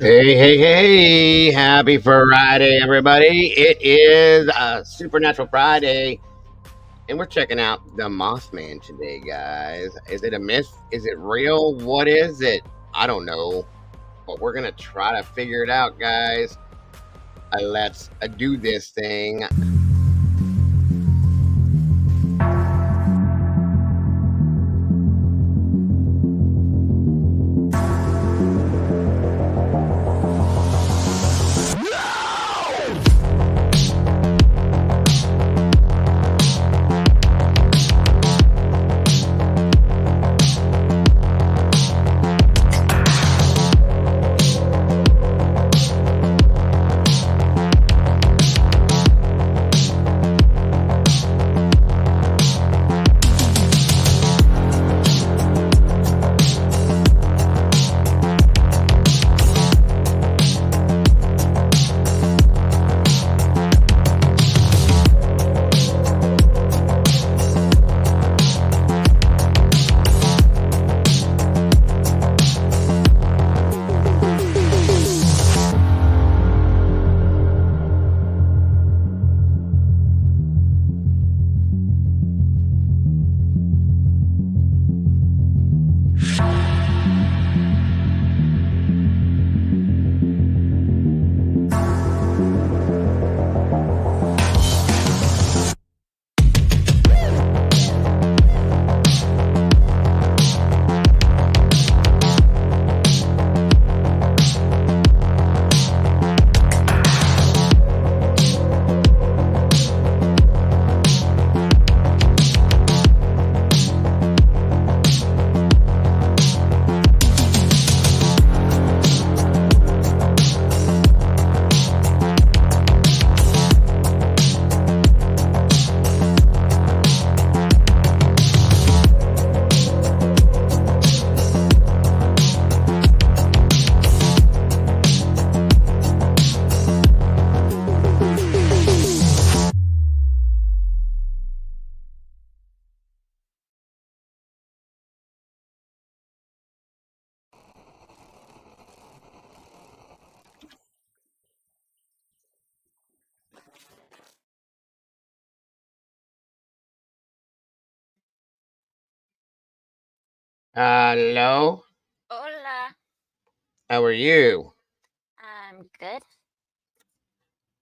Hey, hey, hey! Happy Friday, everybody! It is a Supernatural Friday, and we're checking out the Mothman today, guys. Is it a myth? Is it real? What is it? I don't know, but we're gonna try to figure it out, guys. Let's do this thing. Hello, Hola, how are you? I'm good.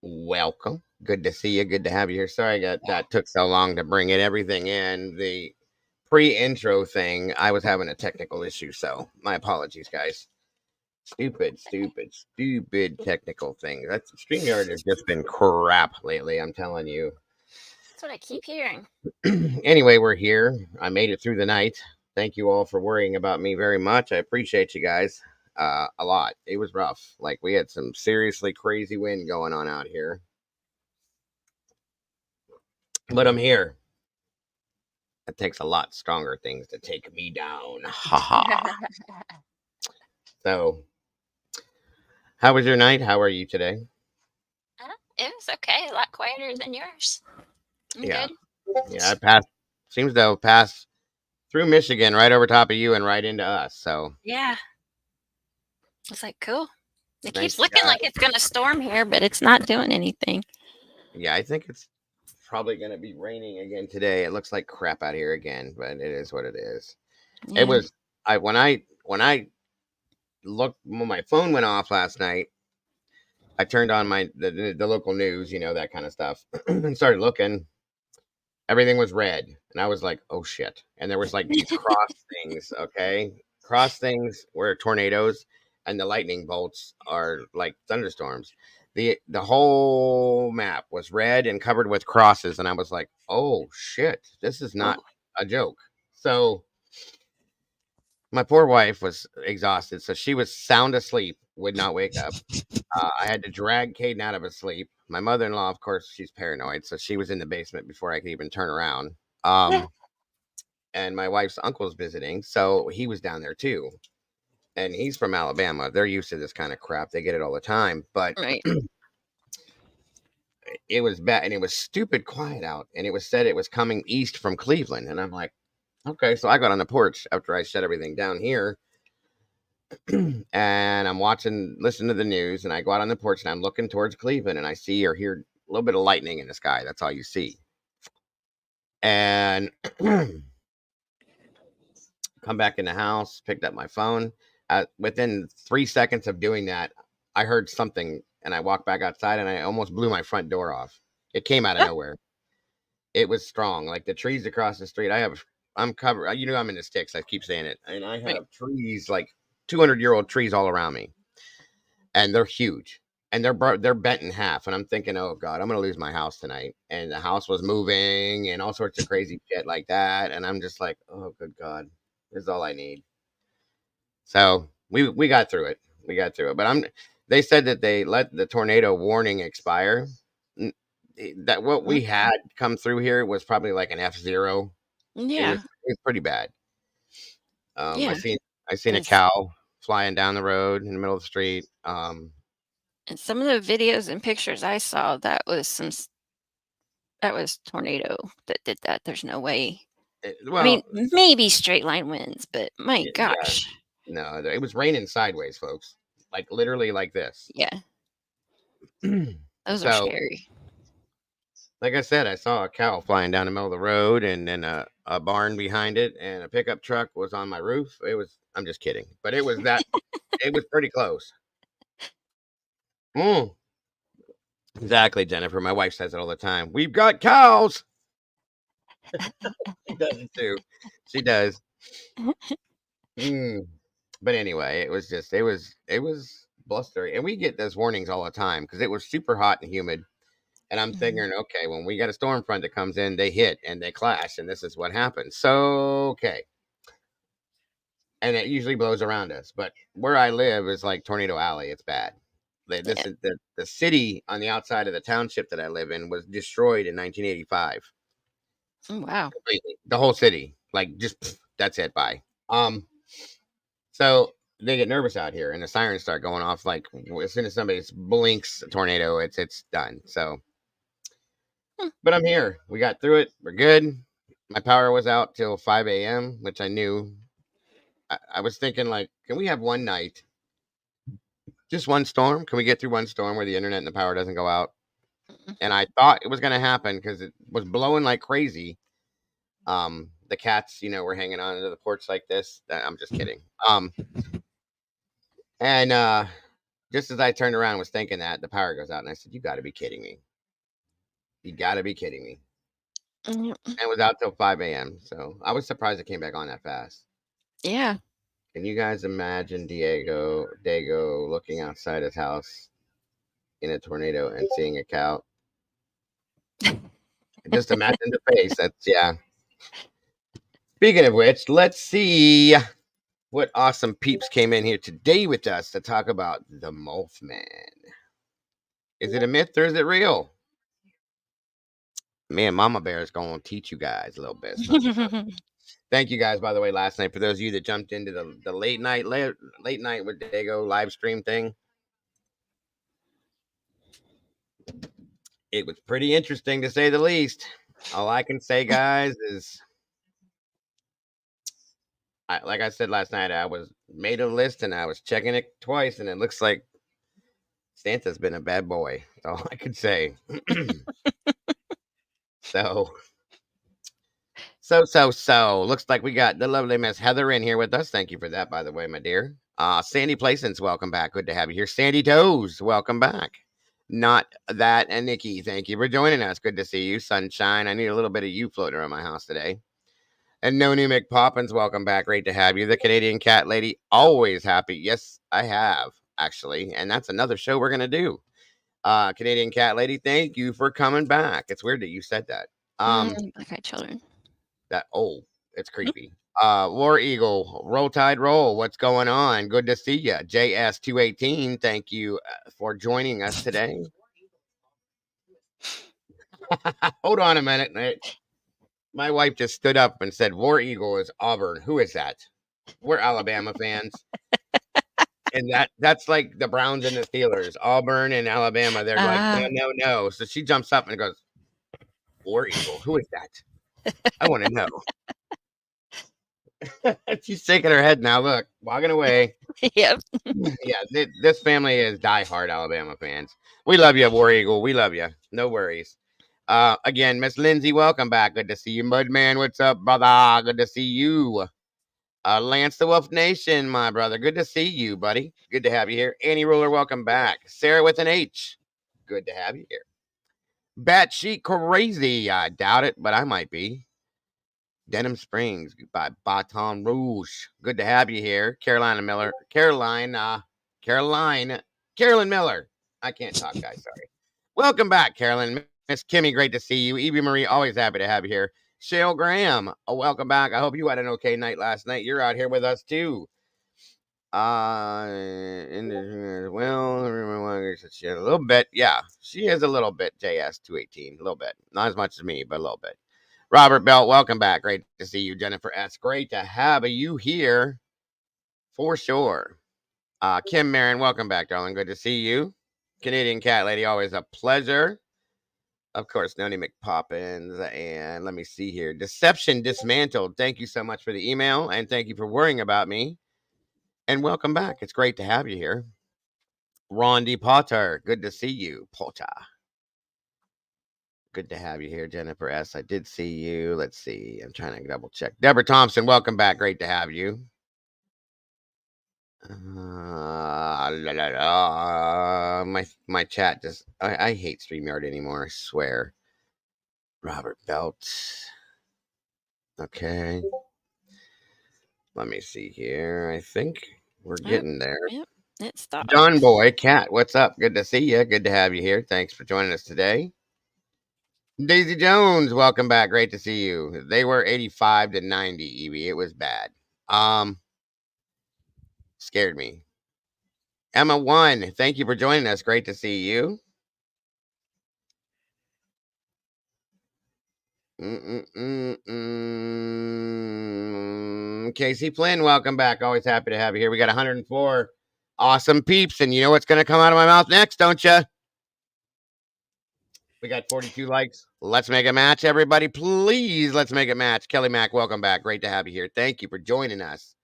Welcome. Good to see you. Good to have you here. Sorry that took so long to bring everything in. The pre-intro thing, I was having a technical issue, so my apologies, guys. Stupid technical thing. That's StreamYard has just been crap lately, I'm telling you. That's what I keep hearing. Anyway, we're here. I made it through the night. Thank you all for worrying about me very much. I appreciate you guys a lot. It was rough. Like, we had some seriously crazy wind going on out here. But I'm here. It takes a lot stronger things to take me down. Ha ha. So, how was your night? How are you today? It was okay, a lot quieter than yours. I'm Yeah. good. Yeah, I passed, seems to have passed through Michigan right over top of you and right into us. So, Yeah, it's like cool. It thank keeps you, looking God. like it's gonna storm here, but it's not doing anything. Yeah, I think it's probably going to be raining again today. It looks like crap out here again, but it is what it is. It Yeah. was I when I looked when my phone went off last night, I turned on the local news, that kind of stuff, and started looking. Everything was red, and I was like, "Oh shit!" And there was like these cross things, okay, cross things where tornadoes and the lightning bolts are like thunderstorms. The whole map was red and covered with crosses, and I was like, "Oh shit! This is not Oh, a joke." So my poor wife was exhausted, so she was sound asleep, would not wake up. I had to drag Caden out of his sleep. My mother-in-law, of course, she's paranoid, so she was in the basement before I could even turn around. And my wife's uncle's visiting, so he was down there too. And he's from Alabama. They're used to this kind of crap. They get it all the time. But right. it was bad, and it was stupid quiet out. And it was said it was coming east from Cleveland. And I'm like, okay. So I got on the porch after I shut everything down here, and I'm listening to the news, and I go out on the porch and I'm looking towards Cleveland, and I see or hear a little bit of lightning in the sky. That's all you see. And come back in the house, picked up my phone. Within 3 seconds of doing that, I heard something, and I walked back outside, and I almost blew my front door off. It came out of nowhere. It was strong, like the trees across the street. I'm covered. You know, I'm in the sticks. I keep saying it, and I Right. have trees like 200-year-old trees all around me, and they're huge, and they're bent in half. And I'm thinking, oh God, I'm gonna lose my house tonight. And the house was moving, and all sorts of crazy shit like that. And I'm just like, oh good God, this is all I need. So we got through it. We got through it. But they said that they let the tornado warning expire. That what we had come through here was probably like an F0. Yeah. It was pretty bad. Yeah. I seen a It's, cow flying down the road in the middle of the street. and some of the videos and pictures I saw, that was tornado that did that. There's no way. I mean, Well, maybe straight line winds, but my yeah, gosh. no, it was raining sideways, folks. Like literally like this. Yeah, those are So, scary. like I said, I saw a cow flying down the middle of the road, and then a barn behind it, and a pickup truck was on my roof. I'm just kidding, but it was pretty close. Mm, exactly, Jennifer. My wife says it all the time. We've got cows. She does it too. She does. Mm. But anyway, it was blustery, and we get those warnings all the time because it was super hot and humid. And I'm Mhm. thinking, okay, when we got a storm front that comes in, they hit and they clash, and this is what happens. So okay, and it usually blows around us. But where I live is like Tornado Alley. It's bad. This Yeah. is the city on the outside of the township that I live in was destroyed in 1985 Oh, wow. completely. The whole city, like just that's it. Bye. So they get nervous out here, and the sirens start going off. Like as soon as somebody blinks, a tornado, it's done. So, Hmm. but I'm here. We got through it. We're good. My power was out till 5 a.m., which I knew. I was thinking, like, can we have one night, just one storm? Can we get through one storm where the internet and the power doesn't go out? And I thought it was going to happen because it was blowing like crazy. The cats, were hanging on to the porch like this. I'm just kidding. And just as I turned around and was thinking that, the power goes out, and I said, "You got to be kidding me! You got to be kidding me!" Mm, And it was out till 5 a.m. So I was surprised it came back on that fast. yeah. Can you guys imagine Dago looking outside his house in a tornado and seeing a cow? Just imagine the face. That's yeah. Speaking of which, let's see what awesome peeps came in here today with us to talk about the Mothman. Is it a myth or is it real? Me and Mama Bear is going to teach you guys a little bit. Something. Thank you guys, by the way, last night for those of you that jumped into the late night with Dago live stream thing. It was pretty interesting to say the least. All I can say, guys, is like I said last night, I was made a list and I was checking it twice, and it looks like Santa's been a bad boy. That's all I could say. so So. Looks like we got the lovely Miss Heather in here with us. Thank you for that, by the way, my dear. Sandy Placence, welcome back. Good to have you here. Sandy Toes, welcome back. Not that and Nikki, thank you for joining us. Good to see you, Sunshine. I need a little bit of you floating around my house today. And No New McPoppins, welcome back. Great to have you. The Canadian Cat Lady, always happy. Yes, I have, actually. And that's another show we're going to do. Canadian Cat Lady, thank you for coming back. It's weird that you said that. Black eyed children. It's creepy. War Eagle, Roll Tide Roll. What's going on? Good to see you. JS218, thank you for joining us today. Hold on a minute. My wife just stood up and said, War Eagle is Auburn. Who is that? We're Alabama fans. And that's like the Browns and the Steelers. Auburn and Alabama, they're like, no, Ah, no, no. So she jumps up and goes, War Eagle, who is that? I want to know. She's shaking her head now. Look, walking away. Yep. Yeah, this family is diehard Alabama fans. We love you, War Eagle. We love you. No worries. Again, Miss Lindsay, welcome back. Good to see you, Mudman. What's up, brother? Good to see you. Lance the Wolf Nation, my brother. Good to see you, buddy. Good to have you here. Annie Ruler, welcome back. Sarah with an H. Good to have you here. Batshit crazy. I doubt it, but I might be. Denham Springs by Baton Rouge. Good to have you here. Carolina Miller. Carolyn Miller. I can't talk, guys. Sorry. Welcome back, Carolyn. Miss Kimmy, great to see you. Evie Marie, always happy to have you here. Shale Graham, welcome back. I hope you had an okay night last night. You're out here with us too. Well, a little bit. Yeah, she is a little bit. JS218, a little bit. Not as much as me, but a little bit. Robert Belt, welcome back. Great to see you. Jennifer S. Great to have you here for sure. Kim Marin, welcome back, darling. Good to see you. Canadian Cat Lady, always a pleasure. Of course, Noni McPoppins. And let me see here. Deception Dismantled. Thank you so much for the email. And thank you for worrying about me. And welcome back. It's great to have you here. Ron D. Potter. Good to see you, Potter. Good to have you here, Jennifer S. I did see you. Let's see. I'm trying to double check. Deborah Thompson, welcome back. Great to have you. My chat just I hate StreamYard anymore, I swear. Robert Belt. Okay. Let me see here. I think we're getting there. Yep. It stopped. John Boy, Cat, what's up? Good to see you. Good to have you here. Thanks for joining us today. Daisy Jones, welcome back. Great to see you. They were 85 to 90, Evie. It was bad. Scared me. Emma 1, thank you for joining us. Great to see you. Casey Flynn, welcome back. Always happy to have you here. We got 104 awesome peeps, and you know what's going to come out of my mouth next, don't you? We got 42 likes. Let's make a match, everybody. Please, let's make a match. Kelly Mack, welcome back. Great to have you here. Thank you for joining us.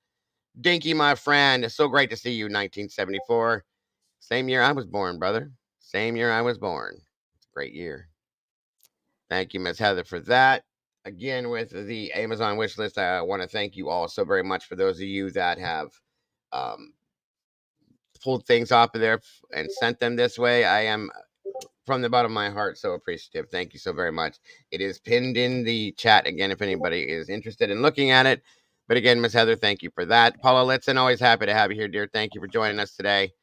Dinky, my friend, so great to see you. 1974. Same year I was born, brother. Same year I was born. It's a great year. Thank you, Miss Heather, for that. Again, with the Amazon wish list, I want to thank you all so very much for those of you that have pulled things off of there and sent them this way. I am, from the bottom of my heart, so appreciative. Thank you so very much. It is pinned in the chat again if anybody is interested in looking at it. But again, Miss Heather, thank you for that. Paula Litzen, always happy to have you here, dear. Thank you for joining us today.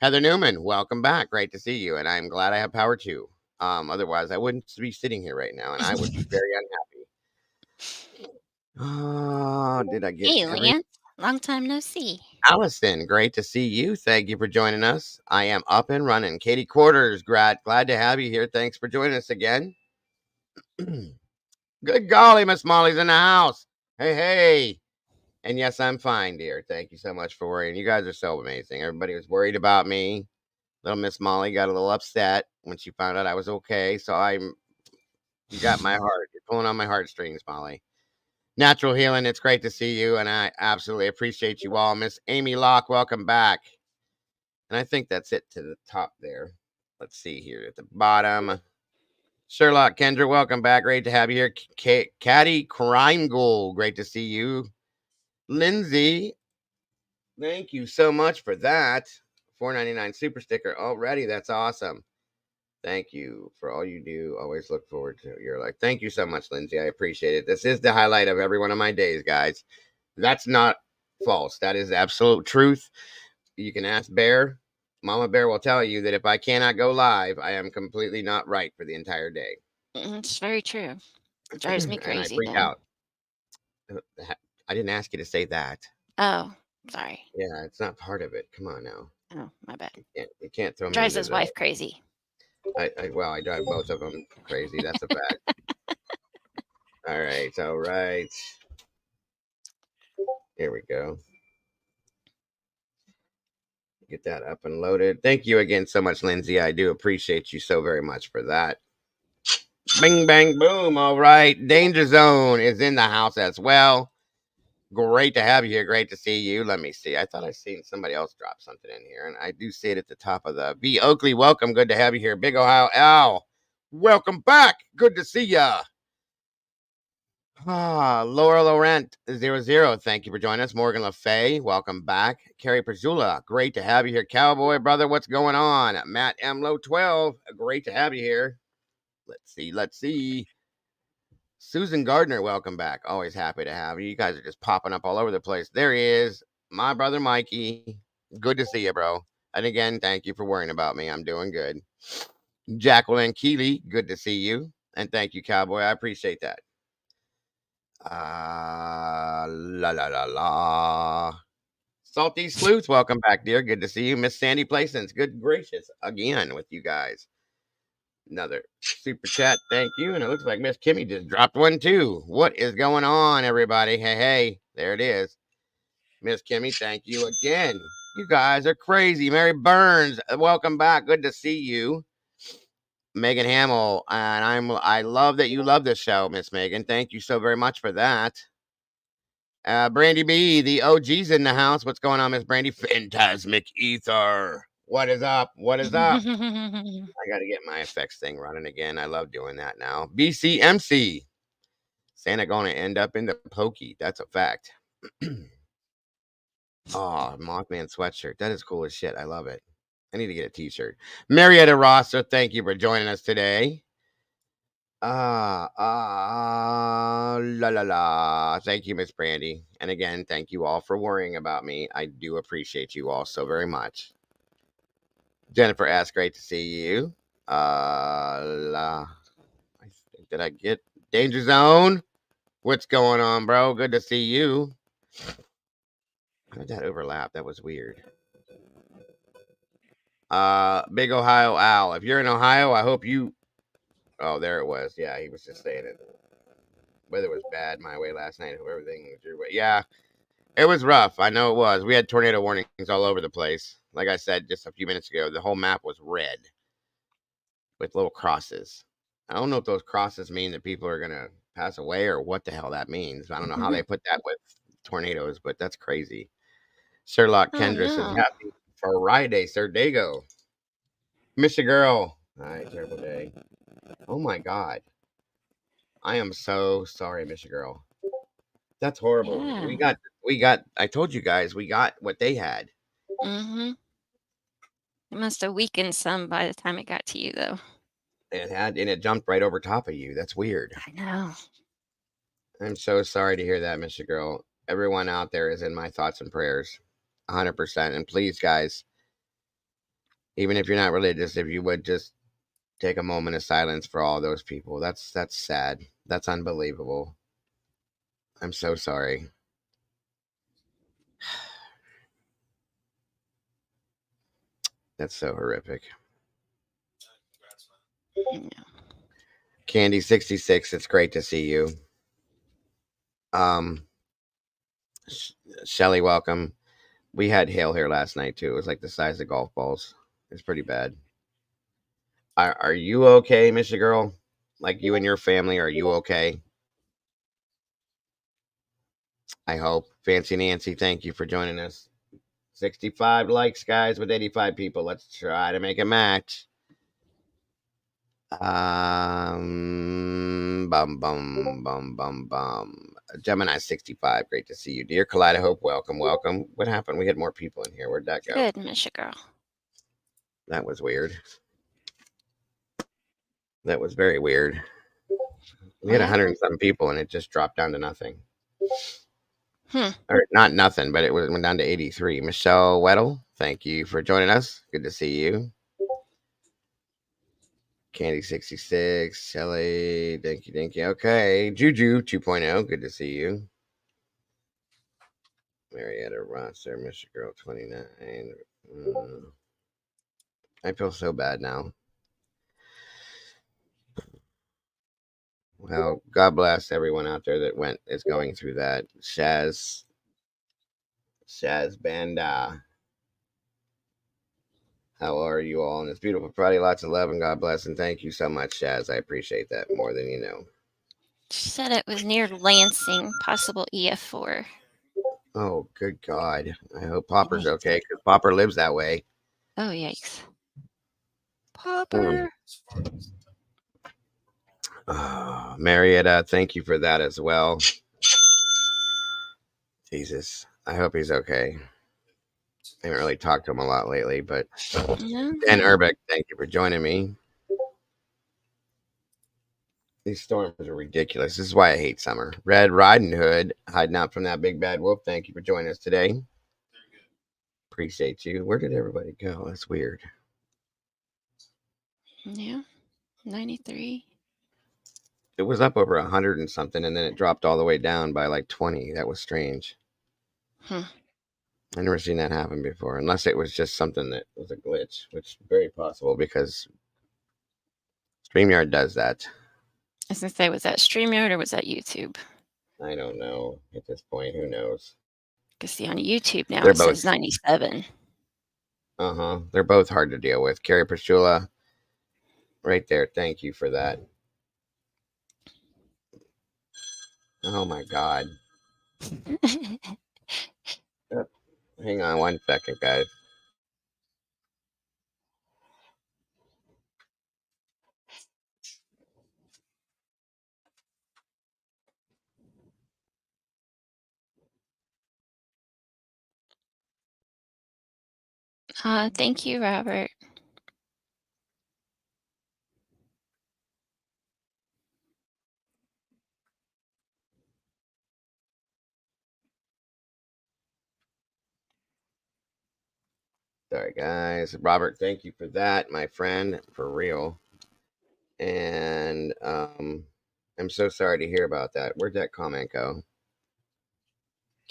Heather Newman, welcome back. Great to see you. And I'm glad I have power too. Otherwise, I wouldn't be sitting here right now, and I would be very unhappy. Oh, did I get Hey, Lance. Long time no see. Allison, great to see you. Thank you for joining us. I am up and running. Katie Quarters, glad to have you here. Thanks for joining us again. Good golly, Miss Molly's in the house. Hey. And yes, I'm fine, dear. Thank you so much for worrying. You guys are so amazing. Everybody was worried about me. Little Miss Molly got a little upset when she found out I was okay. So you got my heart. You're pulling on my heartstrings, Molly. Natural Healing, it's great to see you, and I absolutely appreciate you all. Miss Amy Locke, welcome back. And I think that's it to the top there. Let's see here at the bottom. Sherlock Kendra, welcome back. Great to have you here. Caddy Crime Ghoul, great to see you. Lindsay, thank you so much for that. $4.99 super sticker already. That's awesome. Thank you for all you do. Always look forward to your life. Thank you so much, Lindsay. I appreciate it. This is the highlight of every one of my days, guys. That's not false. That is absolute truth. You can ask Bear. Mama Bear will tell you that if I cannot go live, I am completely not right for the entire day. It's very true. It drives me crazy. And I freak out. I didn't ask you to say that. Oh, sorry. Yeah, it's not part of it. Come on now. Oh, my bad. You can't throw me. Drives his wife crazy. I drive both of them crazy. That's a fact. All right. Here we go. Get that up and loaded. Thank you again so much, Lindsay. I do appreciate you so very much for that. Bing, bang, boom. All right. Danger Zone is in the house as well. Great to have you here. Great to see you. Let me see. I thought I seen somebody else drop something in here, and I do see it at the top of the V. Oakley, welcome. Good to have you here. Big Ohio Al, welcome back. Good to see ya. Laura Laurent 00. Thank you for joining us. Morgan LaFay, welcome back. Carrie Perzula, great to have you here. Cowboy brother, what's going on? Matt Mlo 12, great to have you here. Let's see. Let's see. Susan Gardner, welcome back. Always happy to have you. You guys are just popping up all over the place. There he is, my brother Mikey. Good to see you, bro. And again, thank you for worrying about me. I'm doing good. Jacqueline Keeley, good to see you. And thank you, Cowboy. I appreciate that. La la la la. Salty Sleuth, welcome back, dear. Good to see you. Miss Sandy Plaisance, good gracious, again with you guys. Another super chat, thank you. And it looks like Miss Kimmy just dropped one too. What is going on, everybody? Hey, hey, there it is. Miss Kimmy, thank you again. You guys are crazy. Mary Burns, welcome back. Good to see you. Megan Hamill, and I love that you love this show, Miss Megan. Thank you so very much for that. Brandy B, the OG's in the house. What's going on, Miss Brandy? Phantasmic Ether. What is up? What is up? I got to get my effects thing running again. I love doing that now. BCMC. Santa gonna end up in the pokey. That's a fact. Oh, Mothman sweatshirt. That is cool as shit. I love it. I need to get a t-shirt. Marietta Rosser, thank you for joining us today. La la la. Thank you, Miss Brandy. And again, thank you all for worrying about me. I do appreciate you all so very much. Jennifer S, great to see you. Did I get Danger Zone? What's going on, bro? Good to see you. How did that overlap? That was weird. Big Ohio Owl. If you're in Ohio, I hope you. Oh, there it was. Yeah, he was just saying it. Weather was bad my way last night. Hope everything was your way. Yeah, it was rough. I know it was. We had tornado warnings all over the place. Like I said just a few minutes ago, the whole map was red with little crosses. I don't know if those crosses mean that people are gonna pass away or what the hell that means. I don't know how they put that with tornadoes, but that's crazy. Sherlock Oh Kendra says, no. "Happy Friday, Sir Dago." Miss a girl. All right, terrible day. Oh my God. I am so sorry, Miss a girl. That's horrible. Yeah. We got. I told you guys we got what they had. Mhm. It must have weakened some by the time it got to you, though. And it jumped right over top of you. That's weird. I know. I'm so sorry to hear that, Mr. Girl. Everyone out there is in my thoughts and prayers, 100%. And please, guys, even if you're not religious, if you would just take a moment of silence for all those people. That's sad. That's unbelievable. I'm so sorry. That's so horrific. Yeah. Candy 66, it's great to see you. Um, Shelly, welcome. We had hail here last night too. It was like the size of golf balls. It's pretty bad. Are you okay, Mr. Girl? Like you and your family, are you okay? I hope. Fancy Nancy, thank you for joining us. 65 likes, guys, with 85 people. Let's try to make a match. Bum, bum, bum, bum, bum. Gemini 65, great to see you, dear. Kaleidohope, welcome, welcome. What happened? We had more people in here. Where'd that go? Good, Misha girl. That was weird. That was very weird. We had 100 and some people, and it just dropped down to nothing. Or not nothing, but it went down to 83. Michelle Weddle, thank you for joining us. Good to see you. Candy 66, Shelly, thank you. Okay, Juju 2.0, good to see you. Marietta Rosser, Mr. Girl 29. I feel so bad now. Well, God bless everyone out there that is going through that. Shaz Banda. How are you all on this beautiful Friday? Lots of love and God bless. And thank you so much, Shaz. I appreciate that more than you know. She said it was near Lansing, possible EF4. Oh, good God. I hope Popper's okay because Popper lives that way. Oh, yikes. Hmm. Popper. Marietta, thank you for that as well. Jesus. I hope he's okay. I haven't really talked to him a lot lately, but Dan No. Urbeck, thank you for joining me. These storms are ridiculous. This is why I hate summer. Red Riding Hood, hiding out from that big bad wolf. Thank you for joining us today. Appreciate you. Where did everybody go? That's weird. Yeah. 93. It was up over 100 and something, and then it dropped all the way down by like 20. That was strange. Hmm. I never seen that happen before, unless it was just something that was a glitch, which is very possible because StreamYard does that. I was going to say, was that StreamYard or was that YouTube? I don't know at this point. Who knows? Because see, on YouTube now They're it both. says 97. They're both hard to deal with. Carrie Pachula, right there. Thank you for that. Oh my God. Yep. Hang on 1 second, guys. Thank you, Robert. Sorry, guys. Robert, thank you for that, my friend, for real. And I'm so sorry to hear about that. Where'd that comment go?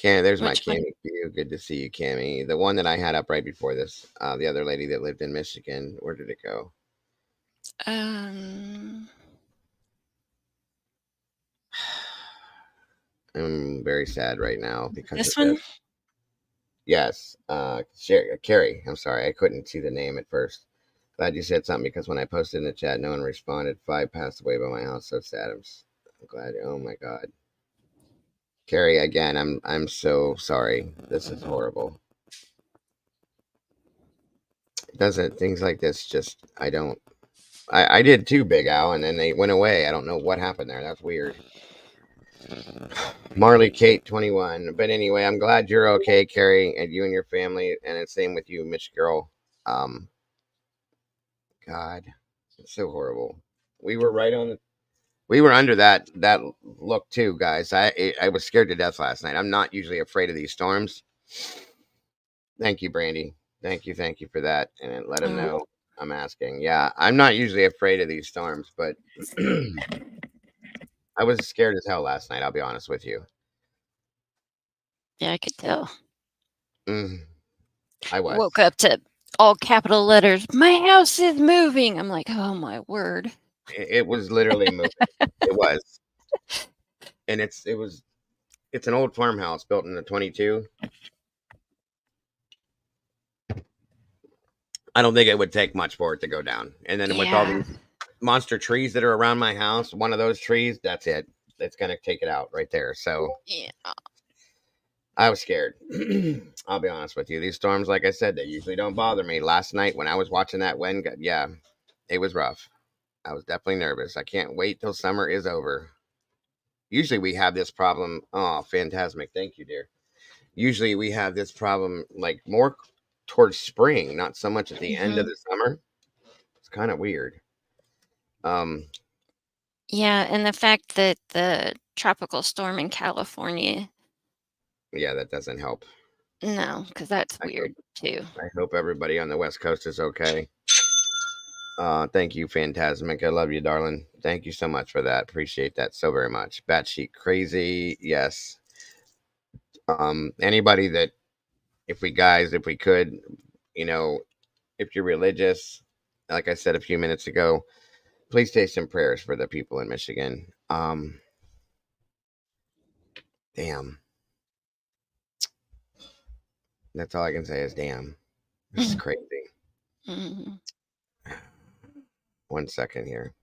There's my Which one? Cammy view. Good to see you, Cammy. The one that I had up right before this, the other lady that lived in Michigan. Where did it go? Um, I'm very sad right now because of this one? this. Yes, Carrie. I'm sorry, I couldn't see the name at first. Glad you said something because when I posted in the chat, no one responded. 5 passed away by my house. So sad. I'm glad. Oh my God, Carrie. Again, I'm so sorry. This is horrible. Doesn't things like this just I don't. I did too, Big Al, and then they went away. I don't know what happened there. That's weird. Marley Kate 21. But anyway, I'm glad you're okay, Carrie, and you and your family, and it's same with you, Mitch girl. Um, God, it's so horrible. We were right on. We were under that look too, guys. I was scared to death last night. I'm not usually afraid of these storms. Thank you, Brandy. Thank you for that, and let them Oh, know I'm asking. Yeah, I'm not usually afraid of these storms, but I was scared as hell last night. I'll be honest with you. yeah, I could tell. Mm, I was. Woke up to all capital letters. My house is moving. I'm like, oh my word. It was literally moving. It was, and it's an old farmhouse built in the 22. I don't think it would take much for it to go down. And then with all Yeah. these monster trees that are around my house, one of those trees, that's it. It's gonna take it out right there. So Yeah. I was scared. I'll be honest with you. These storms, like I said, they usually don't bother me. Last night when I was watching that wind, yeah, it was rough. I was definitely nervous. I can't wait till summer is over. Usually we have this problem. Oh, fantastic. Thank you, dear. Usually we have this problem like more towards spring, not so much at the end of Hmm. the summer. It's kind of weird. Um, Yeah, and the fact that the tropical storm in California, yeah, that doesn't help. no, because that's I hope weird too. I hope everybody on the West Coast is okay. Thank you, Phantasmic. I love you, darling. Thank you so much for that. Appreciate that so very much. Batshit crazy, yes. Anybody that, if we could, you know, if you're religious, like I said a few minutes ago, please say some prayers for the people in Michigan. Damn. That's all I can say is damn. This is crazy. Mhm. 1 second here.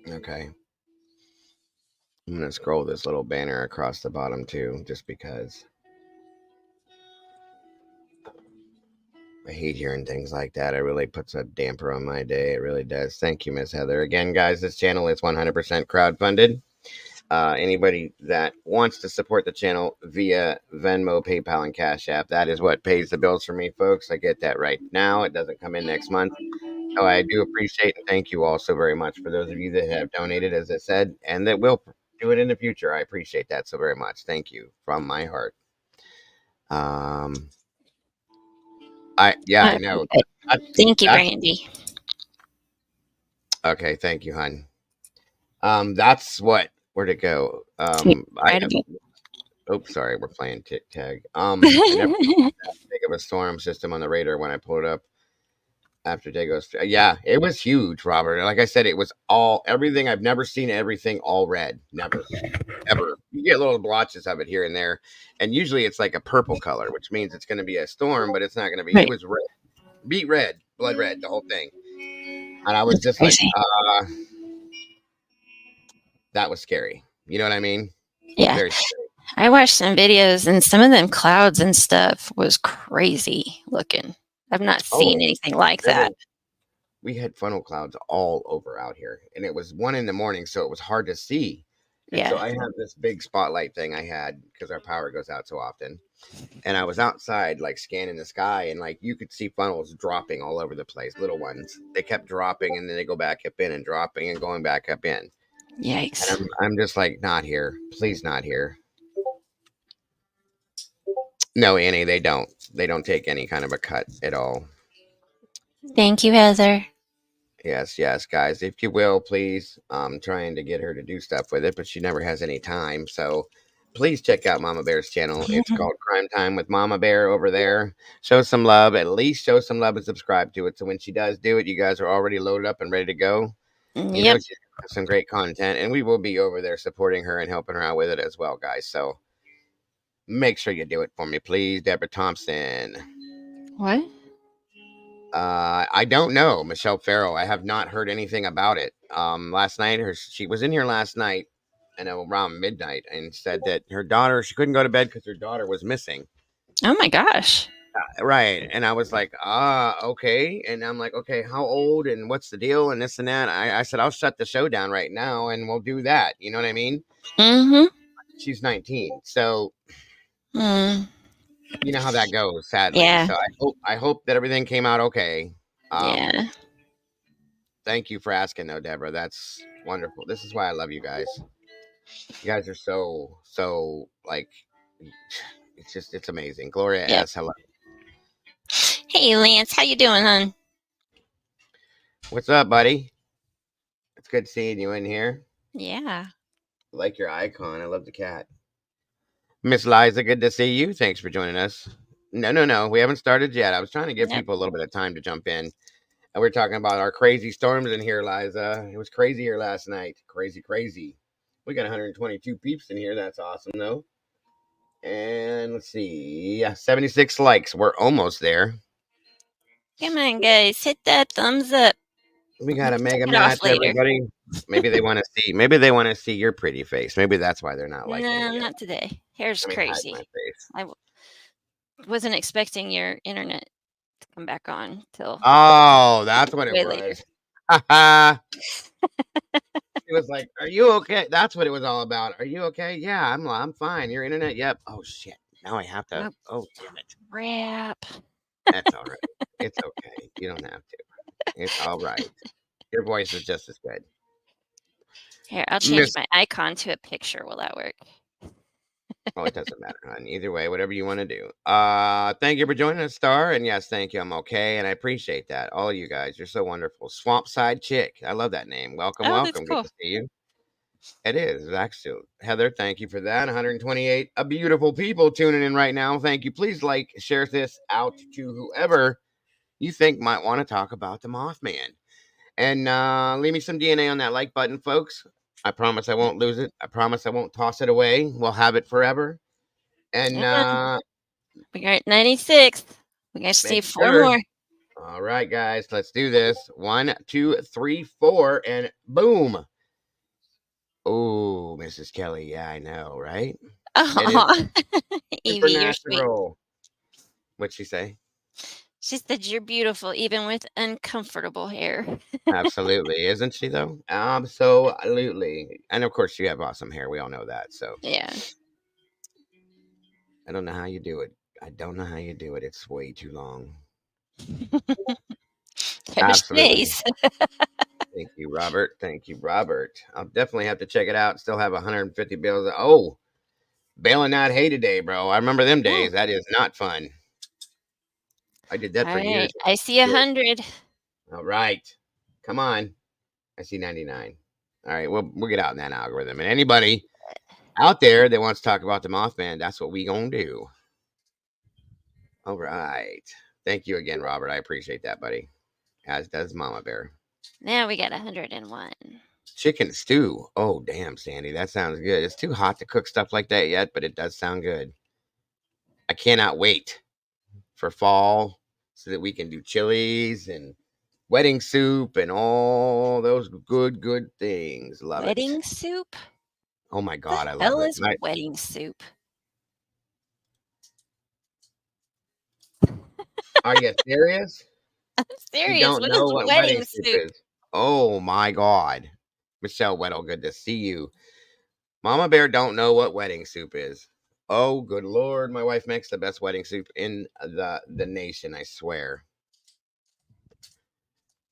Okay. I'm going to scroll this little banner across the bottom too, just because I hate hearing things like that. It really puts a damper on my day. It really does. Thank you, Miss Heather. Again, guys, this channel is 100% crowdfunded. Anybody that wants to support the channel via Venmo, PayPal, and Cash App, that is what pays the bills for me, folks. I get that right now. It doesn't come in next month. So I do appreciate and thank you all so very much for those of you that have donated, as I said, and that will do it in the future. I appreciate that so very much. Thank you from my heart. Um, I know. Good. That, Thank you, that Brandy. okay. Thank you, hon. That's what. Where'd it go? I Right have. about. Oops, sorry, we're playing tic tag. I never think of a storm system on the radar when I pulled it up after Dago's. Yeah, it was huge, Robert. Like I said, it was all everything. I've never seen everything all red. Never, ever. You get little blotches of it here and there, and usually it's like a purple color, which means it's going to be a storm, but it's not going to be. It Right. was red, beet red, blood red, the whole thing. And I was That's just like, crazy. that was scary. You know what I mean? Yeah. Very scary. I watched some videos and some of them clouds and stuff was crazy looking. I've not seen Oh, anything like there that. was we had funnel clouds all over out here, and it was 1 in the morning, so it was hard to see. And so Yeah. I have this big spotlight thing I had because our power goes out so often. And I was outside, like scanning the sky, and like you could see funnels dropping all over the place, little ones. They kept dropping, and then they go back up in and dropping and going back up in. And Yikes. I'm just like, not here, please, not here. No, Annie, they don't. They don't take any kind of a cut at all. Thank you, Heather. Yes, yes, guys, if you will, please. I'm trying to get her to do stuff with it, but she never has any time. So please check out Mama Bear's channel. It's called Crime Time with Mama Bear over there. Show some love, at least show some love and subscribe to it. So when she does do it, you guys are already loaded up and ready to go. You know, Yep. she's got some great content, and we will be over there supporting her and helping her out with it as well, guys. So make sure you do it for me, please, Deborah Thompson. What? I don't know Michelle Farrow. I have not heard anything about it. Last night, she was in here last night, and around midnight, and said that her daughter she couldn't go to bed because her daughter was missing. Oh my gosh. Right, and I was like, okay, and I'm like, okay, how old and what's the deal and this and that. I said I'll shut the show down right now and we'll do that. You know what I mean? Mm-hmm. She's 19, so Mm. you know how that goes. Sadly, Yeah. so I hope that everything came out okay. Um, Yeah. Thank you for asking, though, Deborah. That's wonderful. This is why I love you guys. You guys are so like, it's amazing. Gloria Yep. S. Hello. Hey, Lance, how you doing, hon? What's up, buddy? It's good seeing you in here. Yeah. I like your icon. I love the cat. Miss Liza, good to see you. Thanks for joining us. No. We haven't started yet. I was trying to give Yep. people a little bit of time to jump in. And we're talking about our crazy storms in here, Liza. It was crazy here last night. Crazy, crazy. We got 122 peeps in here. That's awesome, though. And let's see. Yeah, 76 likes. We're almost there. Come on, guys, hit that thumbs up. We We got a can mega take it off match, later. everybody. Maybe they want to see. Maybe they want to see your pretty face. Maybe that's why they're not liking it No, yet. not today. Hair's Let me hide my crazy. face. I wasn't expecting your internet to come back on till Oh, that's what it way later. was. Haha. It was like, "Are you okay?" That's what it was all about. "Are you okay?" "Yeah, I'm fine." "Your internet?" "Yep." "Oh shit. Now I have to. Oh, Oh damn it." crap. That's all right. It's okay. You don't have to. It's all right. Your voice is just as good. Here, I'll change Miss my icon to a picture. Will that work? Oh, it doesn't matter, hon. Either way, whatever you want to do. Thank you for joining us, Star. And yes, thank you. I'm okay, and I appreciate that. All of you guys, you're so wonderful. Swamp Side Chick. I love that name. Welcome, Oh, that's welcome. Good cool. to see you. It is actually Heather. Thank you for that. 128 beautiful people tuning in right now. Thank you. Please like, share this out to whoever you think might want to talk about the Mothman. And leave me some DNA on that like button, folks. I promise I won't lose it. I promise I won't toss it away. We'll have it forever. And We got 96. We got to make see 4 sure. more. All right, guys, let's do this. 1, 2, 3, 4, and boom. Oh, Mrs. Kelly. Yeah, I know, right? It is Oh, Evie, you're sweet. supernatural. What'd she say? She said you're beautiful, even with uncomfortable hair. Absolutely. Isn't she, though? Absolutely. And of course, you have awesome hair. We all know that. So Yeah. I don't know how you do it. I don't know how you do it. It's way too long. There's Absolutely. Chase. Thank you, Robert. Thank you, Robert. I'll definitely have to check it out. Still have 150 bills. Oh, bailing out hay today, bro. I remember them Ooh. days. That is not fun. I did that All for years. right. I see 100. All right. Come on. I see 99. All right. We'll get out in that algorithm. And anybody out there that wants to talk about the Mothman, that's what we going to do. All right. Thank you again, Robert. I appreciate that, buddy. As does Mama Bear. Now we got 101. Chicken stew. Oh, damn, Sandy. That sounds good. It's too hot to cook stuff like that yet, but it does sound good. I cannot wait for fall so that we can do chilies and wedding soup and all those good things. Love it. Wedding soup? Oh my The God, I love hell it. is wedding soup? Are you serious? I'm You serious. don't What know is what wedding wedding soup soup? is? Oh my God. Michelle Weddle, good to see you. Mama Bear don't know what wedding soup is. Oh, good Lord. My wife makes the best wedding soup in the nation, I swear.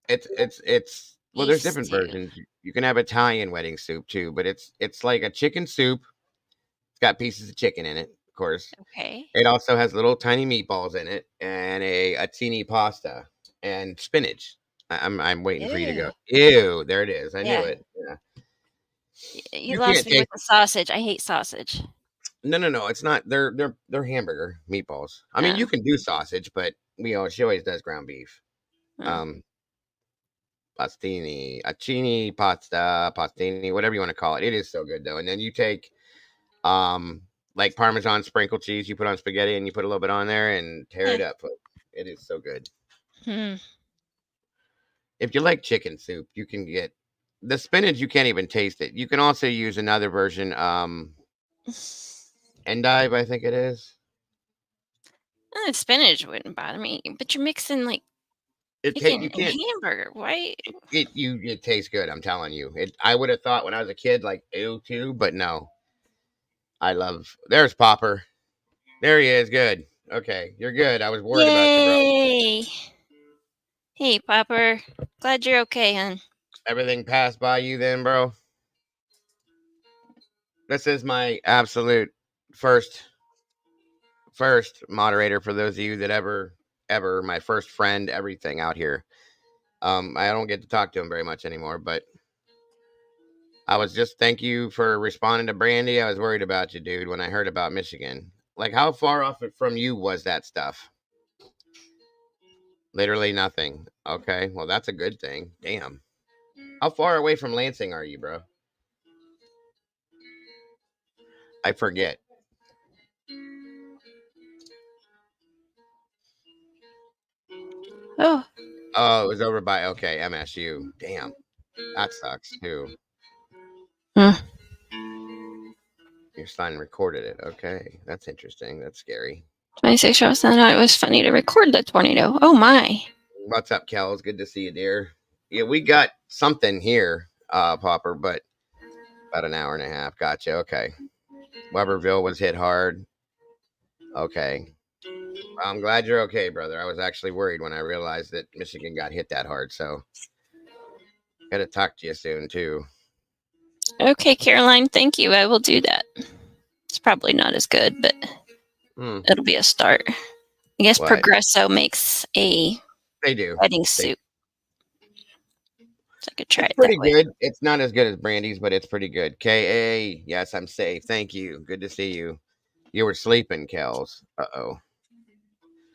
It's well, there's Beef different stew. versions. You can have Italian wedding soup too, but it's like a chicken soup. It's got pieces of chicken in it, of course. Okay. It also has little tiny meatballs in it and a teeny pasta and spinach. I'm waiting for you to go. Ew. Ew, there it is. I knew Yeah. it. Yeah. You You lost can't me with taste. the sausage. I hate sausage. No. It's not. They're hamburger meatballs. I mean, you Oh. can do sausage, but she always does ground beef. Oh. Um, pastini, acini, pasta, pastini, whatever you want to call it. It is so good though. And then you take um like Parmesan sprinkle cheese, you put on spaghetti and you put a little bit on there and tear Eh. it up. It is so good. Hmm. If you like chicken soup, you can get the spinach. You can't even taste it. You can also use another version, endive, I think it is. Spinach wouldn't bother me, but you're mixing like chicken You and can't. hamburger. Why? It tastes good. I'm telling you. I would have thought when I was a kid like ew too, but no. I love. There's Popper. There he is. Good. Okay, you're good. I was worried about you, bro. Yay! Hey, Popper. Glad you're okay, hon. Everything passed by you then, bro. This is my absolute first moderator for those of you that ever my first friend, everything out here. I don't get to talk to him very much anymore, but I was just thank you for responding to Brandy. I was worried about you, dude, when I heard about Michigan. Like, how far off from you was that stuff? Literally nothing. Okay, well, that's a good thing. Damn. How far away from Lansing are you, bro? I forget. Oh. Oh, it was over by okay, MSU. Damn, that sucks too. Hmm. Your son recorded it. Okay, that's interesting. That's scary. 26 shows. I know it was funny to record the tornado. Oh my. What's up, Kel? It's good to see you, dear. Yeah, we got something here, Popper, but about an hour and a half. Gotcha. Okay. Weberville was hit hard. Okay. Well, I'm glad you're okay, brother. I was actually worried when I realized that Michigan got hit that hard. So, gotta talk to you soon too. Okay, Caroline. Thank you. I will do that. It's probably not as good, but it'll be a start. I guess What? Progresso makes a They do. wedding soup. So I could try It's it that pretty way. good. It's not as good as Brandy's, but it's pretty good. KA, yes, I'm safe. Thank you. Good to see you. You were sleeping, Kels. Uh-oh.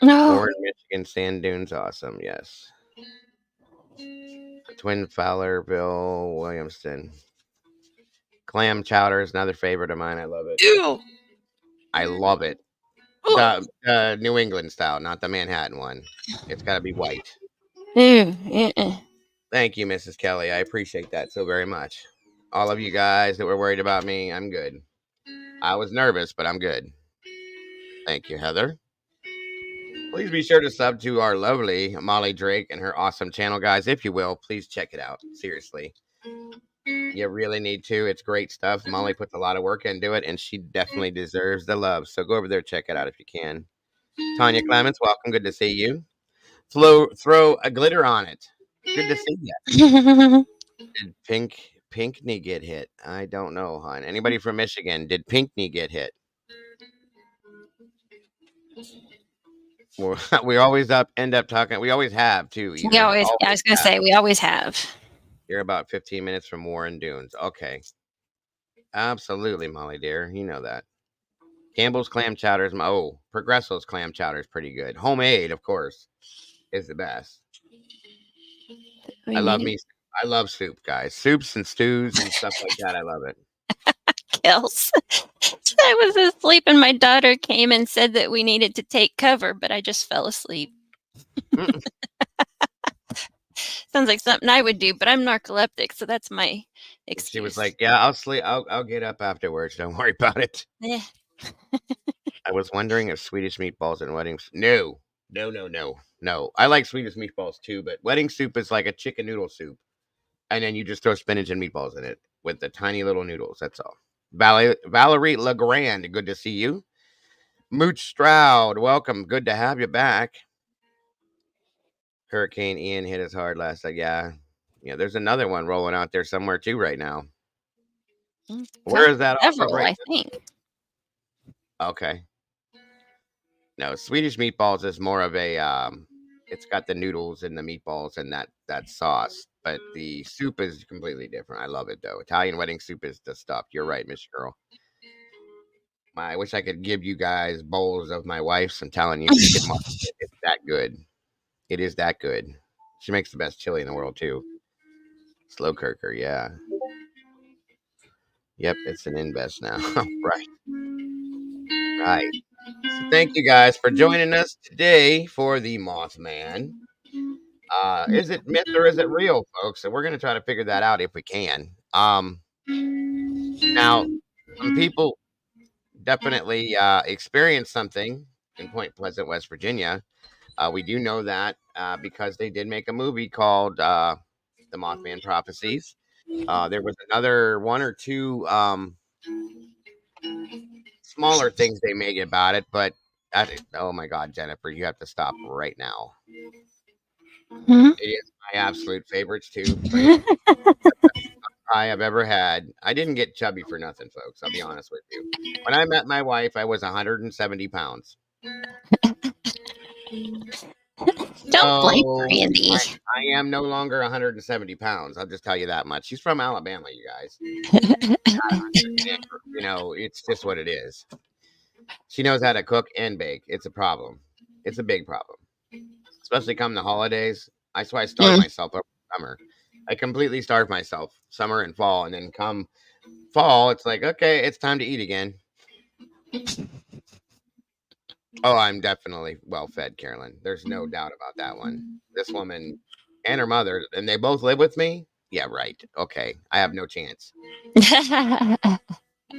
No. Warren, Michigan, sand dunes, awesome. Yes. Twin Fowlerville, Williamston. Clam chowder is another favorite of mine. I love it. Ew. I love it. The New England style, not the Manhattan one. It's got to be white. Thank you, Mrs. Kelly. I appreciate that so very much. All of you guys that were worried about me, I'm good. I was nervous, but I'm good. Thank you, Heather. Please be sure to sub to our lovely Molly Drake and her awesome channel, guys. If you will, please check it out. Seriously. You really need to. It's great stuff. Molly puts a lot of work into it, and she definitely deserves the love. So go over there, check it out if you can. Tanya Clements, welcome. Good to see you. Throw a glitter on it. Good to see you. Did Pinkney get hit? I don't know, hon. Anybody from Michigan? Did Pinkney get hit? We always end up talking. We always have too. We Either always. I always was gonna have. say we always have. You're about 15 minutes from Warren Dunes. Okay, absolutely, Molly dear. You know that. Campbell's clam chowder is Progresso's clam chowder is pretty good. Homemade, of course, is the best. I love me. I love soup, guys. Soups and stews and stuff like that. I love it. Kills. I was asleep and my daughter came and said that we needed to take cover, but I just fell asleep. Sounds like something I would do, but I'm narcoleptic, so that's my excuse. She was like, "Yeah, I'll sleep. I'll get up afterwards. Don't worry about it." Yeah. I was wondering if Swedish meatballs and weddings. No. I like Swedish meatballs too, but wedding soup is like a chicken noodle soup, and then you just throw spinach and meatballs in it with the tiny little noodles. That's all. Valerie Legrand, good to see you. Mooch Stroud, welcome. Good to have you back. Hurricane Ian hit us hard last night. Yeah. There's another one rolling out there somewhere too right now. Where is that off of right I think. Okay. No, Swedish meatballs is more of a it's got the noodles and the meatballs and that sauce, but the soup is completely different. I love it though. Italian wedding soup is the stuff. You're right, Miss Girl. I wish I could give you guys bowls of my wife's. I'm telling you, you could mark it. It's that good. It is that good. She makes the best chili in the world too. Slow cooker, yeah. Yep, it's an invest now. Right. Right. So thank you guys for joining us today for the Mothman. Is it myth or is it real, folks? And we're going to try to figure that out if we can. Now, some people definitely experienced something in Point Pleasant, West Virginia. We do know that because they did make a movie called The Mothman Prophecies. There was another one or two smaller things they made about it, but oh my God, Jennifer, you have to stop right now. Mm-hmm. It is my absolute favorites too. It's the best I have ever had. I didn't get chubby for nothing, folks. I'll be honest with you. When I met my wife, I was 170 pounds. Don't blame Randy. I am no longer 170 pounds. I'll just tell you that much. She's from Alabama, you guys. It's just what it is. She knows how to cook and bake. It's a problem. It's a big problem. Especially come the holidays. That's why I starve myself over summer. I completely starve myself summer and fall. And then come fall, it's like, okay, it's time to eat again. Oh, I'm definitely well fed, Carolyn. There's no doubt about that one. This woman and her mother, and they both live with me. Yeah, right. Okay. I have no chance.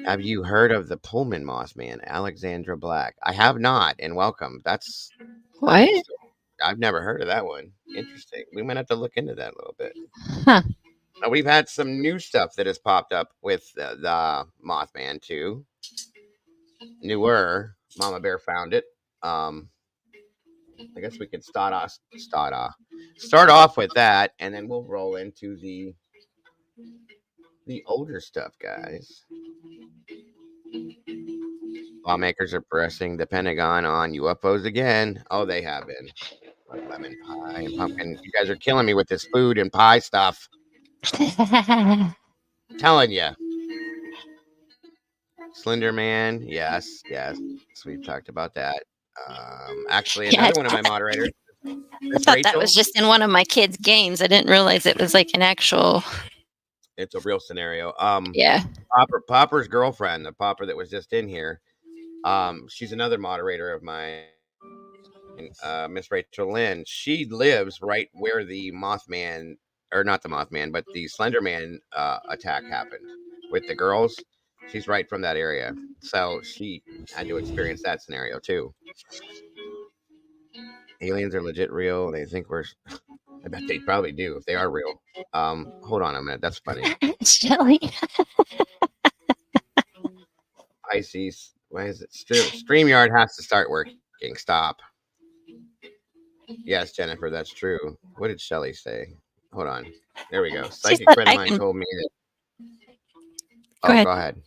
Have you heard of the Pullman Mothman, Alexandra Black? I have not, and welcome. That's what? I've never heard of that one. Interesting. We might have to look into that a little bit. Huh. Now, we've had some new stuff that has popped up with the Mothman too. Newer. Mama Bear found it. I guess we could start off with that, and then we'll roll into the older stuff, guys. Lawmakers are pressing the Pentagon on UFOs again. Oh, they have been. Like lemon pie and pumpkin. You guys are killing me with this food and pie stuff. Telling you. Slender Man. Yes. We've talked about that. Actually, another one of my moderators. I thought Rachel, that was just in one of my kids' games. I didn't realize it was like an actual. It's a real scenario. Yeah. Popper's girlfriend, the Popper that was just in here. She's another moderator of mine. And Miss Rachel Lynn, she lives right where the Mothman, or not the Mothman, but the Slender Man attack happened with the girls. She's right from that area, so she had to experience that scenario too. Aliens are legit real. They think we're. I bet they probably do if they are real. Hold on a minute. That's funny. Shelly. Pisces. Why is it? StreamYard has to start working. Stop. Yes, Jennifer, that's true. What did Shelly say? Hold on. There we go. She Psychic said friend of I mine can. told me that. Go Oh, ahead. go ahead.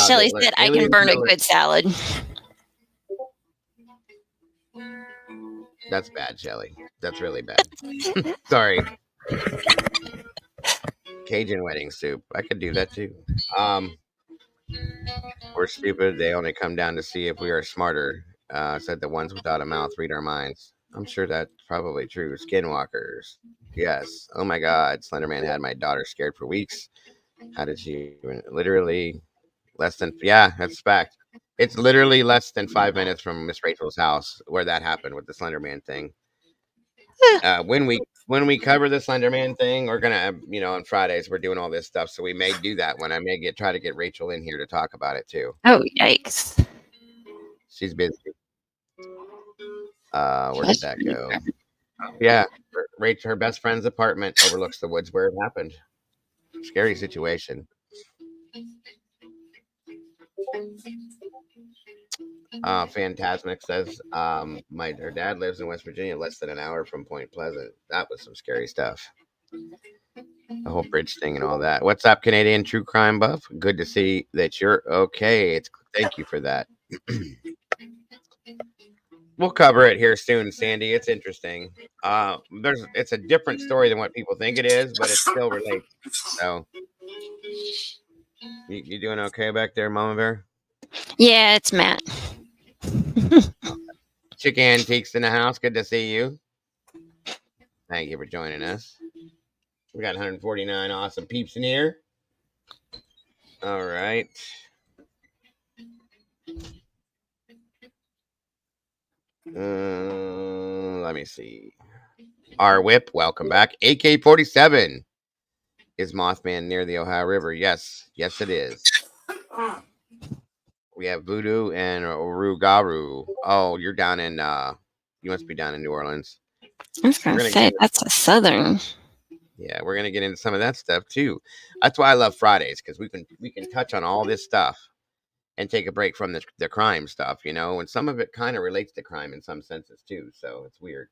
Shelly said I can Aliens burn a are. good salad. That's bad, Shelly. That's really bad. Sorry. Cajun wedding soup. I could do that too. Um, we're stupid. They only come down to see if we are smarter. Said the ones without a mouth read our minds. I'm sure that's probably true. Skinwalkers. Yes. Oh my God. Slenderman had my daughter scared for weeks. How did she even? Literally less than. Yeah, that's fact. It's literally less than 5 minutes from Miss Rachel's house where that happened with the Slenderman thing. When we cover the Slenderman thing, we're gonna on Fridays we're doing all this stuff, so we may do that one. I may try to get Rachel in here to talk about it too. Oh, yikes. She's busy. Where did that go? Yeah, Rachel, her best friend's apartment overlooks the woods where it happened. Scary situation. Phantasmic says, her dad lives in West Virginia, less than an hour from Point Pleasant. That was some scary stuff. The whole bridge thing and all that. What's up, Canadian true crime buff? Good to see that you're okay. Thank you for that. We'll cover it here soon, Sandy. It's interesting. It's a different story than what people think it is, but it still relates. So, you doing okay back there, Mama Bear? Yeah, it's Matt. Chick Antiques in the house. Good to see you. Thank you for joining us. We got 149 awesome peeps in here. All right. Let me see. Our whip, welcome back. AK-47. Is Mothman near the Ohio River? Yes. Yes, it is. We have Voodoo and Urugaru. Oh, you're down in, you must be down in New Orleans. I was going to say, that's a southern. Yeah, we're going to get into some of that stuff too. That's why I love Fridays, because we can touch on all this stuff and take a break from the crime stuff, and some of it kind of relates to crime in some senses too. So it's weird.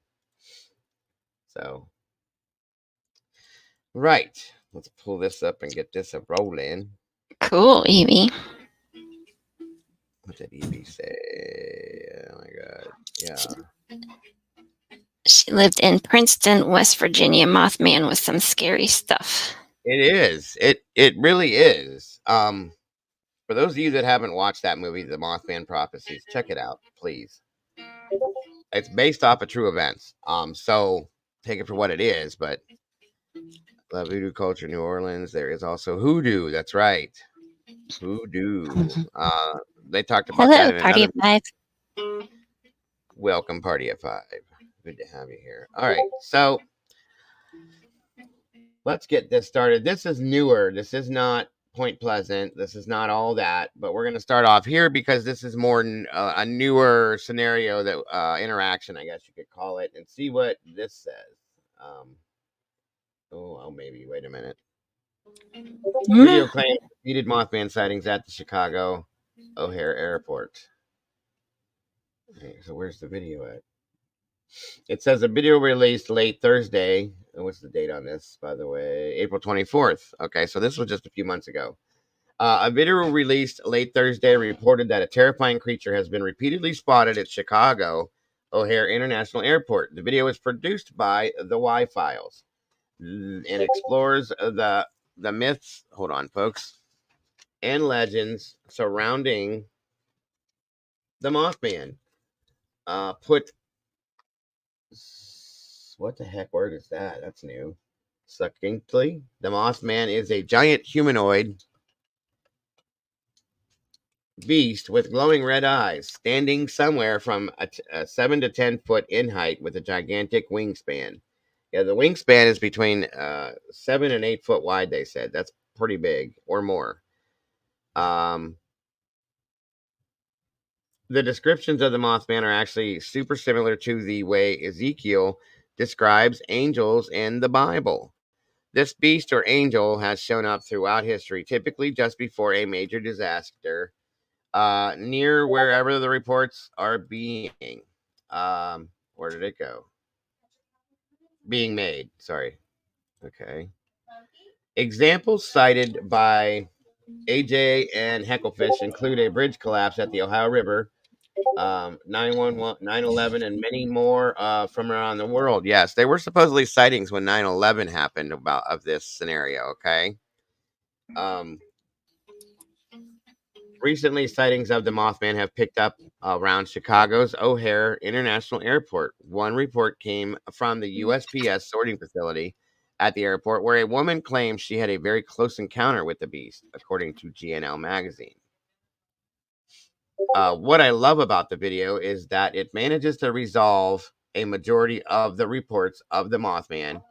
So, right. Let's pull this up and get this rolling. Cool, Evie. What did Evie say? Oh my God. Yeah. She lived in Princeton, West Virginia. Mothman was some scary stuff. It is. It really is. For those of you that haven't watched that movie, The Mothman Prophecies, check it out, please. It's based off of true events. So take it for what it is, but the voodoo culture, New Orleans. There is also hoodoo. That's right, hoodoo. They talked about that Hello, in Party another. of Five. Welcome, Party of Five. Good to have you here. All right, so let's get this started. This is newer. This is not Point Pleasant. This is not all that, but we're going to start off here because this is more a newer scenario that interaction, I guess you could call it, and see what this says. Maybe wait a minute. Video claims repeated Mothman sightings at the Chicago O'Hare Airport. Okay, so where's the video at? It says a video released late Thursday. What's the date on this, by the way? April 24th. Okay, so this was just a few months ago. A video released late Thursday reported that a terrifying creature has been repeatedly spotted at Chicago O'Hare International Airport. The video was produced by the Y-Files and explores the myths. Hold on, folks, and legends surrounding the Mothman. What the heck word is that? That's new. Succinctly, the Mothman is a giant humanoid beast with glowing red eyes, standing somewhere from a 7 to 10 foot in height with a gigantic wingspan. Yeah, the wingspan is between 7 and 8 foot wide, they said. That's pretty big, or more. The descriptions of the Mothman are actually super similar to the way Ezekiel describes angels in the Bible. This beast or angel has shown up throughout history, typically just before a major disaster, near wherever the reports are being. Where did it go? Being made. Sorry. Okay. Examples cited by AJ and Hecklefish include a bridge collapse at the Ohio River, 9/11, 9/11, and many more from around the world. Yes, they were supposedly sightings when 9/11 happened of this scenario. Okay. Recently, sightings of the Mothman have picked up around Chicago's O'Hare International Airport. One report came from the USPS sorting facility at the airport, where a woman claims she had a very close encounter with the beast, according to GNL magazine. What I love about the video is that it manages to resolve a majority of the reports of the Mothman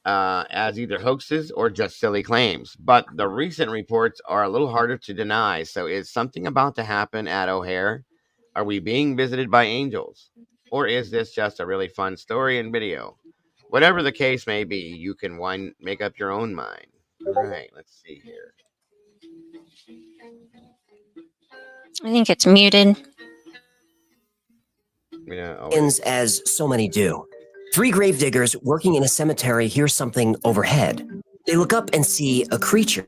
as either hoaxes or just silly claims. But the recent reports are a little harder to deny. So, is something about to happen at O'Hare? Are we being visited by angels? Or is this just a really fun story and video? Whatever the case may be, you can make up your own mind. All right, let's see here. I think it's muted. Yeah, as so many do. 3 gravediggers working in a cemetery hear something overhead. They look up and see a creature.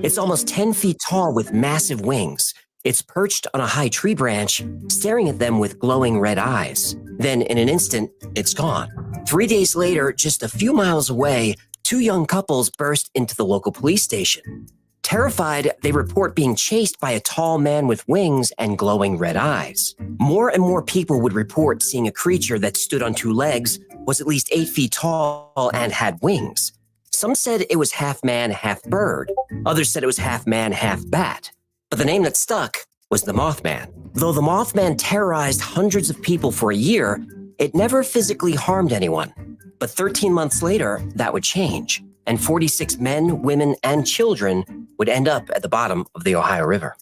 It's almost 10 feet tall with massive wings. It's perched on a high tree branch, staring at them with glowing red eyes. Then, in an instant, it's gone. 3 days later, just a few miles away, 2 young couples burst into the local police station. Terrified, they report being chased by a tall man with wings and glowing red eyes. More and more people would report seeing a creature that stood on 2 legs, was at least 8 feet tall, and had wings. Some said it was half man, half bird. Others said it was half man, half bat. But the name that stuck was the Mothman. Though the Mothman terrorized hundreds of people for a year, it never physically harmed anyone. But 13 months later, that would change, and 46 men, women, and children would end up at the bottom of the Ohio River.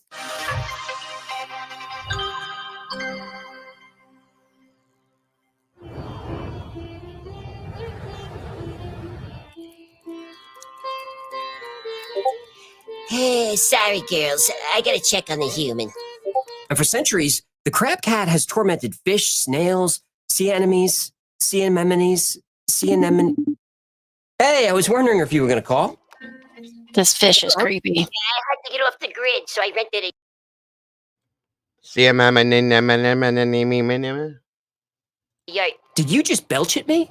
Hey, sorry, girls. I gotta check on the human. And for centuries, the crab cat has tormented fish, snails, sea anemones. Hey, I was wondering if you were going to call. This fish is creepy. I had to get off the grid, so I rented a... Yurt. Did you just belch at me?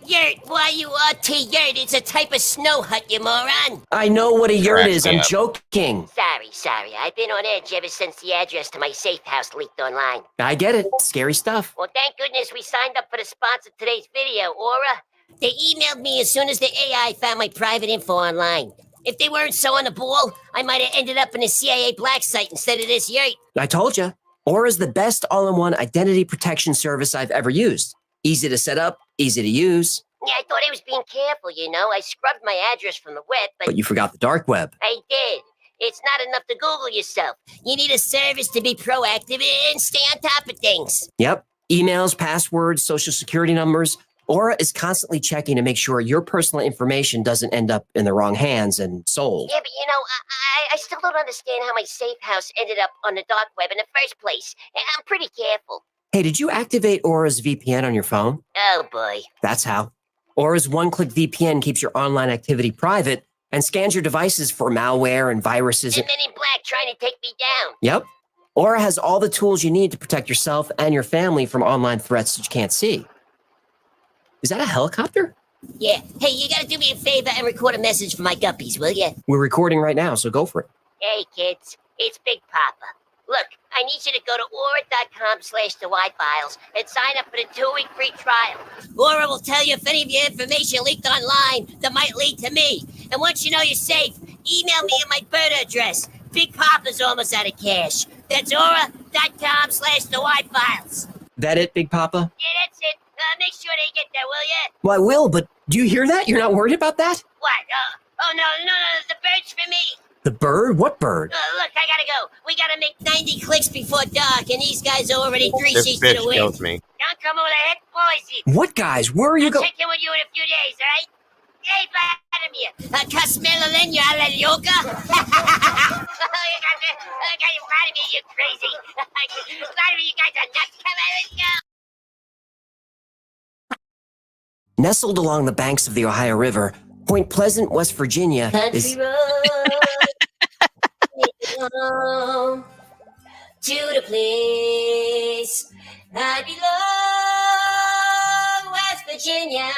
Yurt, Y-U-R-T, yurt. It's a type of snow hut, you moron. I know what a yurt is. I'm joking. Sorry. I've been on edge ever since the address to my safe house leaked online. I get it. Scary stuff. Well, thank goodness we signed up for the sponsor of today's video, Aura. They emailed me as soon as the AI found my private info online. If they weren't so on the ball, I might have ended up in a CIA black site instead of this yurt. I told you. Aura's the best all-in-one identity protection service I've ever used. Easy to set up, easy to use. Yeah, I thought I was being careful, you know. I scrubbed my address from the web, But you forgot the dark web. I did. It's not enough to Google yourself. You need a service to be proactive and stay on top of things. Yep. Emails, passwords, social security numbers. Aura is constantly checking to make sure your personal information doesn't end up in the wrong hands and sold. Yeah, but you know, I still don't understand how my safe house ended up on the dark web in the first place. I'm pretty careful. Hey, did you activate Aura's VPN on your phone? Oh, boy. That's how. Aura's one-click VPN keeps your online activity private and scans your devices for malware and viruses. And Men in Black trying to take me down. Yep. Aura has all the tools you need to protect yourself and your family from online threats that you can't see. Is that a helicopter? Yeah. Hey, you gotta do me a favor and record a message for my guppies, will ya? We're recording right now, so go for it. Hey, kids. It's Big Papa. Look, I need you to go to aura.com/thewhyfiles and sign up for the 2-week free trial. Aura will tell you if any of your information leaked online that might lead to me. And once you know you're safe, email me at my bird address. Big Papa's almost out of cash. That's aura.com/the-Y-Files. That it, Big Papa? Yeah, that's it. Make sure they get that, will ya? Well, I will, but do you hear that? You're not worried about that? What? Oh, no, the bird's for me. The bird? What bird? Look, I gotta go. We gotta make 90 clicks before dark, and these guys are already 3 This sheets to bitch the wind. kills me. Don't come over the head poison. What guys? Where are you I'll going? check in with you in a few days, all right? Hey, Vladimir. Casmela Lenya a la yoga? Vladimir, you crazy. Vladimir, you guys are nuts. Come on, let's go. Nestled along the banks of the Ohio River, Point Pleasant, West Virginia is... Country road to the place I belong, West Virginia.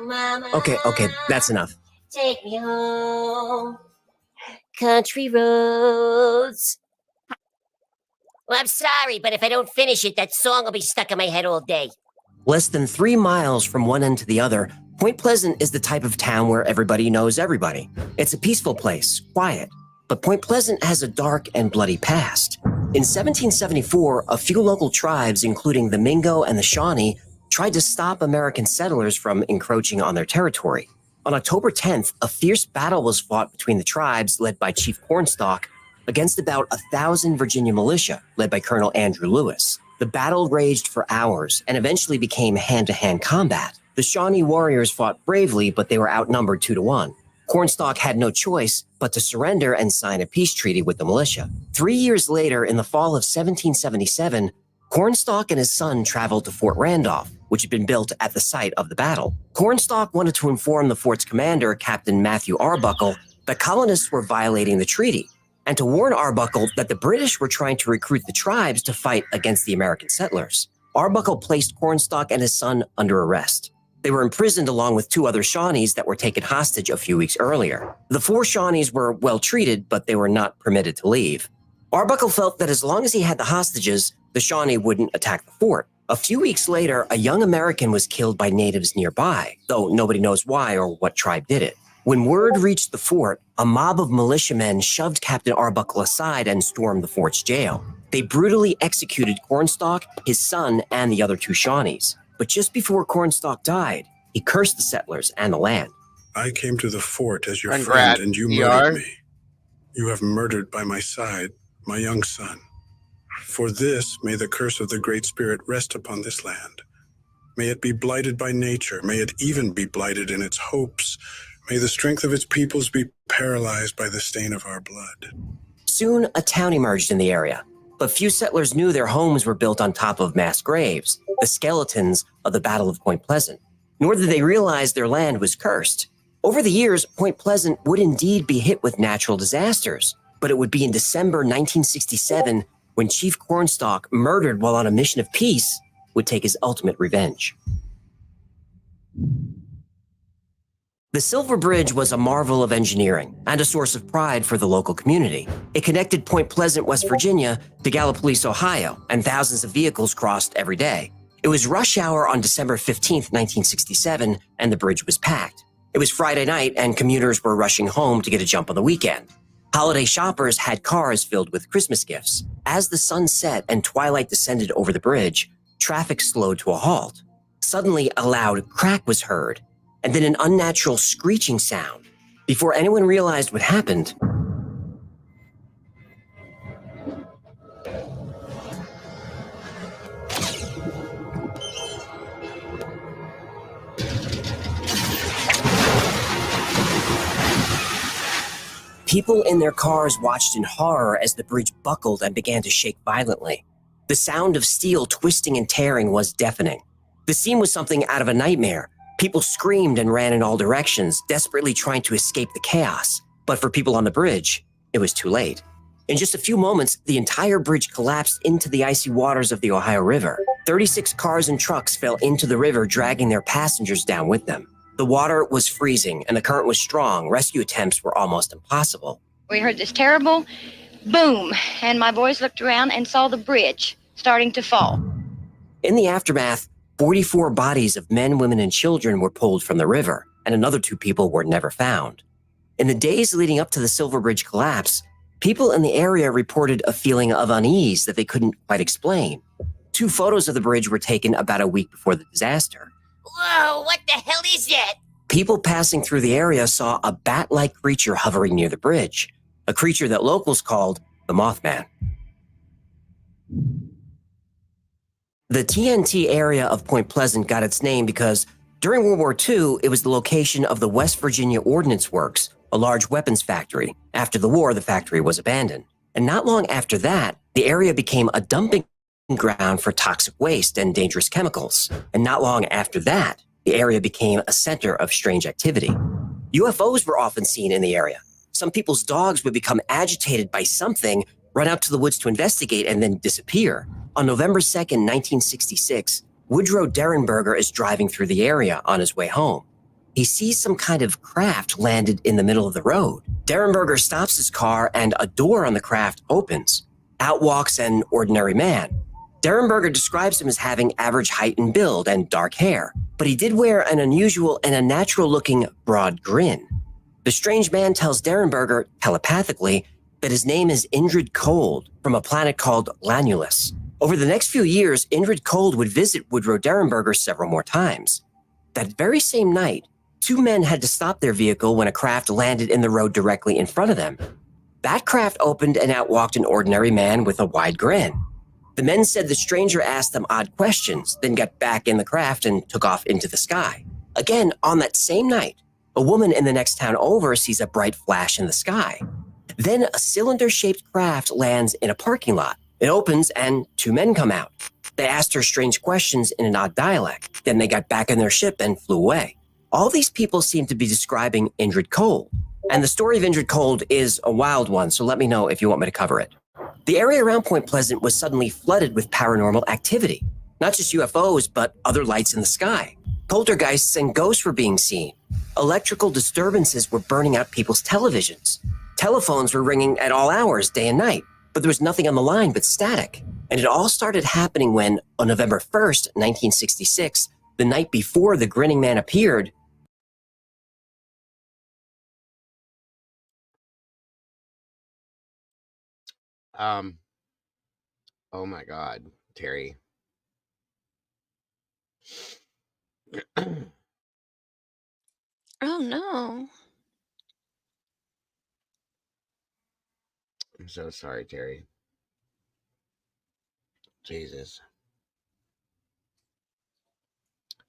Mama, Okay, that's enough. take me home. Country roads. Well, I'm sorry, but if I don't finish it, that song will be stuck in my head all day. Less than 3 miles from one end to the other, Point Pleasant is the type of town where everybody knows everybody. It's a peaceful place, quiet. But Point Pleasant has a dark and bloody past. In 1774, a few local tribes, including the Mingo and the Shawnee, tried to stop American settlers from encroaching on their territory. On October 10th, a fierce battle was fought between the tribes, led by Chief Cornstalk, against about 1,000 Virginia militia, led by Colonel Andrew Lewis. The battle raged for hours and eventually became hand-to-hand combat. The Shawnee warriors fought bravely, but they were outnumbered 2-1. Cornstalk had no choice but to surrender and sign a peace treaty with the militia. 3 years later, in the fall of 1777, Cornstalk and his son traveled to Fort Randolph, which had been built at the site of the battle. Cornstalk wanted to inform the fort's commander, Captain Matthew Arbuckle, that colonists were violating the treaty, and to warn Arbuckle that the British were trying to recruit the tribes to fight against the American settlers. Arbuckle placed Cornstalk and his son under arrest. They were imprisoned along with 2 other Shawnees that were taken hostage a few weeks earlier. The 4 Shawnees were well treated, but they were not permitted to leave. Arbuckle felt that as long as he had the hostages, the Shawnee wouldn't attack the fort. A few weeks later, a young American was killed by natives nearby, though nobody knows why or what tribe did it. When word reached the fort, a mob of militiamen shoved Captain Arbuckle aside and stormed the fort's jail. They brutally executed Cornstalk, his son, and the other 2 Shawnees. But just before Cornstalk died, he cursed the settlers and the land. I came to the fort as your Congrats, friend, and you DR. murdered me. You have murdered by my side my young son. For this, may the curse of the Great Spirit rest upon this land. May it be blighted by nature. May it even be blighted in its hopes. May the strength of its peoples be paralyzed by the stain of our blood. Soon, a town emerged in the area, but few settlers knew their homes were built on top of mass graves, the skeletons of the Battle of Point Pleasant. Nor did they realize their land was cursed. Over the years, Point Pleasant would indeed be hit with natural disasters, but it would be in December 1967 when Chief Cornstalk, murdered while on a mission of peace, would take his ultimate revenge. The Silver Bridge was a marvel of engineering and a source of pride for the local community. It connected Point Pleasant, West Virginia to Gallipolis, Ohio, and thousands of vehicles crossed every day. It was rush hour on December 15th, 1967, and the bridge was packed. It was Friday night, and commuters were rushing home to get a jump on the weekend. Holiday shoppers had cars filled with Christmas gifts. As the sun set and twilight descended over the bridge, traffic slowed to a halt. Suddenly, a loud crack was heard, and then an unnatural screeching sound. Before anyone realized what happened, people in their cars watched in horror as the bridge buckled and began to shake violently. The sound of steel twisting and tearing was deafening. The scene was something out of a nightmare. People screamed and ran in all directions, desperately trying to escape the chaos. But for people on the bridge, it was too late. In just a few moments, the entire bridge collapsed into the icy waters of the Ohio River. 36 cars and trucks fell into the river, dragging their passengers down with them. The water was freezing and the current was strong. Rescue attempts were almost impossible. We heard this terrible boom, and my boys looked around and saw the bridge starting to fall. In the aftermath, 44 bodies of men, women, and children were pulled from the river, and another 2 people were never found. In the days leading up to the Silver Bridge collapse, people in the area reported a feeling of unease that they couldn't quite explain. 2 photos of the bridge were taken about a week before the disaster. Whoa, what the hell is that? People passing through the area saw a bat-like creature hovering near the bridge, a creature that locals called the Mothman. The TNT area of Point Pleasant got its name because during World War II, it was the location of the West Virginia Ordnance Works, a large weapons factory. After the war, the factory was abandoned. And not long after that, the area became a dumping ground for toxic waste and dangerous chemicals. And not long after that, the area became a center of strange activity. UFOs were often seen in the area. Some people's dogs would become agitated by something, run out to the woods to investigate, and then disappear. On November 2nd, 1966, Woodrow Derenberger is driving through the area on his way home. He sees some kind of craft landed in the middle of the road. Derenberger stops his car and a door on the craft opens. Out walks an ordinary man. Derenberger describes him as having average height and build and dark hair, but he did wear an unusual and unnatural-looking broad grin. The strange man tells Derenberger, telepathically, that his name is Indrid Cold from a planet called Lanulus. Over the next few years, Indrid Cold would visit Woodrow Derenberger several more times. That very same night, 2 men had to stop their vehicle when a craft landed in the road directly in front of them. That craft opened and out walked an ordinary man with a wide grin. The men said the stranger asked them odd questions, then got back in the craft and took off into the sky. Again, on that same night, a woman in the next town over sees a bright flash in the sky. Then a cylinder-shaped craft lands in a parking lot. It opens and 2 men come out. They asked her strange questions in an odd dialect. Then they got back in their ship and flew away. All these people seem to be describing Indrid Cold. And the story of Indrid Cold is a wild one, so let me know if you want me to cover it. The area around Point Pleasant was suddenly flooded with paranormal activity. Not just UFOs, but other lights in the sky. Poltergeists and ghosts were being seen. Electrical disturbances were burning out people's televisions. Telephones were ringing at all hours, day and night, but there was nothing on the line but static. And it all started happening when, on November 1st, 1966, the night before the grinning man appeared, Oh my God, Terry. Oh no. I'm so sorry, Terry. Jesus.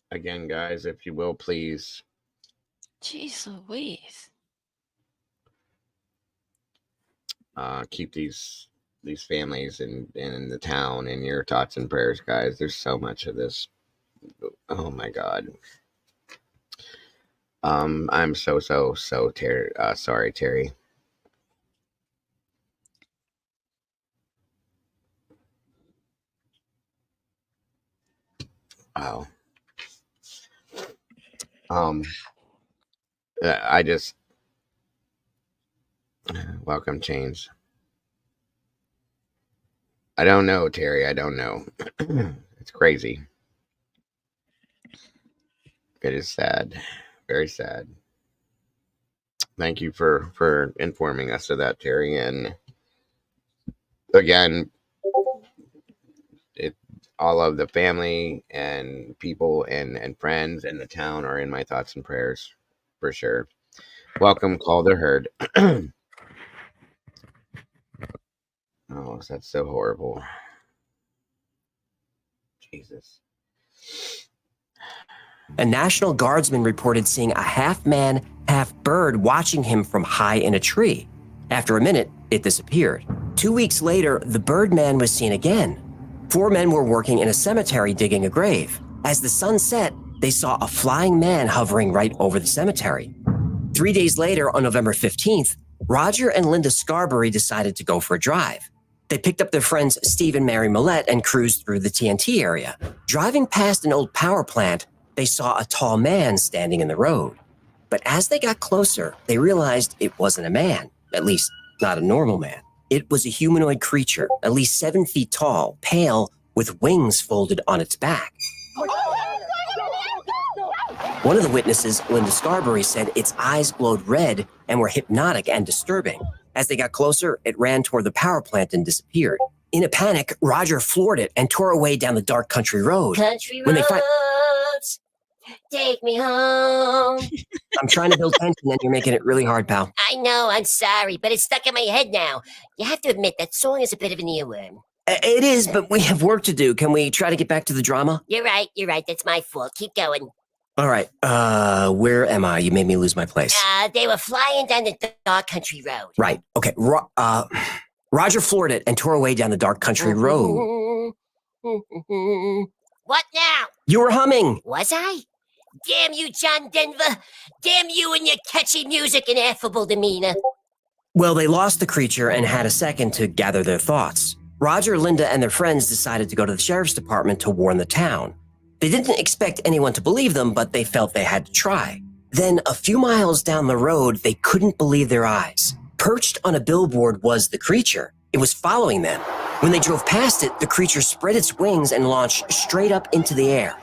Again, guys, if you will, please. Jeez Louise. Keep these families and the town in your thoughts and prayers, guys. There's so much of this. Oh my God. I'm so sorry, Terry. Wow. I just welcome change. I don't know, Terry. I don't know. It's crazy. It is sad. Very sad. Thank you for informing us of that, Terry. And again, all of the family and people and friends in the town are in my thoughts and prayers for sure. Welcome, call the herd. Oh, that's so horrible. Jesus. a National Guardsman reported seeing a half-man, half-bird watching him from high in a tree. After a minute, it disappeared. 2 weeks later, the Birdman was seen again. 4 men were working in a cemetery digging a grave. As the sun set, they saw a flying man hovering right over the cemetery. 3 days later, on November 15th, Roger and Linda Scarberry decided to go for a drive. They picked up their friends Steve and Mary Millette and cruised through the TNT area. Driving past an old power plant, they saw a tall man standing in the road. But as they got closer, they realized it wasn't a man, at least not a normal man. It was a humanoid creature, at least 7 feet tall, pale, with wings folded on its back. One of the witnesses, Linda Scarberry, said its eyes glowed red and were hypnotic and disturbing. As they got closer, it ran toward the power plant and disappeared. In a panic, Roger floored it and tore away down the dark country road. Country roads, take me home. I'm trying to build tension and you're making it really hard, pal. I know, I'm sorry, but it's stuck in my head now. You have to admit, that song is a bit of an earworm. It is, but we have work to do. Can we try to get back to the drama? You're right, that's my fault. Keep going. All right, where am I? You made me lose my place. They were flying down the dark country road. Right, okay. Roger floored it and tore away down the dark country road. What now? You were humming. Was I? Damn you, John Denver. Damn you and your catchy music and affable demeanor. Well, they lost the creature and had a second to gather their thoughts. Roger, Linda, and their friends decided to go to the sheriff's department to warn the town. They didn't expect anyone to believe them, but they felt they had to try. Then, a few miles down the road, they couldn't believe their eyes. Perched on a billboard was the creature. It was following them. When they drove past it, the creature spread its wings and launched straight up into the air.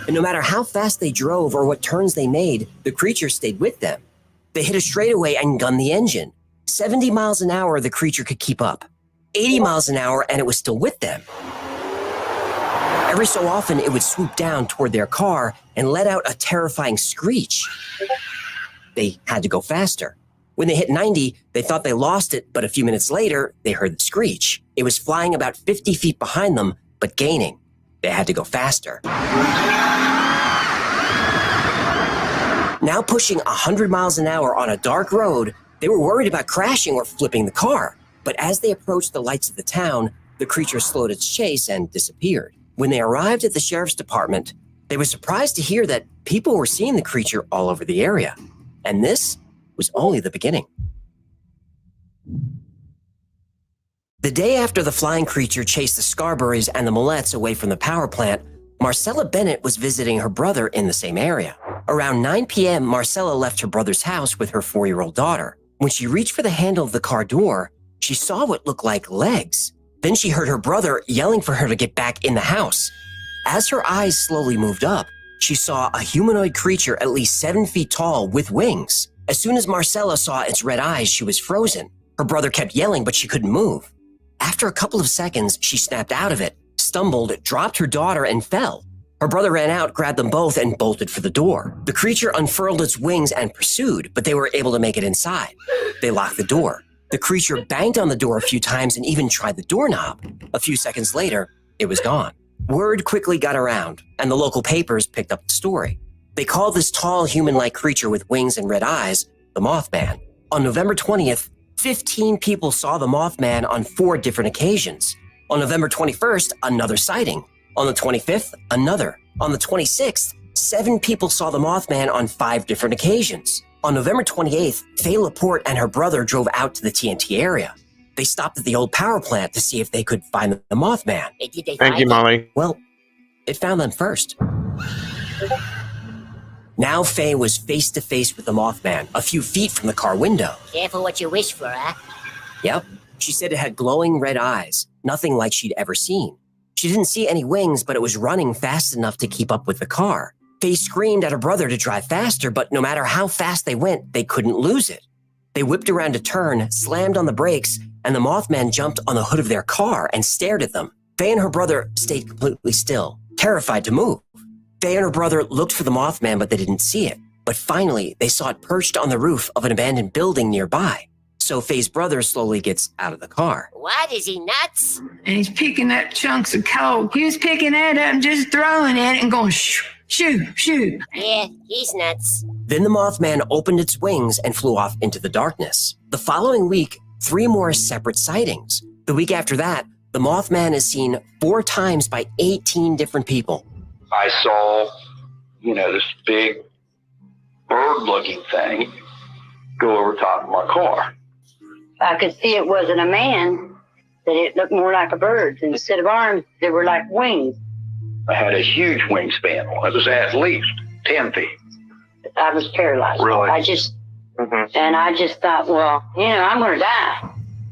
And no matter how fast they drove or what turns they made, the creature stayed with them. They hit a straightaway and gunned the engine. 70 miles an hour, the creature could keep up. 80 miles an hour, and it was still with them. Every so often, it would swoop down toward their car and let out a terrifying screech. They had to go faster. When they hit 90, they thought they lost it, but a few minutes later, they heard the screech. It was flying about 50 feet behind them, but gaining. They had to go faster. Now pushing 100 miles an hour on a dark road, they were worried about crashing or flipping the car. But as they approached the lights of the town, the creature slowed its chase and disappeared. When they arrived at the sheriff's department, they were surprised to hear that people were seeing the creature all over the area. And this was only the beginning. The day after the flying creature chased the Scarberrys and the Millettes away from the power plant, Marcella Bennett was visiting her brother in the same area. Around 9 p.m., Marcella left her brother's house with her 4-year-old daughter. When she reached for the handle of the car door, she saw what looked like legs. Then she heard her brother yelling for her to get back in the house. As her eyes slowly moved up, she saw a humanoid creature at least 7 feet tall with wings. As soon as Marcella saw its red eyes, she was frozen. Her brother kept yelling, but she couldn't move. After a couple of seconds, she snapped out of it, stumbled, dropped her daughter, and fell. Her brother ran out, grabbed them both, and bolted for the door. The creature unfurled its wings and pursued, but they were able to make it inside. They locked the door. The creature banged on the door a few times and even tried the doorknob. A few seconds later, it was gone. Word quickly got around, and the local papers picked up the story. They called this tall human-like creature with wings and red eyes the Mothman. On November 20th, 15 people saw the Mothman on 4 different occasions. On November 21st, another sighting. On the 25th, another. On the 26th, 7 people saw the Mothman on 5 different occasions. On November 28th, Faye Laporte and her brother drove out to the TNT area. They stopped at the old power plant to see if they could find the Mothman. Thank you, Molly. Well, it found them first. Now Faye was face to face with the Mothman, a few feet from the car window. Careful what you wish for, huh? Yep. She said it had glowing red eyes, nothing like she'd ever seen. She didn't see any wings, but it was running fast enough to keep up with the car. Faye screamed at her brother to drive faster, but no matter how fast they went, they couldn't lose it. They whipped around a turn, slammed on the brakes, and the Mothman jumped on the hood of their car and stared at them. Faye and her brother stayed completely still, terrified to move. Faye and her brother looked for the Mothman, but they didn't see it. But finally, they saw it perched on the roof of an abandoned building nearby. So Faye's brother slowly gets out of the car. What? Is he nuts? And he's picking up chunks of coal. He was picking that up and just throwing it and going shoo, shoo, shoo. Yeah, he's nuts. Then the Mothman opened its wings and flew off into the darkness. The following week, 3 more separate sightings. The week after that, the Mothman is seen 4 times by 18 different people. I saw, this big bird-looking thing go over top of my car. I could see it wasn't a man, that it looked more like a bird. Instead of arms, they were like wings. I had a huge wingspan. It was at least 10 feet. I was paralyzed. Really? And I just thought, well, I'm going to die.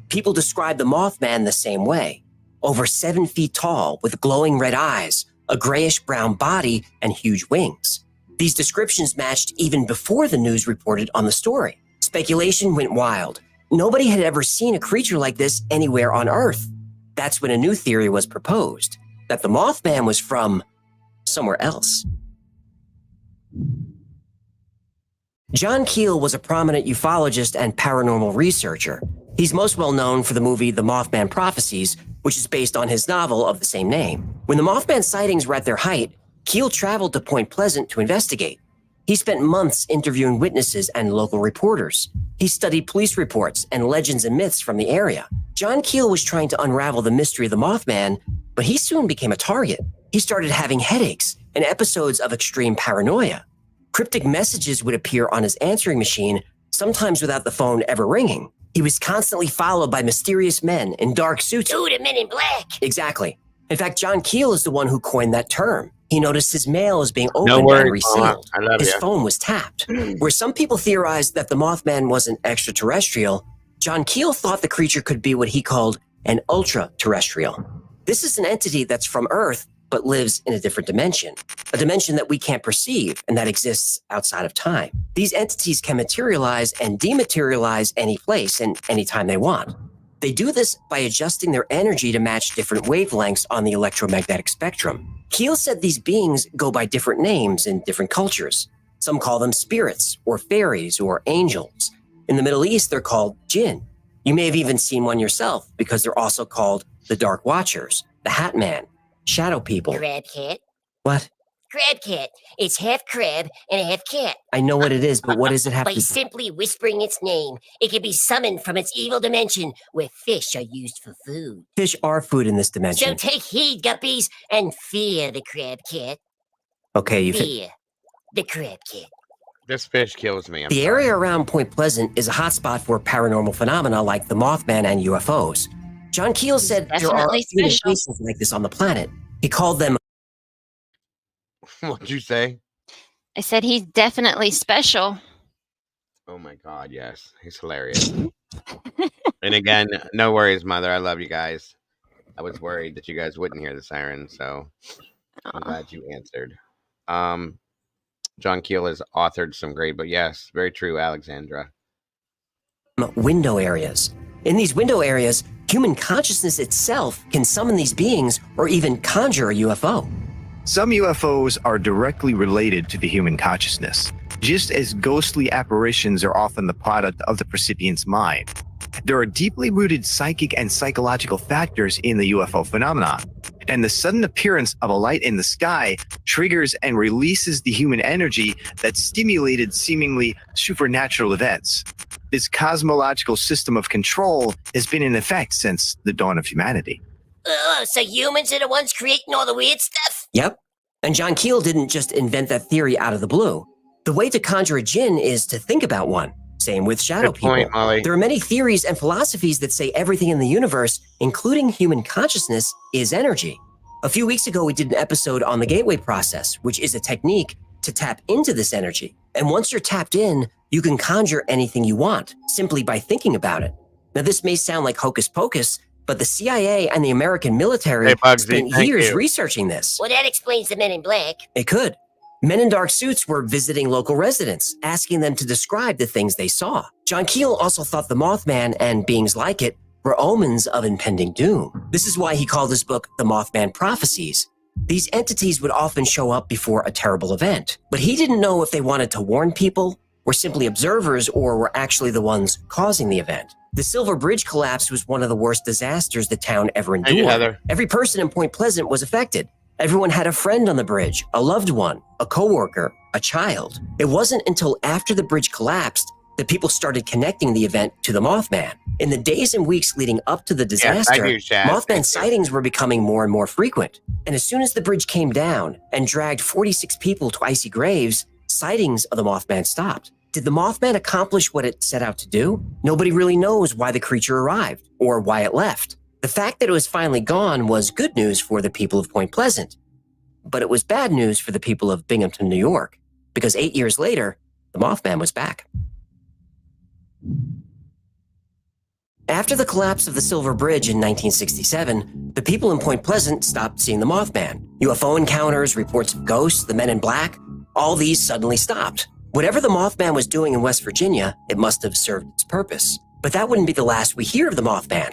People describe the Mothman the same way. Over 7 feet tall with glowing red eyes, a grayish-brown body, and huge wings. These descriptions matched even before the news reported on the story. Speculation went wild. Nobody had ever seen a creature like this anywhere on Earth. That's when a new theory was proposed, that the Mothman was from somewhere else. John Keel was a prominent ufologist and paranormal researcher. He's most well known for the movie The Mothman Prophecies, which is based on his novel of the same name. When the Mothman sightings were at their height, Keel traveled to Point Pleasant to investigate. He spent months interviewing witnesses and local reporters. He studied police reports and legends and myths from the area. John Keel was trying to unravel the mystery of the Mothman, but he soon became a target. He started having headaches and episodes of extreme paranoia. Cryptic messages would appear on his answering machine, sometimes without the phone ever ringing. He was constantly followed by mysterious men in dark suits. Ooh, the Men in Black. Exactly. In fact, John Keel is the one who coined that term. He noticed his mail was being opened and resealed. His phone was tapped. Where some people theorized that the Mothman wasn't extraterrestrial, John Keel thought the creature could be what he called an ultra-terrestrial. This is an entity that's from Earth, but lives in a different dimension, a dimension that we can't perceive and that exists outside of time. These entities can materialize and dematerialize any place and anytime they want. They do this by adjusting their energy to match different wavelengths on the electromagnetic spectrum. Keel said these beings go by different names in different cultures. Some call them spirits or fairies or angels. In the Middle East, they're called jinn. You may have even seen one yourself because they're also called the Dark Watchers, the Hat Man, Shadow People. Crab cat. What? Crab cat. It's half crab and half cat. I know what it is, but what does it have By to do? simply whispering its name, it can be summoned from its evil dimension where fish are used for food. Fish are food in this So dimension. take heed, guppies, and fear the crab cat. Okay, you Fear the crab cat. This fish kills me. The area around Point Pleasant is a hotspot for paranormal phenomena like the Mothman and UFOs. John Keel said there are definitely many special. cases like this on the planet. He called them What'd you say? I said he's definitely special. Oh my God, yes. He's hilarious. And again, no worries, Mother. I love you guys. I was worried that you guys wouldn't hear the siren, so I'm glad you answered. John Keel has authored some great, but yes, very true, Alexandra. window areas. In these window areas, human consciousness itself can summon these beings or even conjure a UFO. Some UFOs are directly related to the human consciousness, just as ghostly apparitions are often the product of the recipient's mind. There are deeply rooted psychic and psychological factors in the UFO phenomenon, and the sudden appearance of a light in the sky triggers and releases the human energy that stimulated seemingly supernatural events. This cosmological system of control has been in effect since the dawn of humanity. So humans are the ones creating all the weird stuff? Yep. And John Keel didn't just invent that theory out of the blue. The way to conjure a jinn is to think about one. Same with shadow Good point, people. Molly. There are many theories and philosophies that say everything in the universe, including human consciousness, is energy. A few weeks ago, we did an episode on the gateway process, which is a technique to tap into this energy. And once you're tapped in, you can conjure anything you want simply by thinking about it. Now, this may sound like hocus pocus, but the CIA and the American military Hey, Bugsy, spent thank years you. researching this. Well, that explains the Men in Black. It could. Men in dark suits were visiting local residents, asking them to describe the things they saw. John Keel also thought the Mothman and beings like it were omens of impending doom. This is why he called his book The Mothman Prophecies. These entities would often show up before a terrible event, but he didn't know if they wanted to warn people, were simply observers, or were actually the ones causing the event. The Silver Bridge collapse was one of the worst disasters the town ever Thank you, endured. Heather. Every person in Point Pleasant was affected. Everyone had a friend on the bridge, a loved one, a coworker, a child. It wasn't until after the bridge collapsed that people started connecting the event to the Mothman. In the days and weeks leading up to the disaster, you, Chad. Thank Mothman you. sightings were becoming more and more frequent. And as soon as the bridge came down and dragged 46 people to icy graves, sightings of the Mothman stopped. Did the Mothman accomplish what it set out to do? Nobody really knows why the creature arrived or why it left. The fact that it was finally gone was good news for the people of Point Pleasant, but it was bad news for the people of Binghamton, New York, because 8 years later, the Mothman was back. After the collapse of the Silver Bridge in 1967, the people in Point Pleasant stopped seeing the Mothman. UFO encounters, reports of ghosts, the men in black, all these suddenly stopped. Whatever the Mothman was doing in West Virginia, it must have served its purpose. But that wouldn't be the last we hear of the Mothman.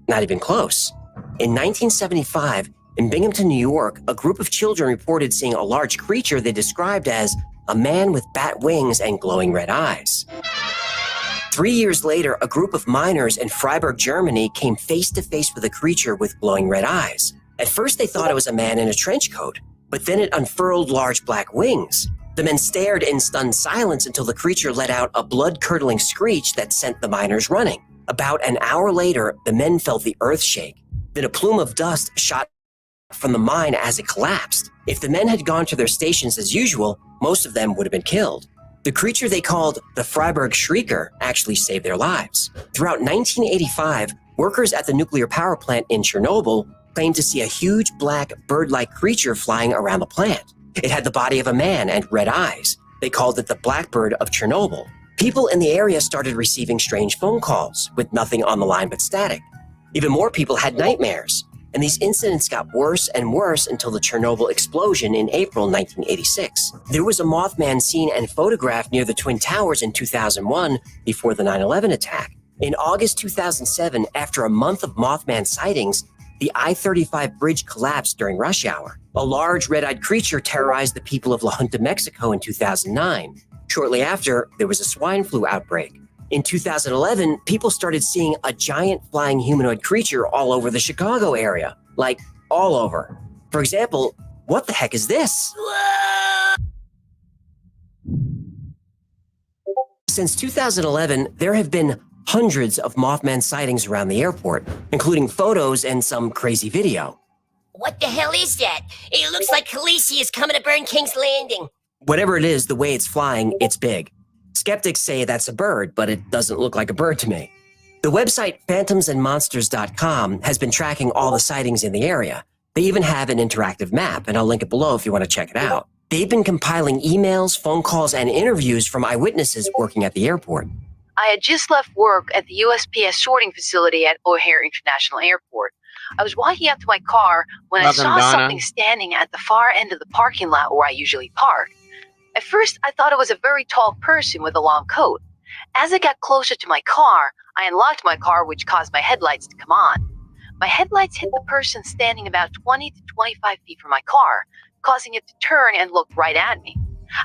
Not even close. In 1975, in Binghamton, New York, a group of children reported seeing a large creature they described as a man with bat wings and glowing red eyes. 3 years later, a group of miners in Freiburg, Germany came face to face with a creature with glowing red eyes. At first, they thought it was a man in a trench coat, but then it unfurled large black wings. The men stared in stunned silence until the creature let out a blood-curdling screech that sent the miners running. About an hour later, the men felt the earth shake. Then a plume of dust shot from the mine as it collapsed. If the men had gone to their stations as usual, most of them would have been killed. The creature they called the Freiburg Shrieker actually saved their lives. Throughout 1985, workers at the nuclear power plant in Chernobyl claimed to see a huge black bird-like creature flying around the plant. It had the body of a man and red eyes. They called it the Blackbird of Chernobyl. People in the area started receiving strange phone calls with nothing on the line but static. Even more people had nightmares, and these incidents got worse and worse until the Chernobyl explosion in April 1986. There was a Mothman seen and photographed near the Twin Towers in 2001 before the 9/11 attack. In August 2007, after a month of Mothman sightings, the I-35 bridge collapsed during rush hour. A large red-eyed creature terrorized the people of La Junta, Mexico in 2009. Shortly after, there was a swine flu outbreak. In 2011, people started seeing a giant flying humanoid creature all over the Chicago area. Like, all over. For example, what the heck is this? Since 2011, there have been hundreds of Mothman sightings around the airport, including photos and some crazy video. What the hell is that? It looks like Khaleesi is coming to burn King's Landing. Whatever it is, the way it's flying, it's big. Skeptics say that's a bird, but it doesn't look like a bird to me. The website phantomsandmonsters.com has been tracking all the sightings in the area. They even have an interactive map, and I'll link it below if you want to check it out. They've been compiling emails, phone calls, and interviews from eyewitnesses working at the airport. I had just left work at the USPS sorting facility at O'Hare International Airport. I was walking out to my car when I saw something standing at the far end of the parking lot where I usually park. At first, I thought it was a very tall person with a long coat. As I got closer to my car, I unlocked my car, which caused my headlights to come on. My headlights hit the person standing about 20 to 25 feet from my car, causing it to turn and look right at me.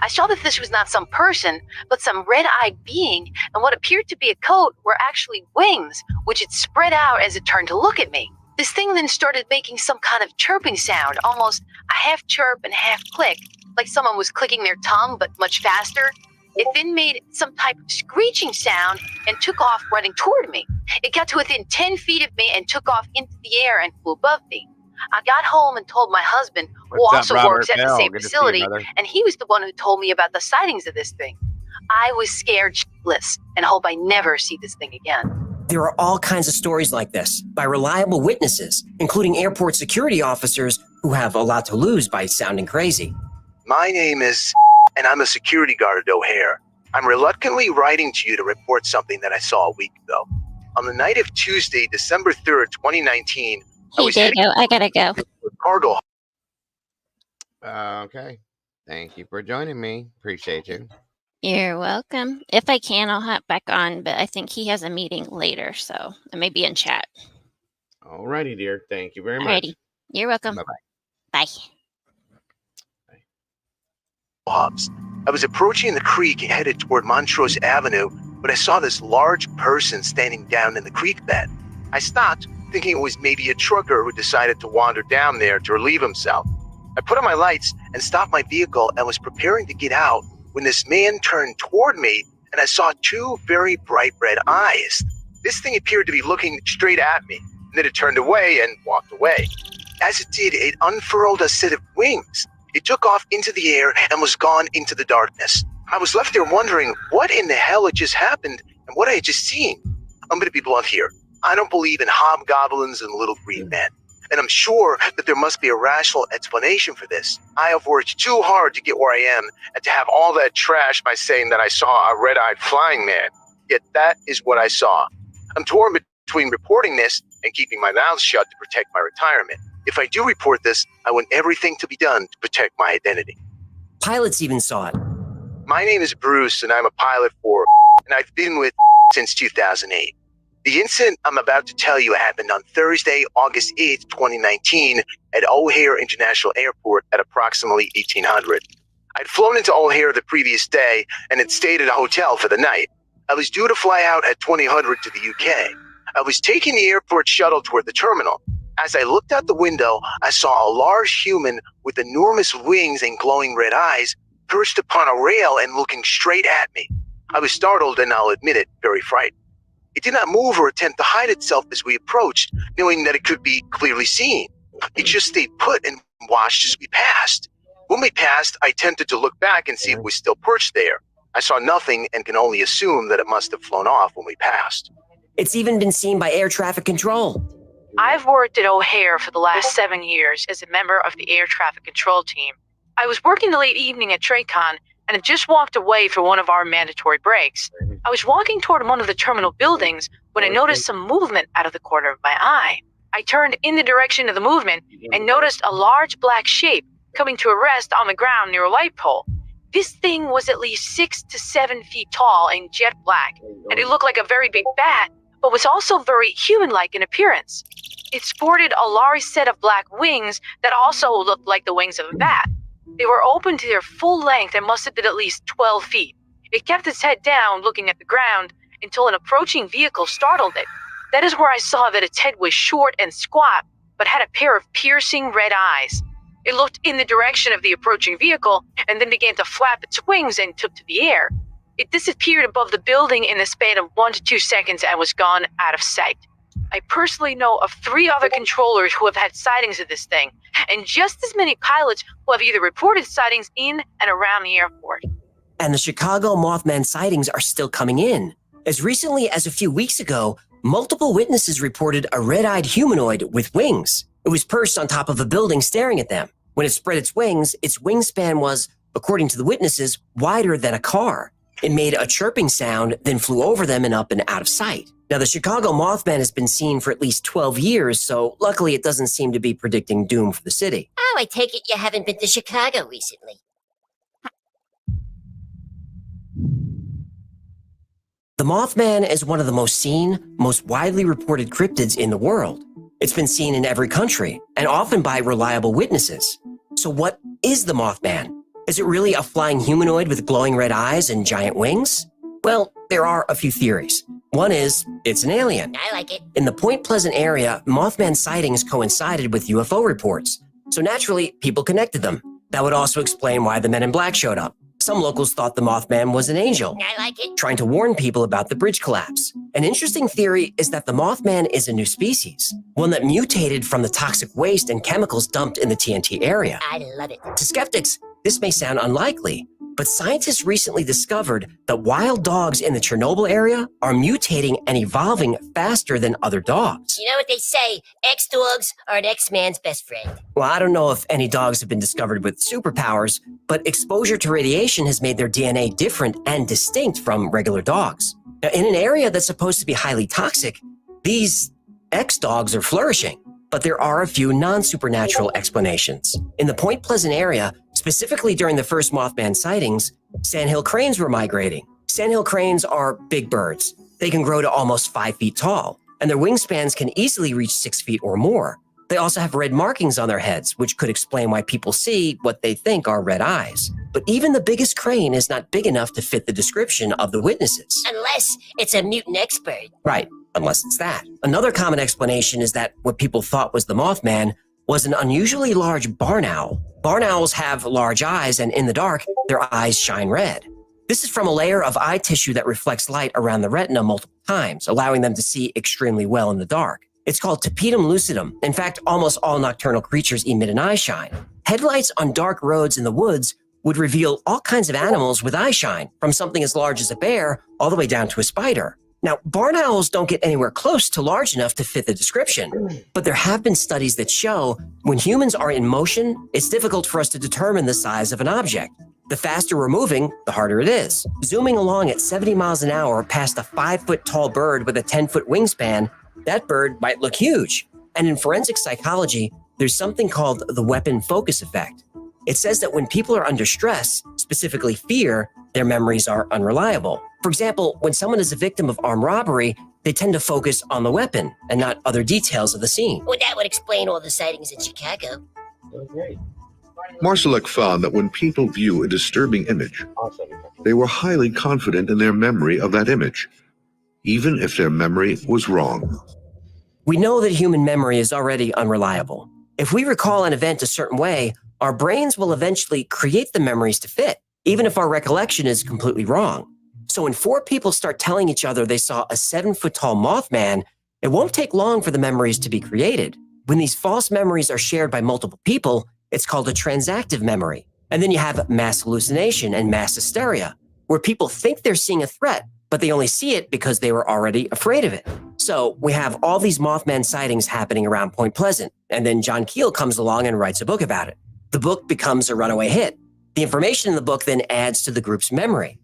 I saw that this was not some person, but some red-eyed being, and what appeared to be a coat were actually wings, which it spread out as it turned to look at me. This thing then started making some kind of chirping sound, almost a half chirp and half click, like someone was clicking their tongue, but much faster. It then made some type of screeching sound and took off running toward me. It got to within 10 feet of me and took off into the air and flew above me. I got home and told my husband, who also works at the same facility, and he was the one who told me about the sightings of this thing. I was scared shitless and hope I never see this thing again. There are all kinds of stories like this by reliable witnesses, including airport security officers who have a lot to lose by sounding crazy. My name is, and I'm a security guard at O'Hare. I'm reluctantly writing to you to report something that I saw a week ago. On the night of Tuesday, December 3rd, 2019, I gotta go. Cargo. Okay. Thank you for joining me. Appreciate you. You're welcome. If I can, I'll hop back on, but I think he has a meeting later, so I may be in chat. Alrighty, dear. Thank you very much. Alrighty. You're welcome. Bye-bye. Bye. Hubs. I was approaching the creek headed toward Montrose Avenue, but I saw this large person standing down in the creek bed. I stopped, thinking it was maybe a trucker who decided to wander down there to relieve himself. I put on my lights and stopped my vehicle and was preparing to get out when this man turned toward me and I saw two very bright red eyes. This thing appeared to be looking straight at me, and then it turned away and walked away. As it did, it unfurled a set of wings. It took off into the air and was gone into the darkness. I was left there wondering what in the hell had just happened and what I had just seen. I'm going to be blunt here. I don't believe in hobgoblins and little green men. And I'm sure that there must be a rational explanation for this. I have worked too hard to get where I am and to have all that trash by saying that I saw a red-eyed flying man. Yet that is what I saw. I'm torn between reporting this and keeping my mouth shut to protect my retirement. If I do report this, I want everything to be done to protect my identity. Pilots even saw it. My name is Bruce, and I'm a pilot for, and I've been with since 2008. The incident I'm about to tell you happened on Thursday, August 8th, 2019, at O'Hare International Airport at approximately 1800. I'd flown into O'Hare the previous day and had stayed at a hotel for the night. I was due to fly out at 2000 to the UK. I was taking the airport shuttle toward the terminal. As I looked out the window, I saw a large human with enormous wings and glowing red eyes perched upon a rail and looking straight at me. I was startled and, I'll admit it, very frightened. It did not move or attempt to hide itself as we approached, knowing that it could be clearly seen. It just stayed put and watched as we passed. When we passed, I attempted to look back and see if it was still perched there. I saw nothing and can only assume that it must have flown off when we passed. It's even been seen by air traffic control. I've worked at O'Hare for the last 7 years as a member of the air traffic control team. I was working the late evening at TRACON and had just walked away for one of our mandatory breaks. I was walking toward one of the terminal buildings when I noticed some movement out of the corner of my eye. I turned in the direction of the movement and noticed a large black shape coming to a rest on the ground near a light pole. This thing was at least 6 to 7 feet tall and jet black, and it looked like a very big bat, but was also very human-like in appearance. It sported a large set of black wings that also looked like the wings of a bat. They were open to their full length and must have been at least 12 feet. It kept its head down, looking at the ground, until an approaching vehicle startled it. That is where I saw that its head was short and squat, but had a pair of piercing red eyes. It looked in the direction of the approaching vehicle and then began to flap its wings and took to the air. It disappeared above the building in the span of 1 to 2 seconds and was gone out of sight. I personally know of 3 other controllers who have had sightings of this thing, and just as many pilots who have either reported sightings in and around the airport. And the Chicago Mothman sightings are still coming in. As recently as a few weeks ago, multiple witnesses reported a red-eyed humanoid with wings. It was perched on top of a building staring at them. When it spread its wings, its wingspan was, according to the witnesses, wider than a car. It made a chirping sound, then flew over them and up and out of sight. Now, the Chicago Mothman has been seen for at least 12 years, so luckily it doesn't seem to be predicting doom for the city. Oh, I take it you haven't been to Chicago recently. The Mothman is one of the most seen, most widely reported cryptids in the world. It's been seen in every country, and often by reliable witnesses. So what is the Mothman? Is it really a flying humanoid with glowing red eyes and giant wings? Well, there are a few theories. One is, it's an alien. I like it. In the Point Pleasant area, Mothman sightings coincided with UFO reports. So naturally, people connected them. That would also explain why the Men in Black showed up. Some locals thought the Mothman was an angel, I like it. trying to warn people about the bridge collapse. An interesting theory is that the Mothman is a new species, one that mutated from the toxic waste and chemicals dumped in the TNT area. I love it. To skeptics, this may sound unlikely, but scientists recently discovered that wild dogs in the Chernobyl area are mutating and evolving faster than other dogs. You know what they say, ex-dogs are an ex-man's best friend. Well, I don't know if any dogs have been discovered with superpowers, but exposure to radiation has made their DNA different and distinct from regular dogs. Now, in an area that's supposed to be highly toxic, these ex-dogs are flourishing. But there are a few non-supernatural explanations. In the Point Pleasant area, specifically during the first Mothman sightings, sandhill cranes were migrating. Sandhill cranes are big birds. They can grow to almost 5 feet tall, and their wingspans can easily reach 6 feet or more. They also have red markings on their heads, which could explain why people see what they think are red eyes. But even the biggest crane is not big enough to fit the description of the witnesses. Unless it's a mutant expert. Right. Unless it's that. Another common explanation is that what people thought was the Mothman was an unusually large barn owl. Barn owls have large eyes, and in the dark, their eyes shine red. This is from a layer of eye tissue that reflects light around the retina multiple times, allowing them to see extremely well in the dark. It's called tapetum lucidum. In fact, almost all nocturnal creatures emit an eye shine. Headlights on dark roads in the woods would reveal all kinds of animals with eye shine, from something as large as a bear all the way down to a spider. Now, barn owls don't get anywhere close to large enough to fit the description, but there have been studies that show when humans are in motion, it's difficult for us to determine the size of an object. The faster we're moving, the harder it is. Zooming along at 70 miles an hour past a 5-foot tall bird with a 10-foot wingspan That bird might look huge. And in forensic psychology, there's something called the weapon focus effect. It says that when people are under stress, specifically fear, their memories are unreliable. For example, when someone is a victim of armed robbery, they tend to focus on the weapon and not other details of the scene. Well, that would explain all the sightings in Chicago. Great. Marsalek found that when people view a disturbing image, they were highly confident in their memory of that image, even if their memory was wrong. We know that human memory is already unreliable. If we recall an event a certain way, our brains will eventually create the memories to fit, even if our recollection is completely wrong. So when 4 people start telling each other they saw a 7-foot-tall Mothman, it won't take long for the memories to be created. When these false memories are shared by multiple people, it's called a transactive memory. And then you have mass hallucination and mass hysteria, where people think they're seeing a threat, but they only see it because they were already afraid of it. So we have all these Mothman sightings happening around Point Pleasant, and then John Keel comes along and writes a book about it. The book becomes a runaway hit. The information in the book then adds to the group's memory.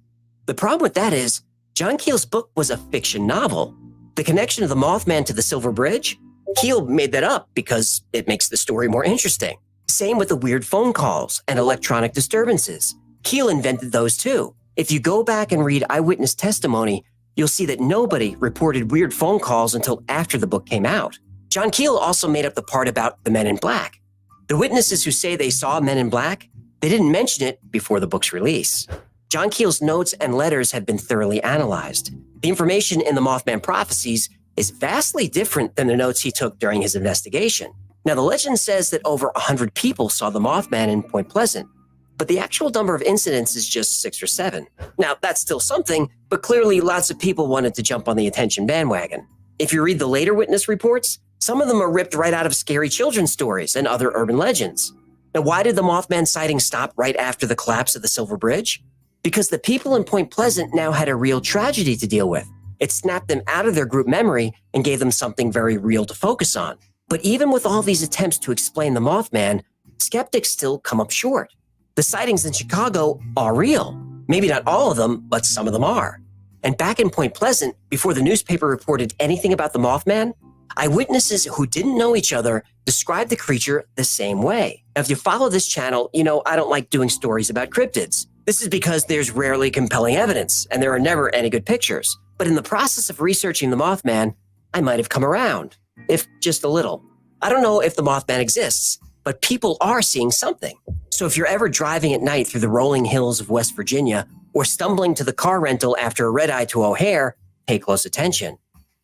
The problem with that is, John Keel's book was a fiction novel. The connection of the Mothman to the Silver Bridge? Keel made that up because it makes the story more interesting. Same with the weird phone calls and electronic disturbances. Keel invented those too. If you go back and read eyewitness testimony, you'll see that nobody reported weird phone calls until after the book came out. John Keel also made up the part about the Men in Black. The witnesses who say they saw Men in Black, they didn't mention it before the book's release. John Keel's notes and letters have been thoroughly analyzed. The information in the Mothman prophecies is vastly different than the notes he took during his investigation. Now, the legend says that over 100 people saw the Mothman in Point Pleasant, but the actual number of incidents is just 6 or 7. Now, that's still something, but clearly lots of people wanted to jump on the attention bandwagon. If you read the later witness reports, some of them are ripped right out of scary children's stories and other urban legends. Now, why did the Mothman sighting stop right after the collapse of the Silver Bridge? Because the people in Point Pleasant now had a real tragedy to deal with. It snapped them out of their group memory and gave them something very real to focus on. But even with all these attempts to explain the Mothman, skeptics still come up short. The sightings in Chicago are real. Maybe not all of them, but some of them are. And back in Point Pleasant, before the newspaper reported anything about the Mothman, eyewitnesses who didn't know each other described the creature the same way. Now, if you follow this channel, you know I don't like doing stories about cryptids. This is because there's rarely compelling evidence, and there are never any good pictures. But in the process of researching the Mothman, I might have come around, if just a little. I don't know if the Mothman exists, but people are seeing something. So if you're ever driving at night through the rolling hills of West Virginia, or stumbling to the car rental after a red-eye to O'Hare, pay close attention.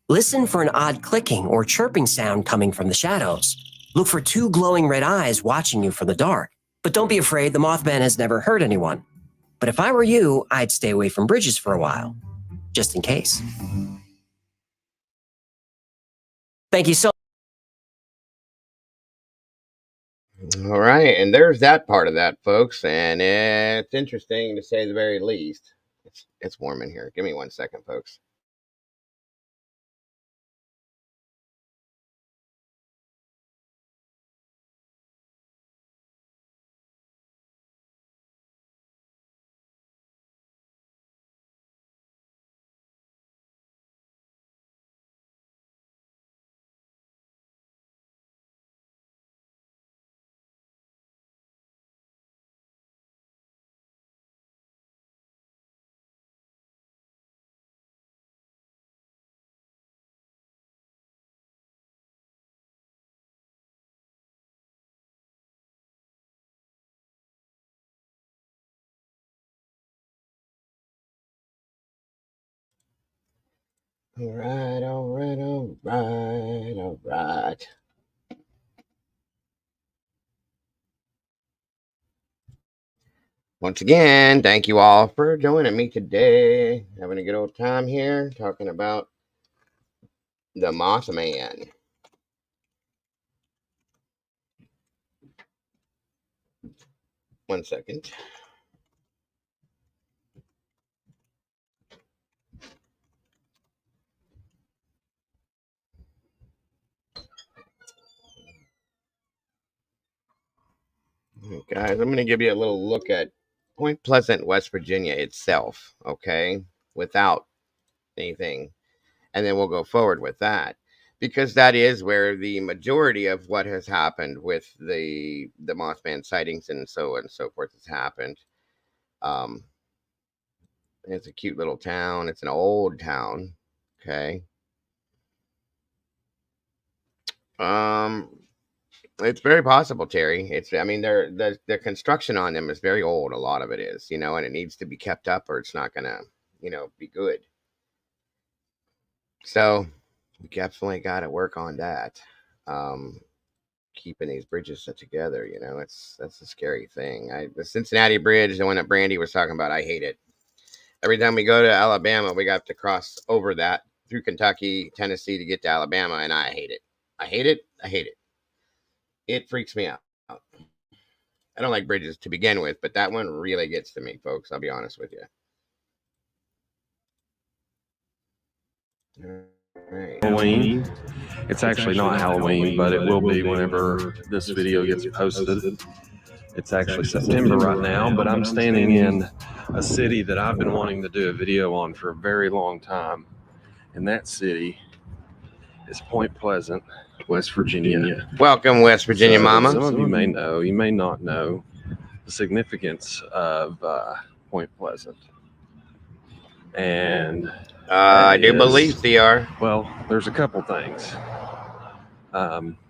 Listen for an odd clicking or chirping sound coming from the shadows. Look for 2 glowing red eyes watching you from the dark. But don't be afraid, the Mothman has never hurt anyone. But if I were you, I'd stay away from bridges for a while, just in case. Thank you so much. All right, and there's that part of that, folks, and it's interesting to say the very least. It's warm in here. Give me 1 second, folks. All right. Once again, thank you all for joining me today. Having a good old time here, talking about the Mothman. One second. Guys, I'm going to give you a little look at Point Pleasant, West Virginia itself, okay, without anything, and then we'll go forward with that, because that is where the majority of what has happened with the Mothman sightings and so on and so forth has happened. It's a cute little town. It's an old town. Okay. It's very possible, Terry. I mean, the construction on them is very old. A lot of it is, and it needs to be kept up, or it's not gonna, be good. So we definitely got to work on that. Keeping these bridges together, that's a scary thing. The Cincinnati Bridge, the one that Brandy was talking about, I hate it. Every time we go to Alabama, we got to cross over that through Kentucky, Tennessee to get to Alabama, and I hate it. I hate it. I hate it. It freaks me out. I don't like bridges to begin with, but that one really gets to me, folks. I'll be honest with you. Right. Halloween. It's actually not Halloween, but it will be whenever this video gets posted. It's actually September right now, but I'm standing in a city that I've been wanting to do a video on for a very long time. And that city is Point Pleasant, West Virginia. Welcome, West Virginia, Mama. Some of you may know, you may not know the significance of Point Pleasant. And I do believe they are. Well, there's a couple things.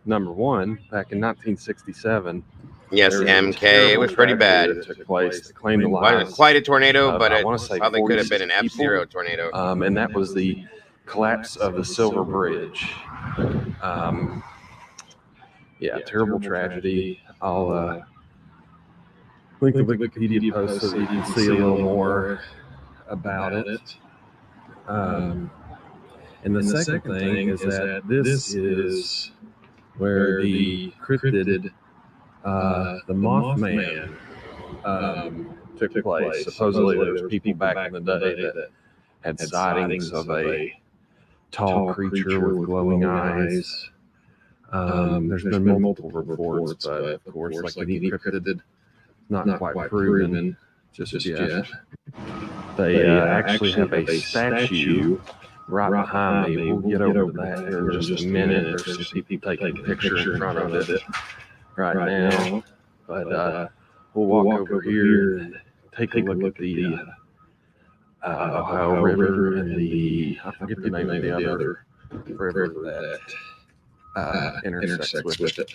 Number one, back in 1967. Yes, MK. It was pretty bad. That took place. They claimed the It lives. wasn't quite a tornado, but it probably could have been an F-0 tornado. And that was the collapse of the Silver Bridge. Terrible tragedy. I'll link the Wikipedia post so that you can see a little more about it. And the second thing is that this is where the cryptid, the Mothman, took place. Supposedly there was people back in the day that had sightings of a tall creature with glowing eyes. There's been multiple reports, but of course, like any cryptid, not quite proven just yet. They actually have a statue right behind me. We'll get over to that here in just a minute. There's some people taking a picture in front of it right now. But we'll walk over here and take a look at the Ohio River and I forget the name of the other river that intersects with it.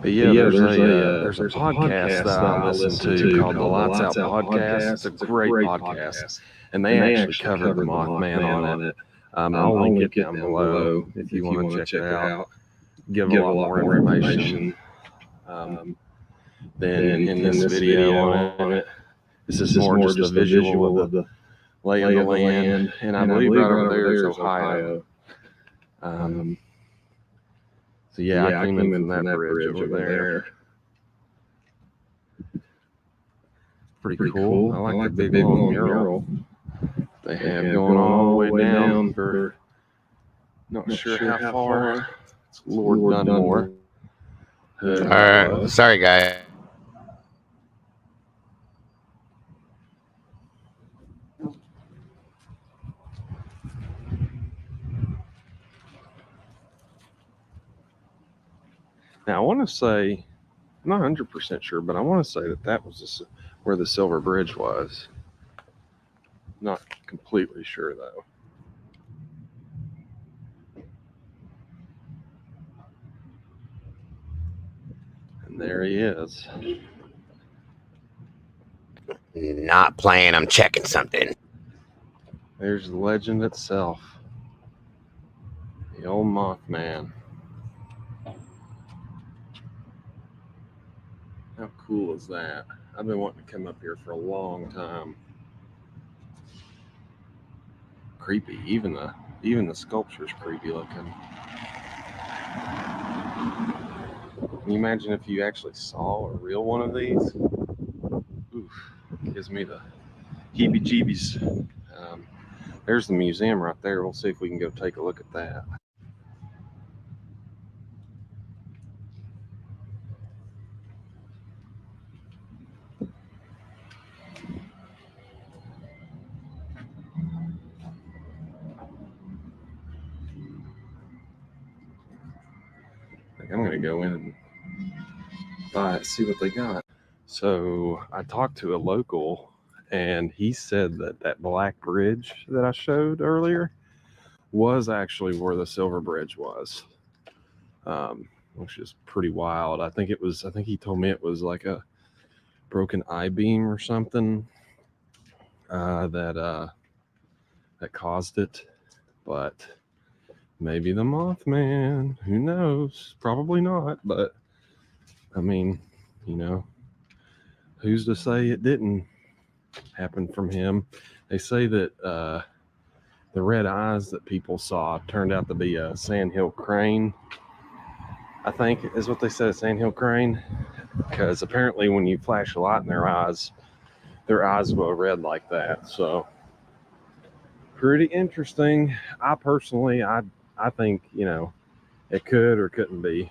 But there's a podcast that I listen to called the Lights Out Podcast. It's a great podcast, and they actually cover the Mothman on it. I'll link it down below if you want to check it out. Give a lot more information than in this video on it. This is more just a visual of the lay of the land, and I believe right over there is Ohio. So I came in from that bridge over there. Pretty cool. I like the big long mural they have going all the way down for not sure how far. It's Lord Dunmore. Sorry, guy. Now, I want to say, I'm not 100% sure, but I want to say that was where the Silver Bridge was. Not completely sure, though. And there he is. Not playing, I'm checking something. There's the legend itself. The old Mothman. How cool is that? I've been wanting to come up here for a long time. Creepy. Even the sculpture's creepy looking. Can you imagine if you actually saw a real one of these? gives me the heebie-jeebies. There's the museum right there. We'll see if we can go take a look at that. I think I'm gonna go in and buy it, see what they got. So I talked to a local, and he said that that black bridge that I showed earlier was actually where the Silver Bridge was, which is pretty wild. I think he told me it was like a broken I-beam or something that caused it. But maybe the Mothman, who knows? Probably not, but I mean, you know, who's to say it didn't happen from him? They say that the red eyes that people saw turned out to be a sandhill crane, I think is what they said, a sandhill crane, because apparently when you flash a light in their eyes will red like that. So pretty interesting. I personally, I think, you know, it could or couldn't be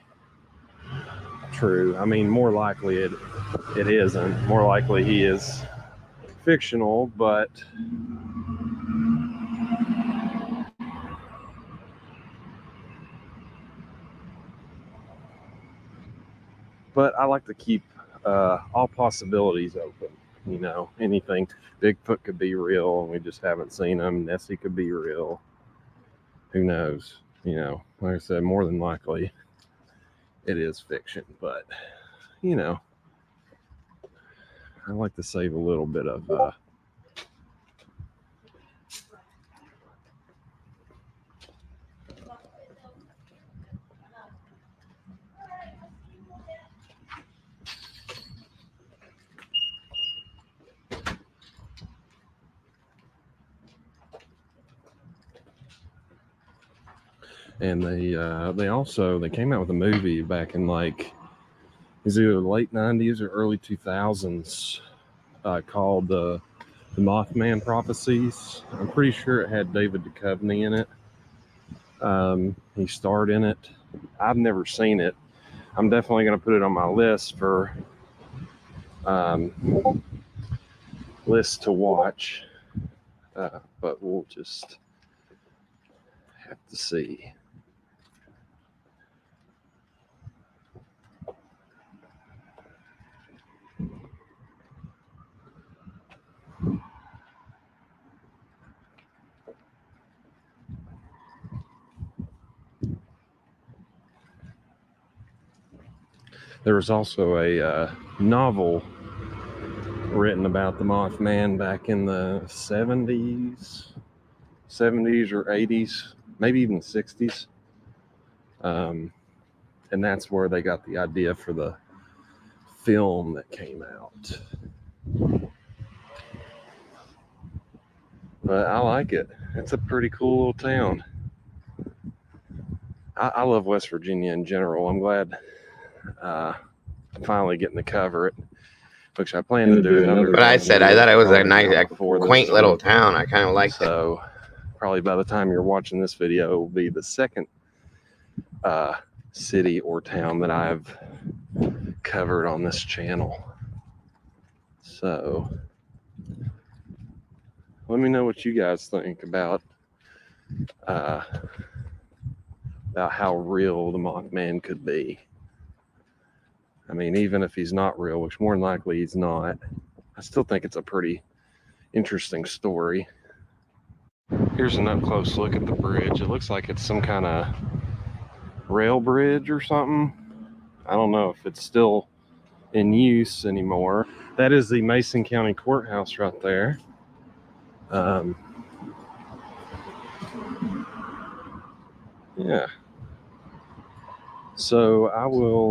true. I mean, more likely it isn't. More likely he is fictional, but I like to keep all possibilities open. You know, anything. Bigfoot could be real, and we just haven't seen him. Nessie could be real. Who knows? You know, like I said, more than likely it is fiction. But, you know, I like to save a little bit of and they came out with a movie back in like, is either the late 90s or early 2000s called the Mothman Prophecies. I'm pretty sure it had David Duchovny in it. He starred in it. I've never seen it. I'm definitely going to put it on my list for list to watch, but we'll just have to see. There was also a novel written about the Mothman back in the 70s or 80s, maybe even 60s. And that's where they got the idea for the film that came out. But I like it. It's a pretty cool little town. I love West Virginia in general. I'm glad I'm finally getting to cover it, which I plan to do another. But I said I thought it was a nice, quaint little town. I kind of liked it. So probably by the time you're watching this video, it will be the second city or town that I've covered on this channel. So let me know what you guys think about how real the Mothman could be. I mean, even if he's not real, which more than likely he's not, I still think it's a pretty interesting story. Here's an up-close look at the bridge. It looks like it's some kind of rail bridge or something. I don't know if it's still in use anymore. That is the Mason County Courthouse right there. Yeah. So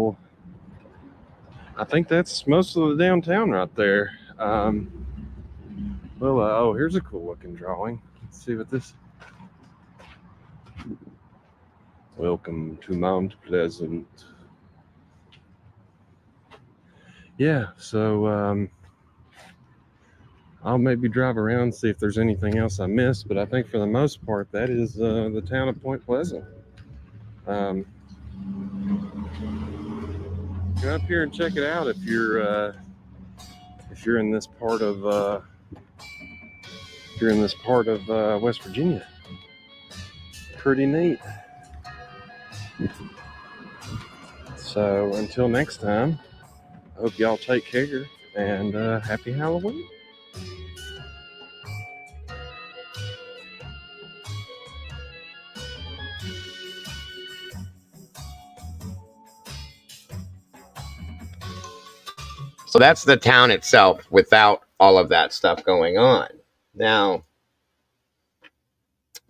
I think that's most of the downtown right there. Oh, here's a cool looking drawing. Let's see what this. Welcome to Mount Pleasant. Yeah, so I'll maybe drive around and see if there's anything else I missed, but I think for the most part, that is the town of Point Pleasant. Go up here and check it out if you're in this part of West Virginia. Pretty neat. So until next time, I hope y'all take care and happy Halloween. So that's the town itself without all of that stuff going on. Now,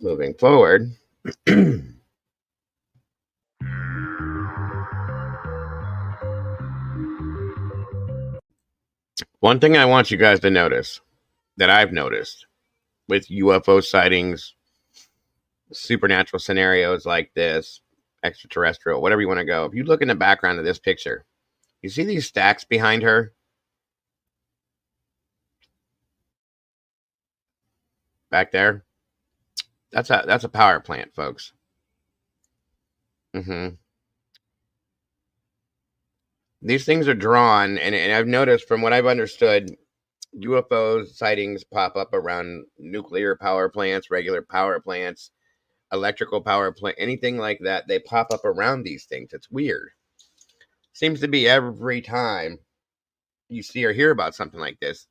moving forward. One thing I want you guys to notice that I've noticed with UFO sightings, supernatural scenarios like this, extraterrestrial, whatever you want to go. If you look in the background of this picture, you see these stacks behind her? Back there? That's a power plant, folks. These things are drawn, and I've noticed from what I've understood, UFO sightings pop up around nuclear power plants, regular power plants, electrical power plant, anything like that. They pop up around these things. It's weird. Seems to be every time you see or hear about something like this,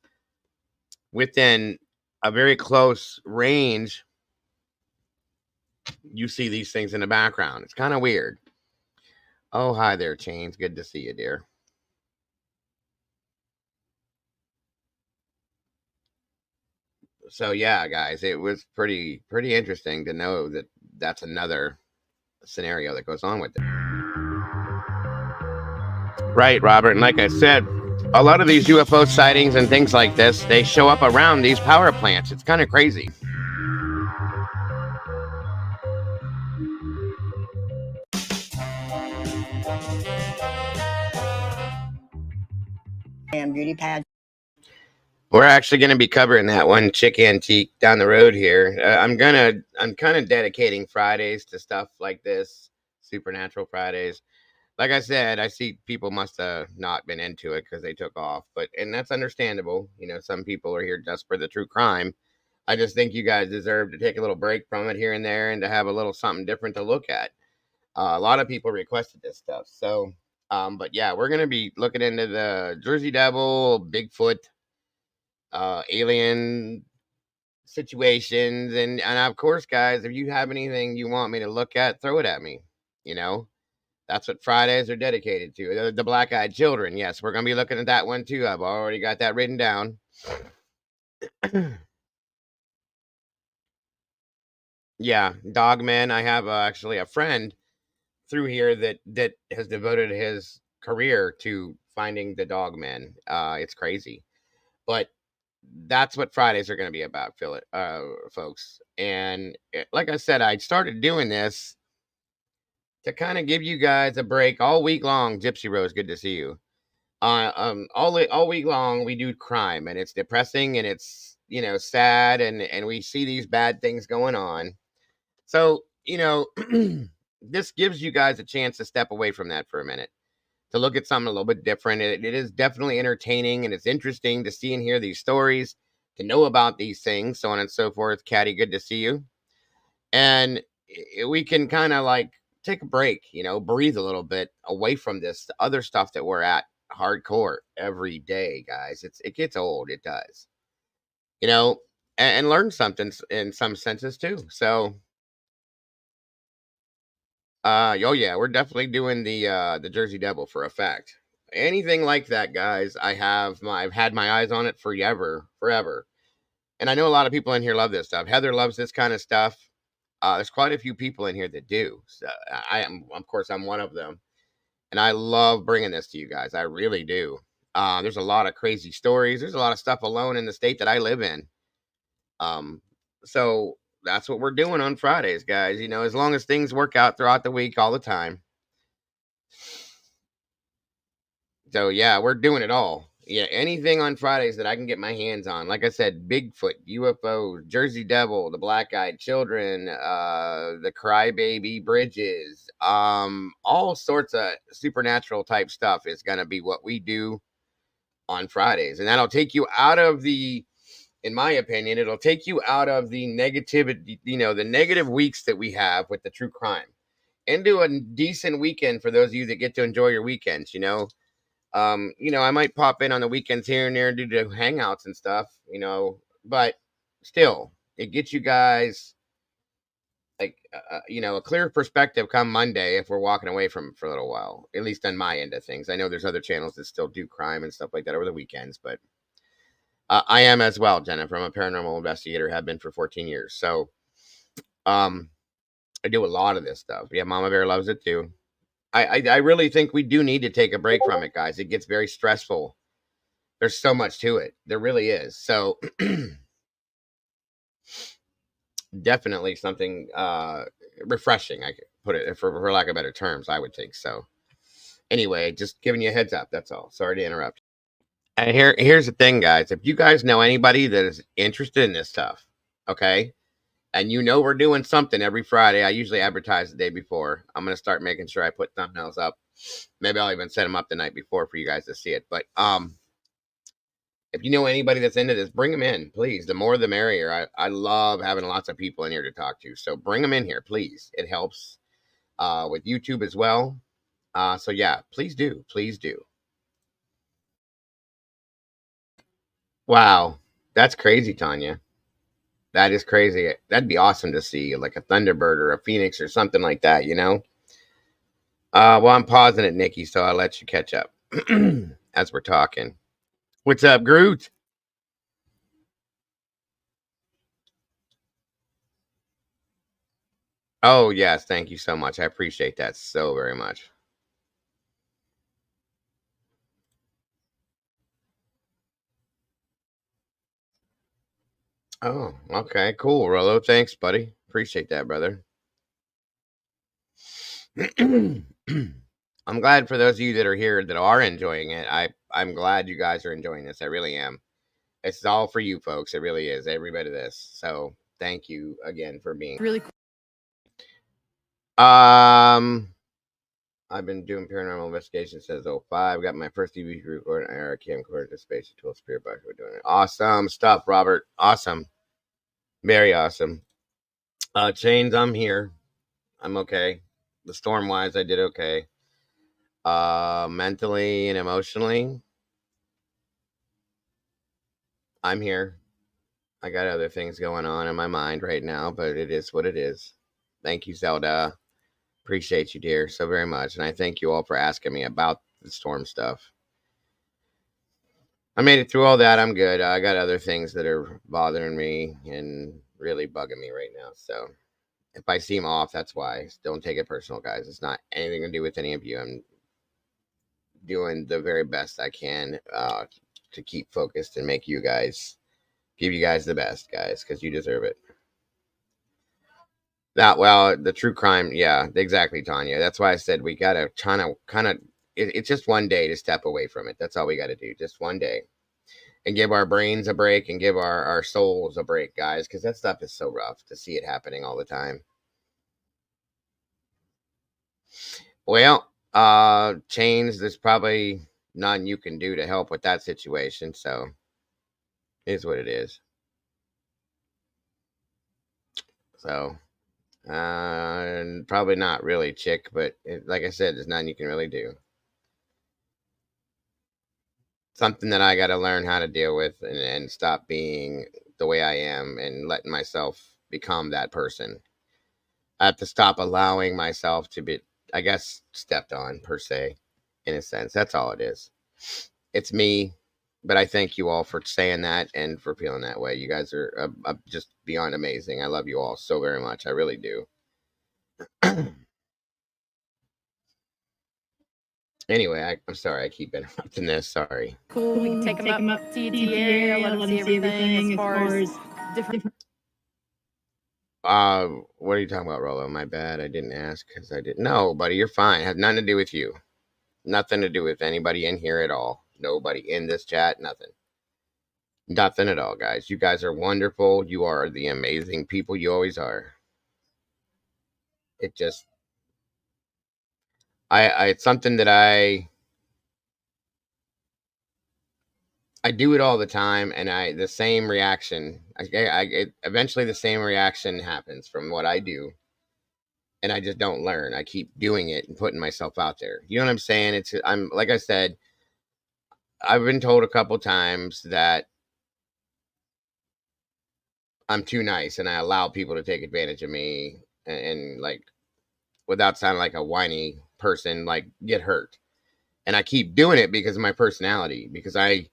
within a very close range, you see these things in the background. It's kind of weird. Oh, hi there, Chains. Good to see you, dear. So yeah, guys, it was pretty interesting to know that that's another scenario that goes on with it. Right, Robert. And like I said, a lot of these UFO sightings and things like this, they show up around these power plants. It's kind of crazy. And beauty pageant. We're actually going to be covering that one chick antique down the road here. I'm kind of dedicating Fridays to stuff like this, Supernatural Fridays. Like I said, I see people must have not been into it because they took off, and that's understandable. You know, some people are here just for the true crime. I just think you guys deserve to take a little break from it here and there and to have a little something different to look at. A lot of people requested this stuff. So, but yeah, we're going to be looking into the Jersey Devil, Bigfoot, alien situations. And of course, guys, if you have anything you want me to look at, throw it at me. You know, that's what Fridays are dedicated to. The black-eyed children. Yes, we're going to be looking at that one too. I've already got that written down. Yeah, Dogman. I have actually a friend through here that has devoted his career to finding the Dogman. It's crazy, but that's what Fridays are going to be about, folks. And like I said, I started doing this to kind of give you guys a break all week long. Gypsy Rose, good to see you. All week long we do crime, and it's depressing, and it's, you know, sad, and we see these bad things going on. So, you know, this gives you guys a chance to step away from that for a minute, to look at something a little bit different. It is definitely entertaining, and it's interesting to see and hear these stories, to know about these things, so on and so forth. Caddy, good to see you. And we can kind of like take a break, you know, breathe a little bit away from this other stuff that we're at hardcore every day, guys. It gets old. It does, you know, and learn something in some senses too. So, oh yeah, we're definitely doing the Jersey Devil for a fact. Anything like that, guys, I've had my eyes on it forever. And I know a lot of people in here love this stuff. Heather loves this kind of stuff. There's quite a few people in here that do. So of course, I'm one of them. And I love bringing this to you guys. I really do. There's a lot of crazy stories. There's a lot of stuff alone in the state that I live in. So that's what we're doing on Fridays, guys. You know, as long as things work out throughout the week all the time. So yeah, we're doing it all. Yeah, anything on Fridays that I can get my hands on. Like I said, Bigfoot, UFOs, Jersey Devil, the Black-Eyed Children, the Crybaby Bridges, all sorts of supernatural type stuff is gonna be what we do on Fridays, and that'll take you out of the, in my opinion, it'll take you out of the negativity, the negative weeks that we have with the true crime, into a decent weekend for those of you that get to enjoy your weekends. I might pop in on the weekends here and there and do the hangouts and stuff, but still, it gets you guys like, a clear perspective come Monday if we're walking away from it for a little while, at least on my end of things. I know there's other channels that still do crime and stuff like that over the weekends, but I am as well, Jennifer. I'm a paranormal investigator, have been for 14 years. So, I do a lot of this stuff. Yeah, Mama Bear loves it too. I really think we do need to take a break from it, guys. It gets very stressful. There's so much to it. There really is. So definitely something refreshing, I could put it, for lack of better terms, I would think. So anyway, just giving you a heads up. That's all. Sorry to interrupt. And here's the thing, guys. If you guys know anybody that is interested in this stuff, okay, and we're doing something every Friday. I usually advertise the day before. I'm going to start making sure I put thumbnails up. Maybe I'll even set them up the night before for you guys to see it. But if you know anybody that's into this, bring them in, please. The more the merrier. I love having lots of people in here to talk to. So bring them in here, please. It helps with YouTube as well. So yeah, please do. Please do. Wow. That's crazy, Tanya. That is crazy. That'd be awesome to see, like a Thunderbird or a Phoenix or something like that, Well, I'm pausing it, Nikki, so I'll let you catch up as we're talking. What's up, Groot? Oh, yes. Thank you so much. I appreciate that so very much. Oh, okay. Cool, Rollo. Thanks, buddy. Appreciate that, brother. I'm glad for those of you that are here that are enjoying it. I'm glad you guys are enjoying this. I really am. It's all for you folks. It really is. Every bit of this. So thank you again for being really cool. I've been doing paranormal investigation since 05. Got my first DVD recorder and IR camcorder to space tool spirit box. We're doing it. Awesome stuff, Robert. Awesome. Very awesome. Chains, I'm here. I'm okay. The storm wise, I did okay. Mentally and emotionally, I'm here. I got other things going on in my mind right now, but it is what it is. Thank you, Zelda. Appreciate you, dear, so very much. And I thank you all for asking me about the storm stuff. I made it through all that. I'm good. I got other things that are bothering me and really bugging me right now. So if I seem off, that's why. Don't take it personal, guys. It's not anything to do with any of you. I'm doing the very best I can to keep focused and give you guys the best, guys, because you deserve it. The true crime, yeah, exactly, Tanya. That's why I said we gotta kind of. It's just one day to step away from it. That's all we got to do, just one day, and give our brains a break and give our souls a break, guys, because that stuff is so rough to see it happening all the time. Well, Chains, there's probably nothing you can do to help with that situation, so it is what it is. So, probably not really, chick, but like I said, there's nothing you can really do. Something that I got to learn how to deal with and stop being the way I am and letting myself become that person. I have to stop allowing myself to be, I guess, stepped on, per se, in a sense. That's all it is. It's me, but I thank you all for saying that and for feeling that way. You guys are just beyond amazing. I love you all so very much. I really do. Anyway, I'm sorry. I keep interrupting this. Sorry. Cool. We can take them up TTA, let them see everything as far as different. What are you talking about, Rollo? My bad. I didn't ask because I didn't. No, buddy, you're fine. It had nothing to do with you. Nothing to do with anybody in here at all. nobody in this chat, nothing. Nothing at all, guys. You guys are wonderful. You are the amazing people you always are. It just, it's something that I do it all the time, and the same reaction. Eventually the same reaction happens from what I do, and I just don't learn. I keep doing it and putting myself out there. You know what I'm saying? I'm like I said, I've been told a couple times that I'm too nice and I allow people to take advantage of me and like, without sounding like a whiny person, like get hurt. And I keep doing it because of my personality, because I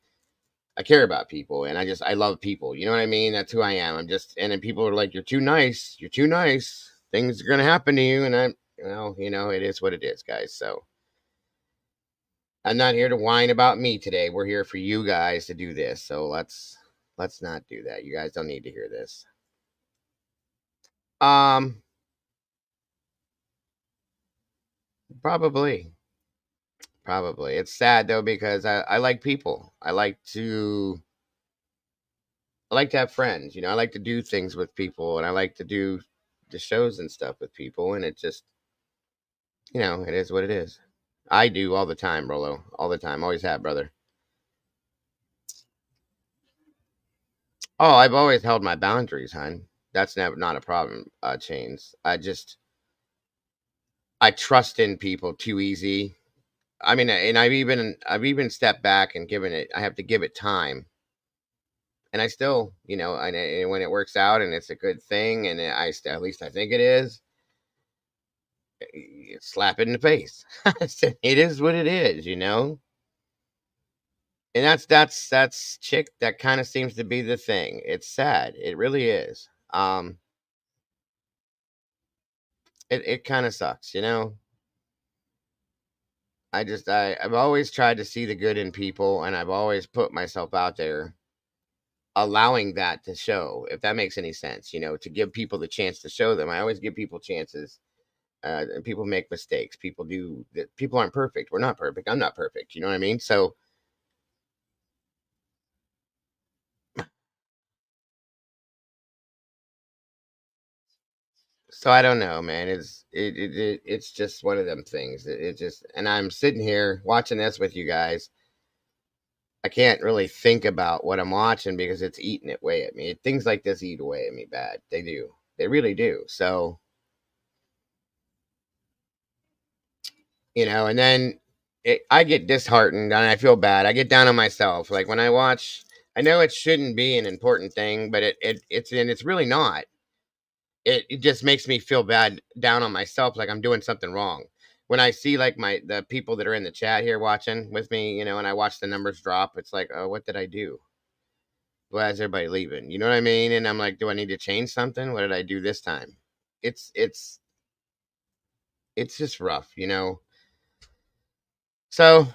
care about people, and I love people. You know what I mean? That's who I am. And then people are like, you're too nice. You're too nice. Things are going to happen to you. And it is what it is, guys. So I'm not here to whine about me today. We're here for you guys to do this. So let's not do that. You guys don't need to hear this. Probably. It's sad though, because I like people. I like to have friends. I like to do things with people, and I like to do the shows and stuff with people, and it just, it is what it is. I do all the time, Rolo. All the time. Always have, brother. Oh, I've always held my boundaries, hon. That's not a problem, Chains. I trust in people too easy. I mean, and I've even stepped back and I have to give it time. And I still, and when it works out and it's a good thing, and at least I think it is, slap it in the face. It is what it is, And that's chick. That kind of seems to be the thing. It's sad. It really is. It kind of sucks, I've always tried to see the good in people, and I've always put myself out there, allowing that to show, if that makes any sense, to give people the chance to show them. I always give people chances. People make mistakes. People aren't perfect. We're not perfect. I'm not perfect. You know what I mean? So I don't know, man. It's just one of them things. And I'm sitting here watching this with you guys. I can't really think about what I'm watching because it's eating away at me. Things like this eat away at me bad. They do. They really do. So, and then I get disheartened and I feel bad. I get down on myself. Like when I watch, I know it shouldn't be an important thing, but it's really not. It just makes me feel bad, down on myself, like I'm doing something wrong. When I see like the people that are in the chat here watching with me, and I watch the numbers drop, it's like, oh, what did I do? Why is everybody leaving? You know what I mean? And I'm like, do I need to change something? What did I do this time? It's just rough, So,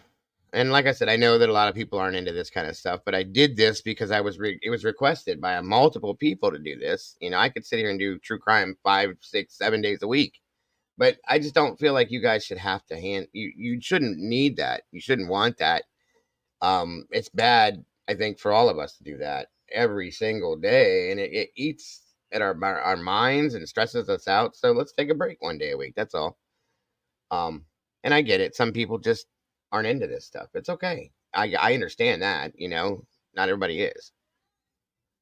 and like I said, I know that a lot of people aren't into this kind of stuff, but I did this because it was requested by multiple people to do this. I could sit here and do true crime 5, 6, 7 days a week, but I just don't feel like you guys should have to you shouldn't need that. You shouldn't want that. It's bad, I think, for all of us to do that every single day, and it eats at our minds and stresses us out. So let's take a break one day a week. That's all. And I get it. Some people just aren't into this stuff. It's okay. I understand that, not everybody is.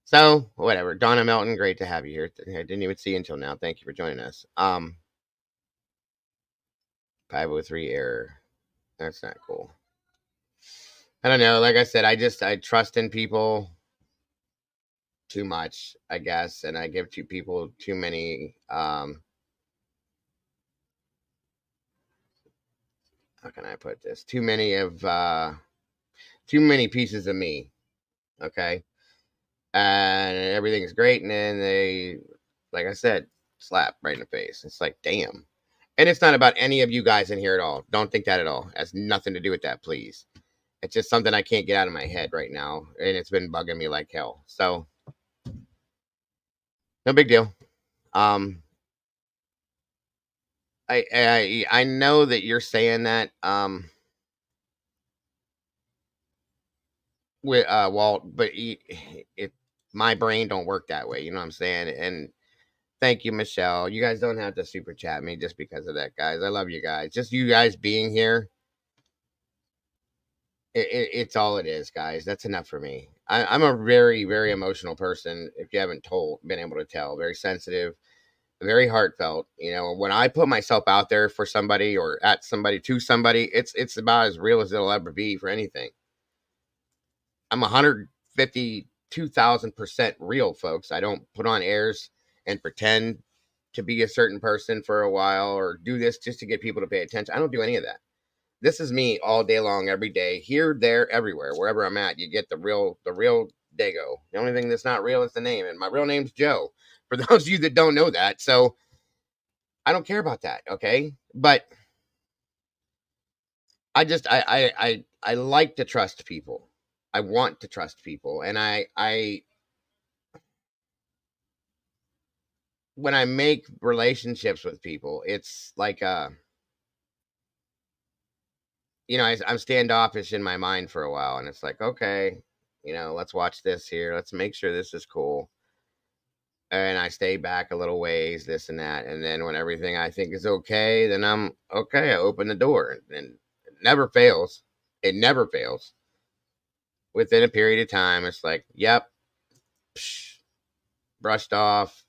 So whatever. Donna Melton, great to have you here. I didn't even see you until now. Thank you for joining us. 503 error. That's not cool. I don't know. Like I said, I trust in people too much, I guess, and I give to people too many how can I put this? Too many pieces of me. Okay. And everything's great, and then they, like I said, slap right in the face. It's like, damn. And it's not about any of you guys in here at all. Don't think that at all. It has nothing to do with that, please. It's just something I can't get out of my head right now, and it's been bugging me like hell. So no big deal. I know that you're saying that with Walt, but my brain don't work that way. You know what I'm saying? And thank you, Michelle. You guys don't have to super chat me just because of that, guys. I love you guys. Just you guys being here. It's all it is, guys. That's enough for me. I'm a very, very emotional person. If you haven't been able to tell, very sensitive, very heartfelt. You know, when I put myself out there for somebody or at somebody to somebody, it's about as real as it'll ever be for anything. I'm 152,000% real, folks. I don't put on airs and pretend to be a certain person for a while or do this just to get people to pay attention. I don't do any of that. This is me all day long, every day, here, there, everywhere, wherever I'm at. You get the real Dago. The only thing that's not real is the name, and my real name's Joe. For those of you that don't know that, so I don't care about that, okay? But I just I like to trust people. I want to trust people, and I when I make relationships with people, it's like you know, I'm standoffish in my mind for a while, and it's like, okay, you know, let's watch this here. Let's make sure this is cool. And I stay back a little ways, this and that. And then when everything I think is okay, then I'm okay. I open the door, and it never fails. It never fails. Within a period of time, it's like, yep, psh, brushed off,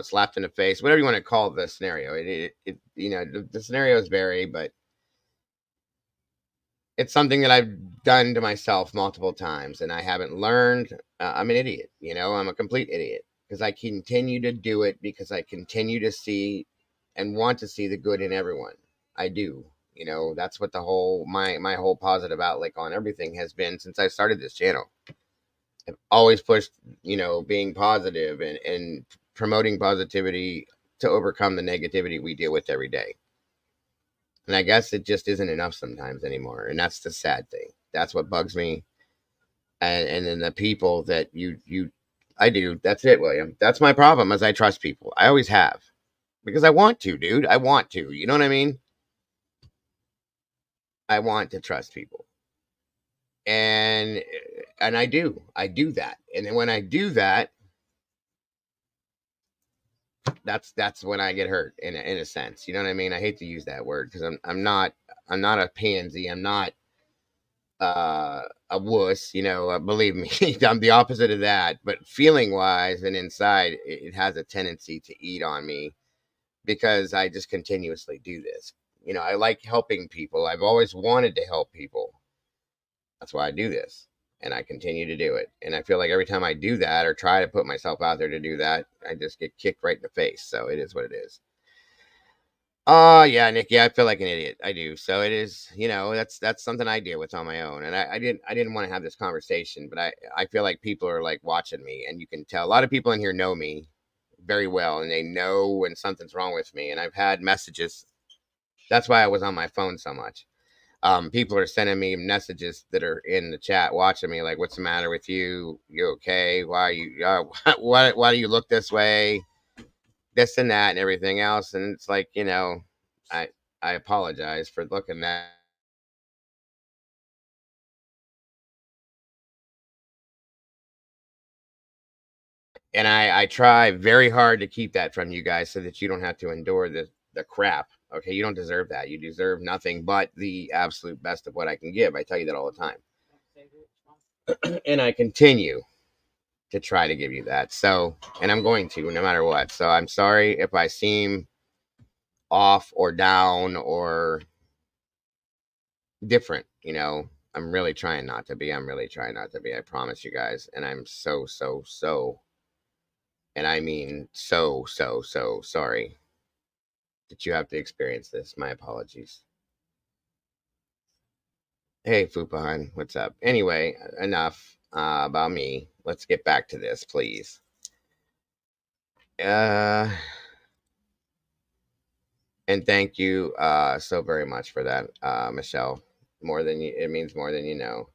slapped in the face, whatever you want to call the scenario. It you know, the scenarios vary, but it's something that I've done to myself multiple times, and I haven't learned. I'm an idiot, you know. I'm a complete idiot because I continue to do it because I continue to see and want to see the good in everyone. I do, you know. That's what the whole my whole positive outlook on everything has been since I started this channel. I've always pushed, you know, being positive and promoting positivity to overcome the negativity we deal with every day. And I guess it just isn't enough sometimes anymore. And that's the sad thing. That's what bugs me. And then the people that I do, that's it, William. That's my problem, is I trust people. I always have. Because I want to, dude. I want to. You know what I mean? I want to trust people. And I do. I do that. And then when I do that, that's when I get hurt in a sense. You know what I mean? I hate to use that word because I'm not a pansy. I'm not a wuss, you know. Believe me, I'm the opposite of that. But feeling wise and inside, it has a tendency to eat on me because I just continuously do this. You know, I like helping people. I've always wanted to help people. That's why I do this. And I continue to do it. And I feel like every time I do that or try to put myself out there to do that, I just get kicked right in the face. So it is what it is. Yeah, Nikki, I feel like an idiot. I do. So it is, you know, that's something I deal with on my own. And I didn't want to have this conversation, but I feel like people are like watching me, and you can tell a lot of people in here know me very well, and they know when something's wrong with me. And I've had messages. That's why I was on my phone so much. People are sending me messages that are in the chat watching me, like, what's the matter with you? You okay? Why are you, why do you look this way? This and that and everything else. And it's like, you know, I apologize for looking that. And I try very hard to keep that from you guys so that you don't have to endure the crap. Okay, you don't deserve that. You deserve nothing but the absolute best of what I can give. I tell you that all the time. And I continue to try to give you that. So, and I'm going to, no matter what. So I'm sorry if I seem off or down or different, you know. I'm really trying not to be. I'm really trying not to be. I promise you guys. And I'm so, and I mean so sorry that you have to experience this. My apologies. Hey, Fupahan, what's up? Anyway, enough about me. Let's get back to this, please. And thank you so very much for that, Michelle. It means more than you know.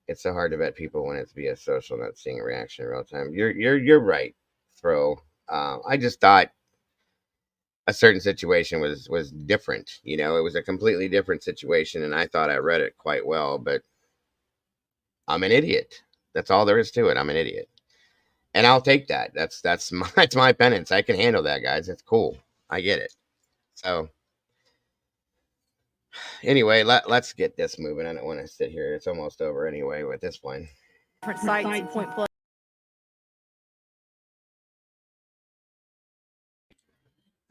It's so hard to vet people when it's via social, not seeing a reaction in real time. You're right, Throw. I just thought a certain situation was different. You know, it was a completely different situation, and I thought I read it quite well. But I'm an idiot. That's all there is to it. I'm an idiot. And I'll take that. That's my penance. I can handle that, guys. It's cool. I get it. So anyway, let's get this moving. I don't want to sit here. It's almost over anyway with this one. Different sites and point play.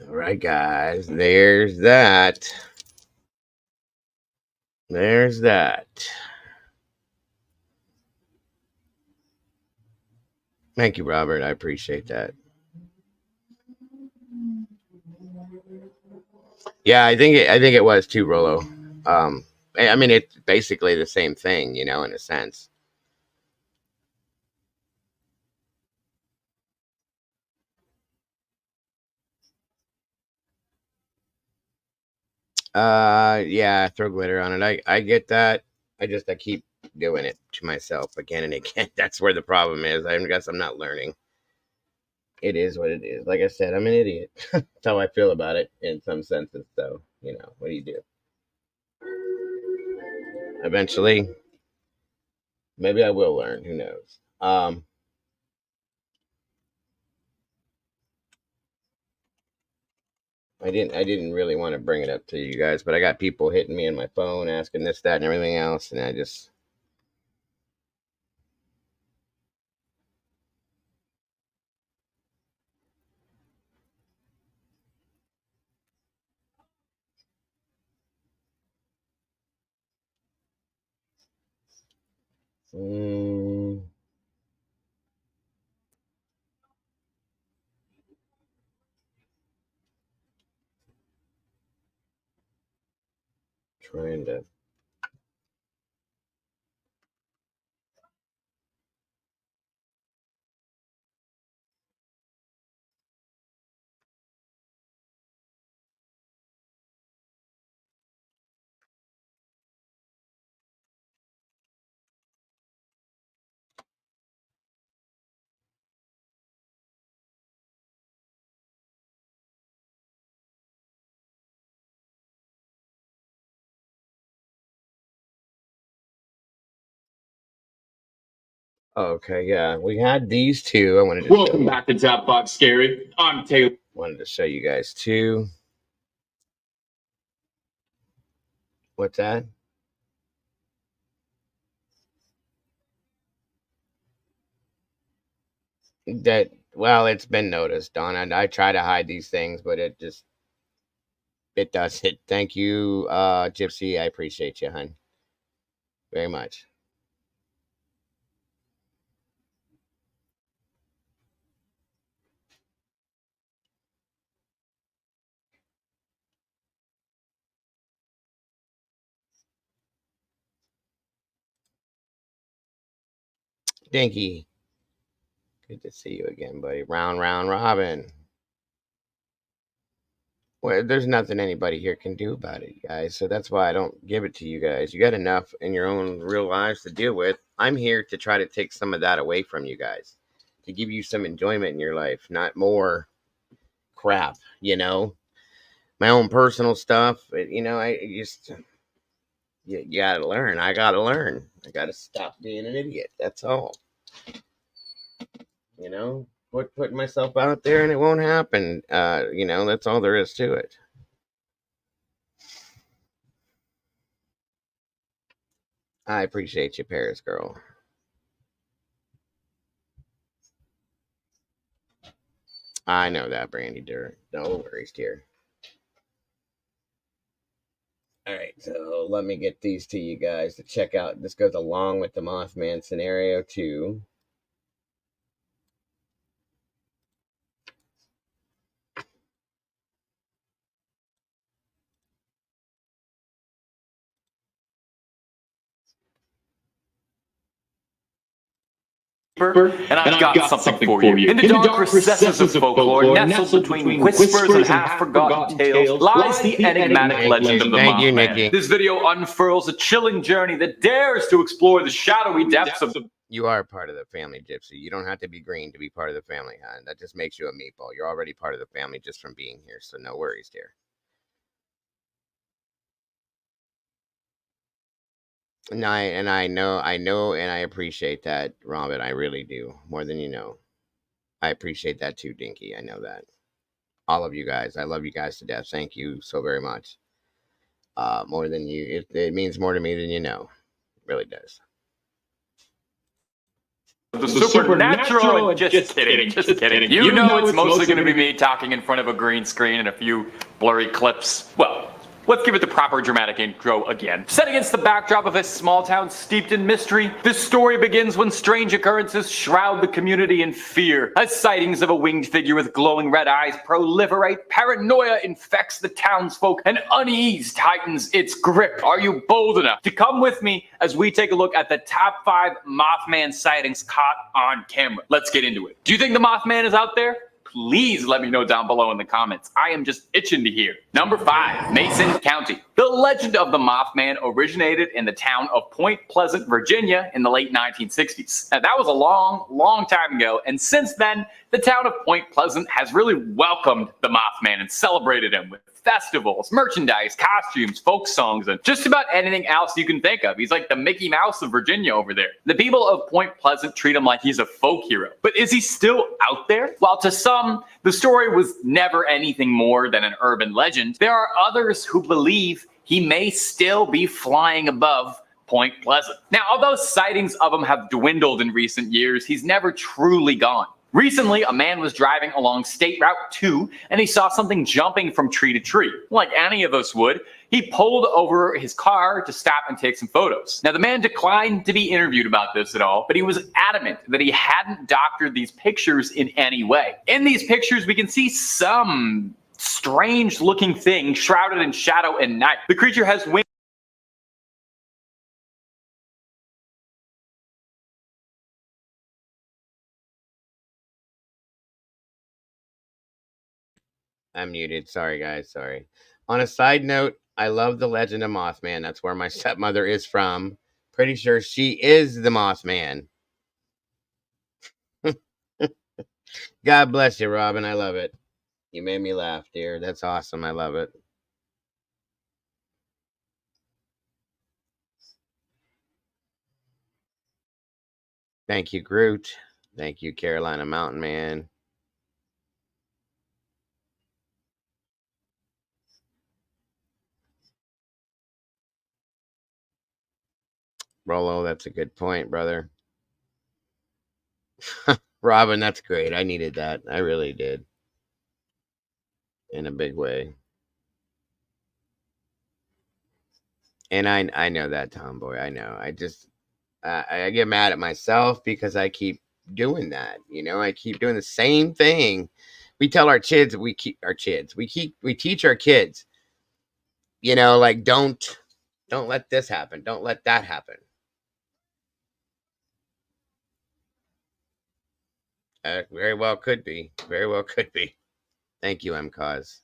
All right, guys. There's that. There's that. Thank you, Robert. I appreciate that. Yeah, I think it was too, Rolo. I mean, it's basically the same thing, you know, in a sense. Yeah, throw glitter on it. I get that. I keep doing it to myself again and again. That's where the problem is. I guess I'm not learning. It is what it is. Like I said, I'm an idiot. That's how I feel about it in some senses. So, you know, what do you do? Eventually, maybe I will learn. Who knows? I didn't really want to bring it up to you guys, but I got people hitting me on my phone asking this, that, and everything else, and I just trying to. Okay, yeah, we had these two. I wanted to Welcome back to Top Box Scary. I'm Taylor. Wanted to show you guys two. What's that? That well, it's been noticed, Don. And I try to hide these things, but it does it. Thank you, Gypsy. I appreciate you, hun, very much. Dinky, good to see you again, buddy. Round, robin. Well, there's nothing anybody here can do about it, guys. So that's why I don't give it to you guys. You got enough in your own real lives to deal with. I'm here to try to take some of that away from you guys, to give you some enjoyment in your life, not more crap, you know? My own personal stuff, you know, I just, you gotta learn. I gotta learn. I gotta stop being an idiot. That's all. You know? Putting myself out there and it won't happen. You know, that's all there is to it. I appreciate you, Paris girl. I know that, Brandy Dirt. No worries, dear. All right, so let me get these to you guys to check out. This goes along with the Mothman scenario too. And I've got something for you. In the dark recesses of folklore, nestled between whispers and half-forgotten tales, lies the enigmatic legend of the Mothman. This video unfurls a chilling journey that dares to explore the shadowy depths of the... You are part of the family, Gypsy. You don't have to be green to be part of the family, hon. That just makes you a meatball. You're already part of the family just from being here, so no worries, dear. And I know, and I appreciate that, Robin. I really do, more than you know. I appreciate that too, Dinky. I know that. All of you guys, I love you guys to death. Thank you so very much. More than you, it means more to me than you know. It really does. The supernatural. Just kidding. You know it's mostly going to be me talking in front of a green screen and a few blurry clips. Well, let's give it the proper dramatic intro again. Set against the backdrop of a small town steeped in mystery, this story begins when strange occurrences shroud the community in fear. As sightings of a winged figure with glowing red eyes proliferate, paranoia infects the townsfolk, and unease tightens its grip. Are you bold enough to come with me as we take a look at the top 5 Mothman sightings caught on camera? Let's get into it. Do you think the Mothman is out there? Please let me know down below in the comments. I am just itching to hear. Number 5, Mason County. The legend of the Mothman originated in the town of Point Pleasant, Virginia in the late 1960s. Now, that was a long time ago, and since then, the town of Point Pleasant has really welcomed the Mothman and celebrated him with festivals, merchandise, costumes, folk songs, and just about anything else you can think of. He's like the Mickey Mouse of Virginia over there. The people of Point Pleasant treat him like he's a folk hero. But is he still out there? While to some, the story was never anything more than an urban legend, there are others who believe he may still be flying above Point Pleasant. Now, although sightings of him have dwindled in recent years, he's never truly gone. Recently, a man was driving along State Route 2 and he saw something jumping from tree to tree. Like any of us would, he pulled over his car to stop and take some photos. Now, the man declined to be interviewed about this at all, but he was adamant that he hadn't doctored these pictures in any way. In these pictures, we can see some strange looking thing shrouded in shadow and night. The creature has wings. I'm muted. Sorry, guys. Sorry. On a side note, I love the legend of Mothman. That's where my stepmother is from. Pretty sure she is the Mothman. God bless you, Robin. I love it. You made me laugh, dear. That's awesome. I love it. Thank you, Groot. Thank you, Carolina Mountain Man. Rolo, that's a good point, brother. Robin, that's great. I needed that. I really did. In a big way. And I know that, Tomboy. I know. I just I get mad at myself because I keep doing that. You know, I keep doing the same thing. We tell our kids, we teach our kids, you know, like don't let this happen. Don't let that happen. Very well could be. Very well could be. Thank you, MCause.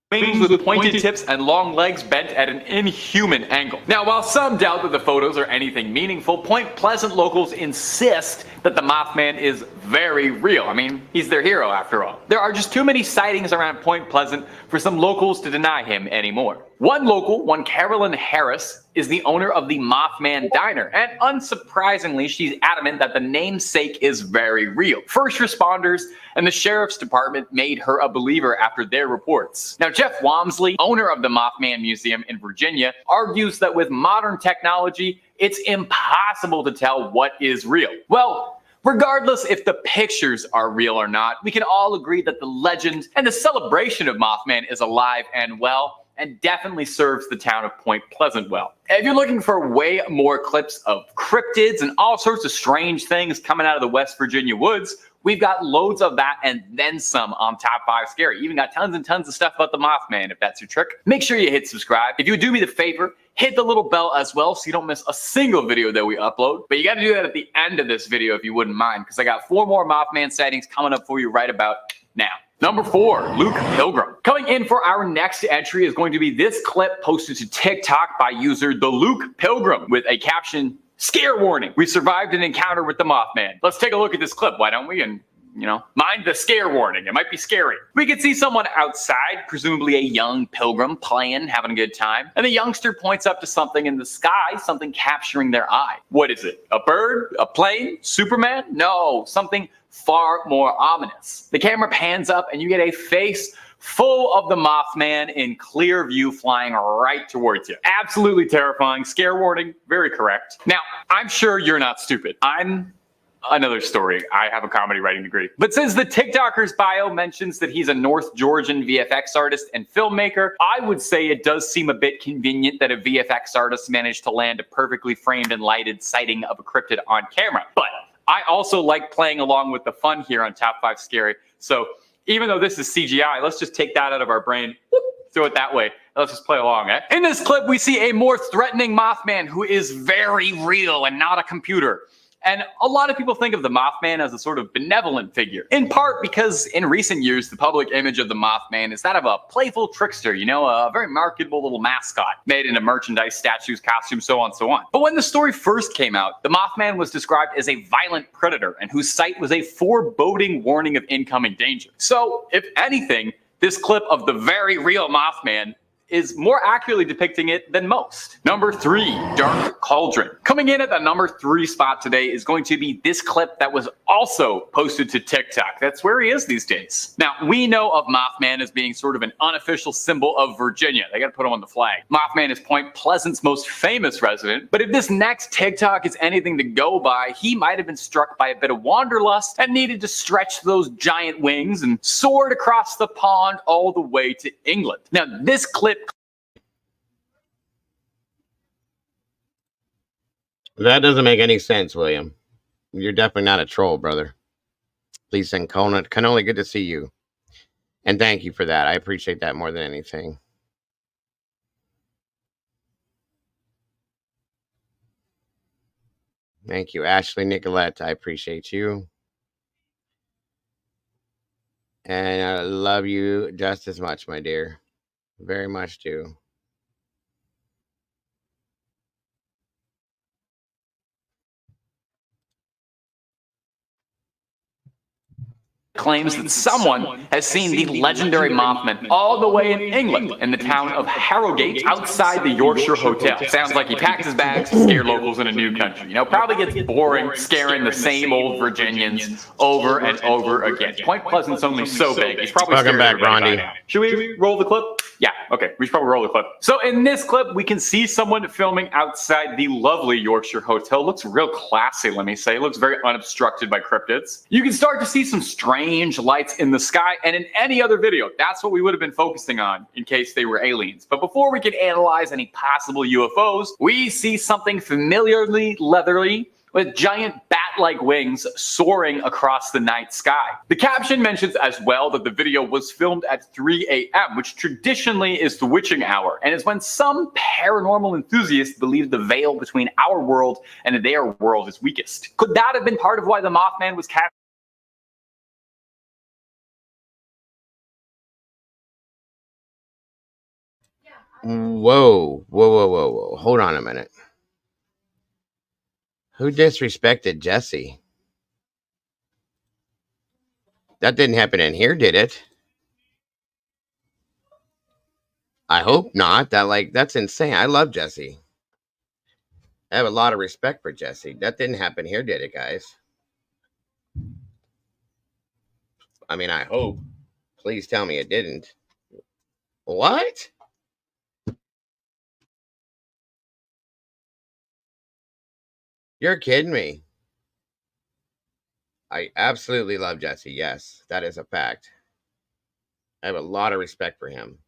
Wings with pointed tips and long legs bent at an inhuman angle. Now, while some doubt that the photos are anything meaningful, Point Pleasant locals insist that the Mothman is very real. I mean, he's their hero after all. There are just too many sightings around Point Pleasant for some locals to deny him anymore. One local, one Carolyn Harris, is the owner of the Mothman Diner, and unsurprisingly, she's adamant that the namesake is very real. First responders and the sheriff's department made her a believer after their reports. Now, Jeff Wamsley, owner of the Mothman Museum in Virginia, argues that with modern technology, it's impossible to tell what is real. Well, regardless if the pictures are real or not, we can all agree that the legend and the celebration of Mothman is alive and well, and definitely serves the town of Point Pleasant well. If you're looking for way more clips of cryptids and all sorts of strange things coming out of the West Virginia woods, we've got loads of that and then some on Top 5 Scary. Even got tons and tons of stuff about the Mothman if that's your trick. Make sure you hit subscribe. If you would do me the favor, hit the little bell as well so you don't miss a single video that we upload. But you got to do that at the end of this video if you wouldn't mind, because I got 4 more Mothman sightings coming up for you right about now. Number 4, Luke Pilgrim. Coming in for our next entry is going to be this clip posted to TikTok by user The Luke Pilgrim with a caption, "Scare warning, we survived an encounter with the Mothman." Let's take a look at this clip, why don't we, and You know, mind the scare warning. It might be scary. We could see someone outside, presumably a young pilgrim, playing, having a good time. And the youngster points up to something in the sky, something capturing their eye. What is it? A bird? A plane? Superman? No, something far more ominous. The camera pans up and you get a face full of the Mothman in clear view flying right towards you. Absolutely terrifying. Scare warning. Very correct. Now, I'm sure you're not stupid. I'm another story. I have a comedy writing degree. But since the TikToker's bio mentions that he's a North Georgian VFX artist and filmmaker, I would say it does seem a bit convenient that a VFX artist managed to land a perfectly framed and lighted sighting of a cryptid on camera. But I also like playing along with the fun here on Top 5 Scary. So even though this is CGI, let's just take that out of our brain, throw it that way. Let's just play along, eh? In this clip, we see a more threatening Mothman who is very real and not a computer. And a lot of people think of the Mothman as a sort of benevolent figure, in part because in recent years, the public image of the Mothman is that of a playful trickster, you know, a very marketable little mascot made into merchandise, statues, costumes, so on, so on. But when the story first came out, the Mothman was described as a violent predator and whose sight was a foreboding warning of incoming danger. So, if anything, this clip of the very real Mothman is more accurately depicting it than most. Number 3, Dark Cauldron. Coming in at the number 3 spot today is going to be this clip that was also posted to TikTok. That's where he is these days. Now, we know of Mothman as being sort of an unofficial symbol of Virginia. They gotta put him on the flag. Mothman is Point Pleasant's most famous resident, but if this next TikTok is anything to go by, he might have been struck by a bit of wanderlust and needed to stretch those giant wings and soared across the pond all the way to England. Now, this clip that doesn't make any sense, William. You're definitely not a troll, brother. Please send Cannoli, good to see you. And thank you for that. I appreciate that more than anything. Thank you, Ashley Nicolette. I appreciate you. And I love you just as much, my dear. Very much do. claims that someone has seen the legendary Mothman all the way in England, in the town of Harrogate, outside the Yorkshire Hotel. Sounds like he packed his bags to scare locals in a new country. You know, probably gets boring scaring the same old Virginians over and over again. Point Pleasant's only so big. He's probably welcome back, Rondi. Should we roll the clip? Yeah, okay, we should probably roll the clip. So in this clip, we can see someone filming outside the lovely Yorkshire Hotel. Looks real classy, let me say. Looks very unobstructed by cryptids. You can start to see some strange lights in the sky, and in any other video, that's what we would have been focusing on in case they were aliens. But before we could analyze any possible UFOs, we see something familiarly leathery with giant bat-like wings soaring across the night sky. The caption mentions as well that the video was filmed at 3 a.m., which traditionally is the witching hour, and is when some paranormal enthusiasts believe the veil between our world and their world is weakest. Could that have been part of why the Mothman was captured? Whoa. Hold on a minute. Who disrespected Jesse? That didn't happen in here, did it? I hope not. That's insane. I love Jesse. I have a lot of respect for Jesse. That didn't happen here, did it, guys? I mean, I hope. Please tell me it didn't. What? You're kidding me. I absolutely love Jesse. Yes, that is a fact. I have a lot of respect for him.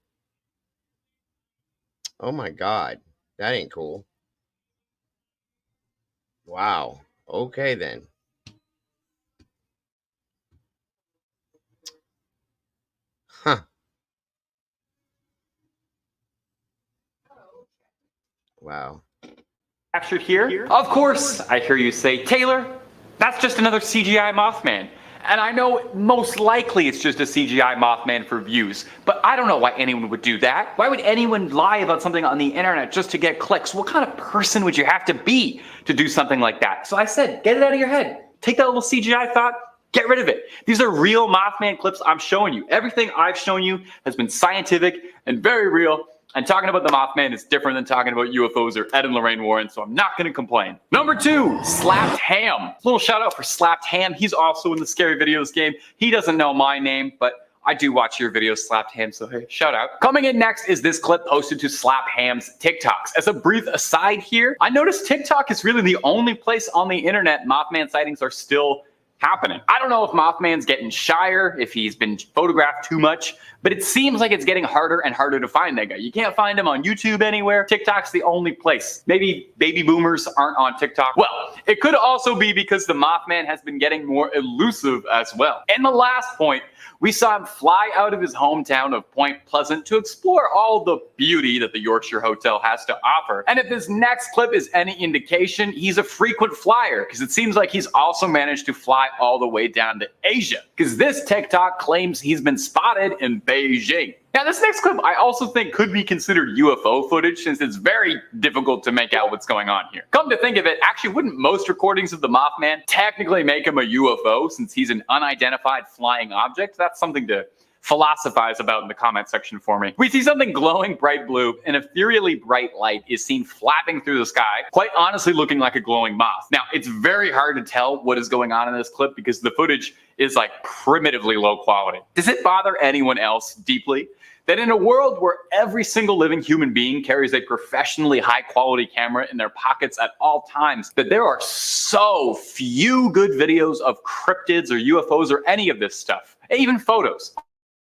Oh my God. That ain't cool. Wow. Okay then. Huh. Wow. Captured here? Of course, I hear you say, Taylor, that's just another CGI Mothman. And I know most likely it's just a CGI Mothman for views, but I don't know why anyone would do that. Why would anyone lie about something on the internet just to get clicks? What kind of person would you have to be to do something like that? So I said, get it out of your head. Take that little CGI thought, Get rid of it. These are real Mothman clips I'm showing you. Everything I've shown you has been scientific and very real. And talking about the Mothman is different than talking about UFOs or Ed and Lorraine Warren, so I'm not going to complain. Number 2, Slapped Ham. Little shout out for Slapped Ham. He's also in the Scary Videos game. He doesn't know my name, but I do watch your videos, Slapped Ham, so hey, shout out. Coming in next is this clip posted to Slap Ham's TikToks. As a brief aside here, I noticed TikTok is really the only place on the internet Mothman sightings are still happening. I don't know if Mothman's getting shyer, if he's been photographed too much, but it seems like it's getting harder and harder to find that guy. You can't find him on YouTube anywhere. TikTok's the only place. Maybe baby boomers aren't on TikTok. Well, it could also be because the Mothman has been getting more elusive as well. And the last point, we saw him fly out of his hometown of Point Pleasant to explore all the beauty that the Yorkshire Hotel has to offer. And if this next clip is any indication, he's a frequent flyer, because it seems like he's also managed to fly all the way down to Asia, because this TikTok claims he's been spotted in Beijing. Now, this next clip I also think could be considered UFO footage, since it's very difficult to make out what's going on here. Come to think of it, actually, wouldn't most recordings of the Mothman technically make him a UFO, since he's an unidentified flying object? That's something to philosophize about in the comment section for me. We see something glowing bright blue, and ethereally bright light is seen flapping through the sky, quite honestly looking like a glowing moth. Now, it's very hard to tell what is going on in this clip because the footage is like primitively low quality. Does it bother anyone else deeply that in a world where every single living human being carries a professionally high quality camera in their pockets at all times, that there are so few good videos of cryptids or UFOs or any of this stuff, even photos?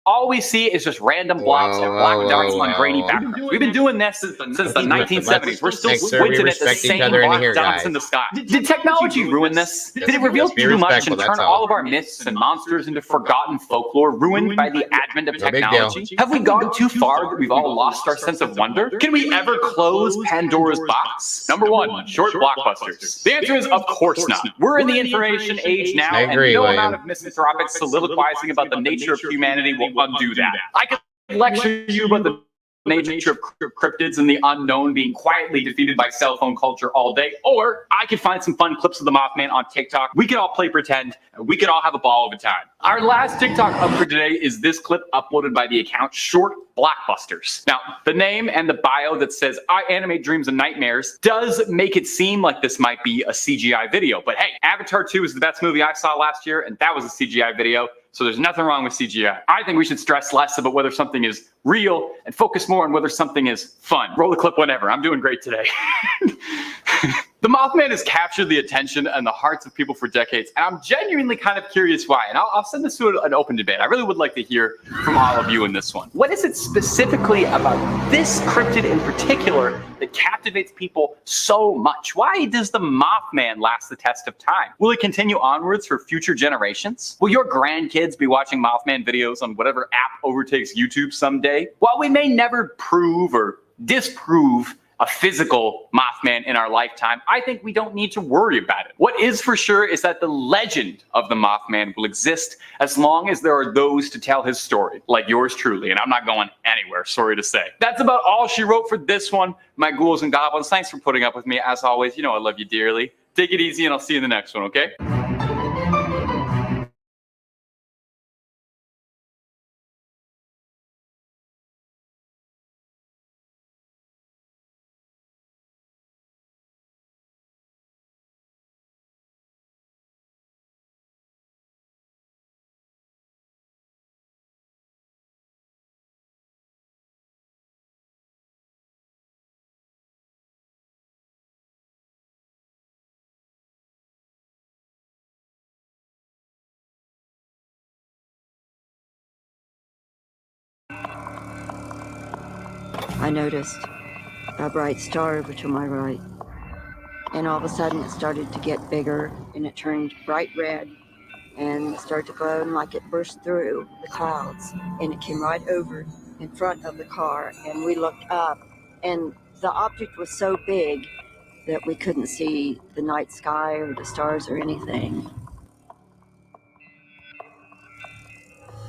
All we see is just random blobs and black darts on grainy backgrounds. We've been doing this since the 1970s. We're still squinting at the same black dots in the sky. Did technology ruin this? Did it reveal too much and turn all of our myths and monsters into forgotten folklore, ruined by the advent of technology? Have we gone too far that we've all lost our sense of wonder? Can we ever close Pandora's box? Number 1, short blockbusters. The answer is of course not. We're in the information age now, and no amount of misanthropic soliloquizing about the nature of humanity will undo that. I could lecture you about the nature of cryptids and the unknown being quietly defeated by cell phone culture all day, or I could find some fun clips of the Mothman on TikTok. We could all play pretend, and we could all have a ball of a time. Our last TikTok up for today is this clip uploaded by the account Short Blockbusters. Now, the name and the bio that says I animate dreams and nightmares does make it seem like this might be a CGI video, but hey, Avatar 2 is the best movie I saw last year, and that was a CGI video. So there's nothing wrong with CGI. I think we should stress less about whether something is real and focus more on whether something is fun. Roll the clip whenever. I'm doing great today. The Mothman has captured the attention and the hearts of people for decades, and I'm genuinely kind of curious why. And I'll send this to an open debate. I really would like to hear from all of you in this one. What is it specifically about this cryptid in particular that captivates people so much? Why does the Mothman last the test of time? Will it continue onwards for future generations? Will your grandkids be watching Mothman videos on whatever app overtakes YouTube someday? While we may never prove or disprove a physical Mothman in our lifetime, I think we don't need to worry about it. What is for sure is that the legend of the Mothman will exist as long as there are those to tell his story, like yours truly, and I'm not going anywhere, sorry to say. That's about all she wrote for this one, my ghouls and goblins. Thanks for putting up with me. As always, you know I love you dearly. Take it easy, and I'll see you in the next one, okay? I noticed a bright star over to my right, and all of a sudden it started to get bigger, and it turned bright red and started to glow, and like it burst through the clouds, and it came right over in front of the car, and we looked up, and the object was so big that we couldn't see the night sky or the stars or anything.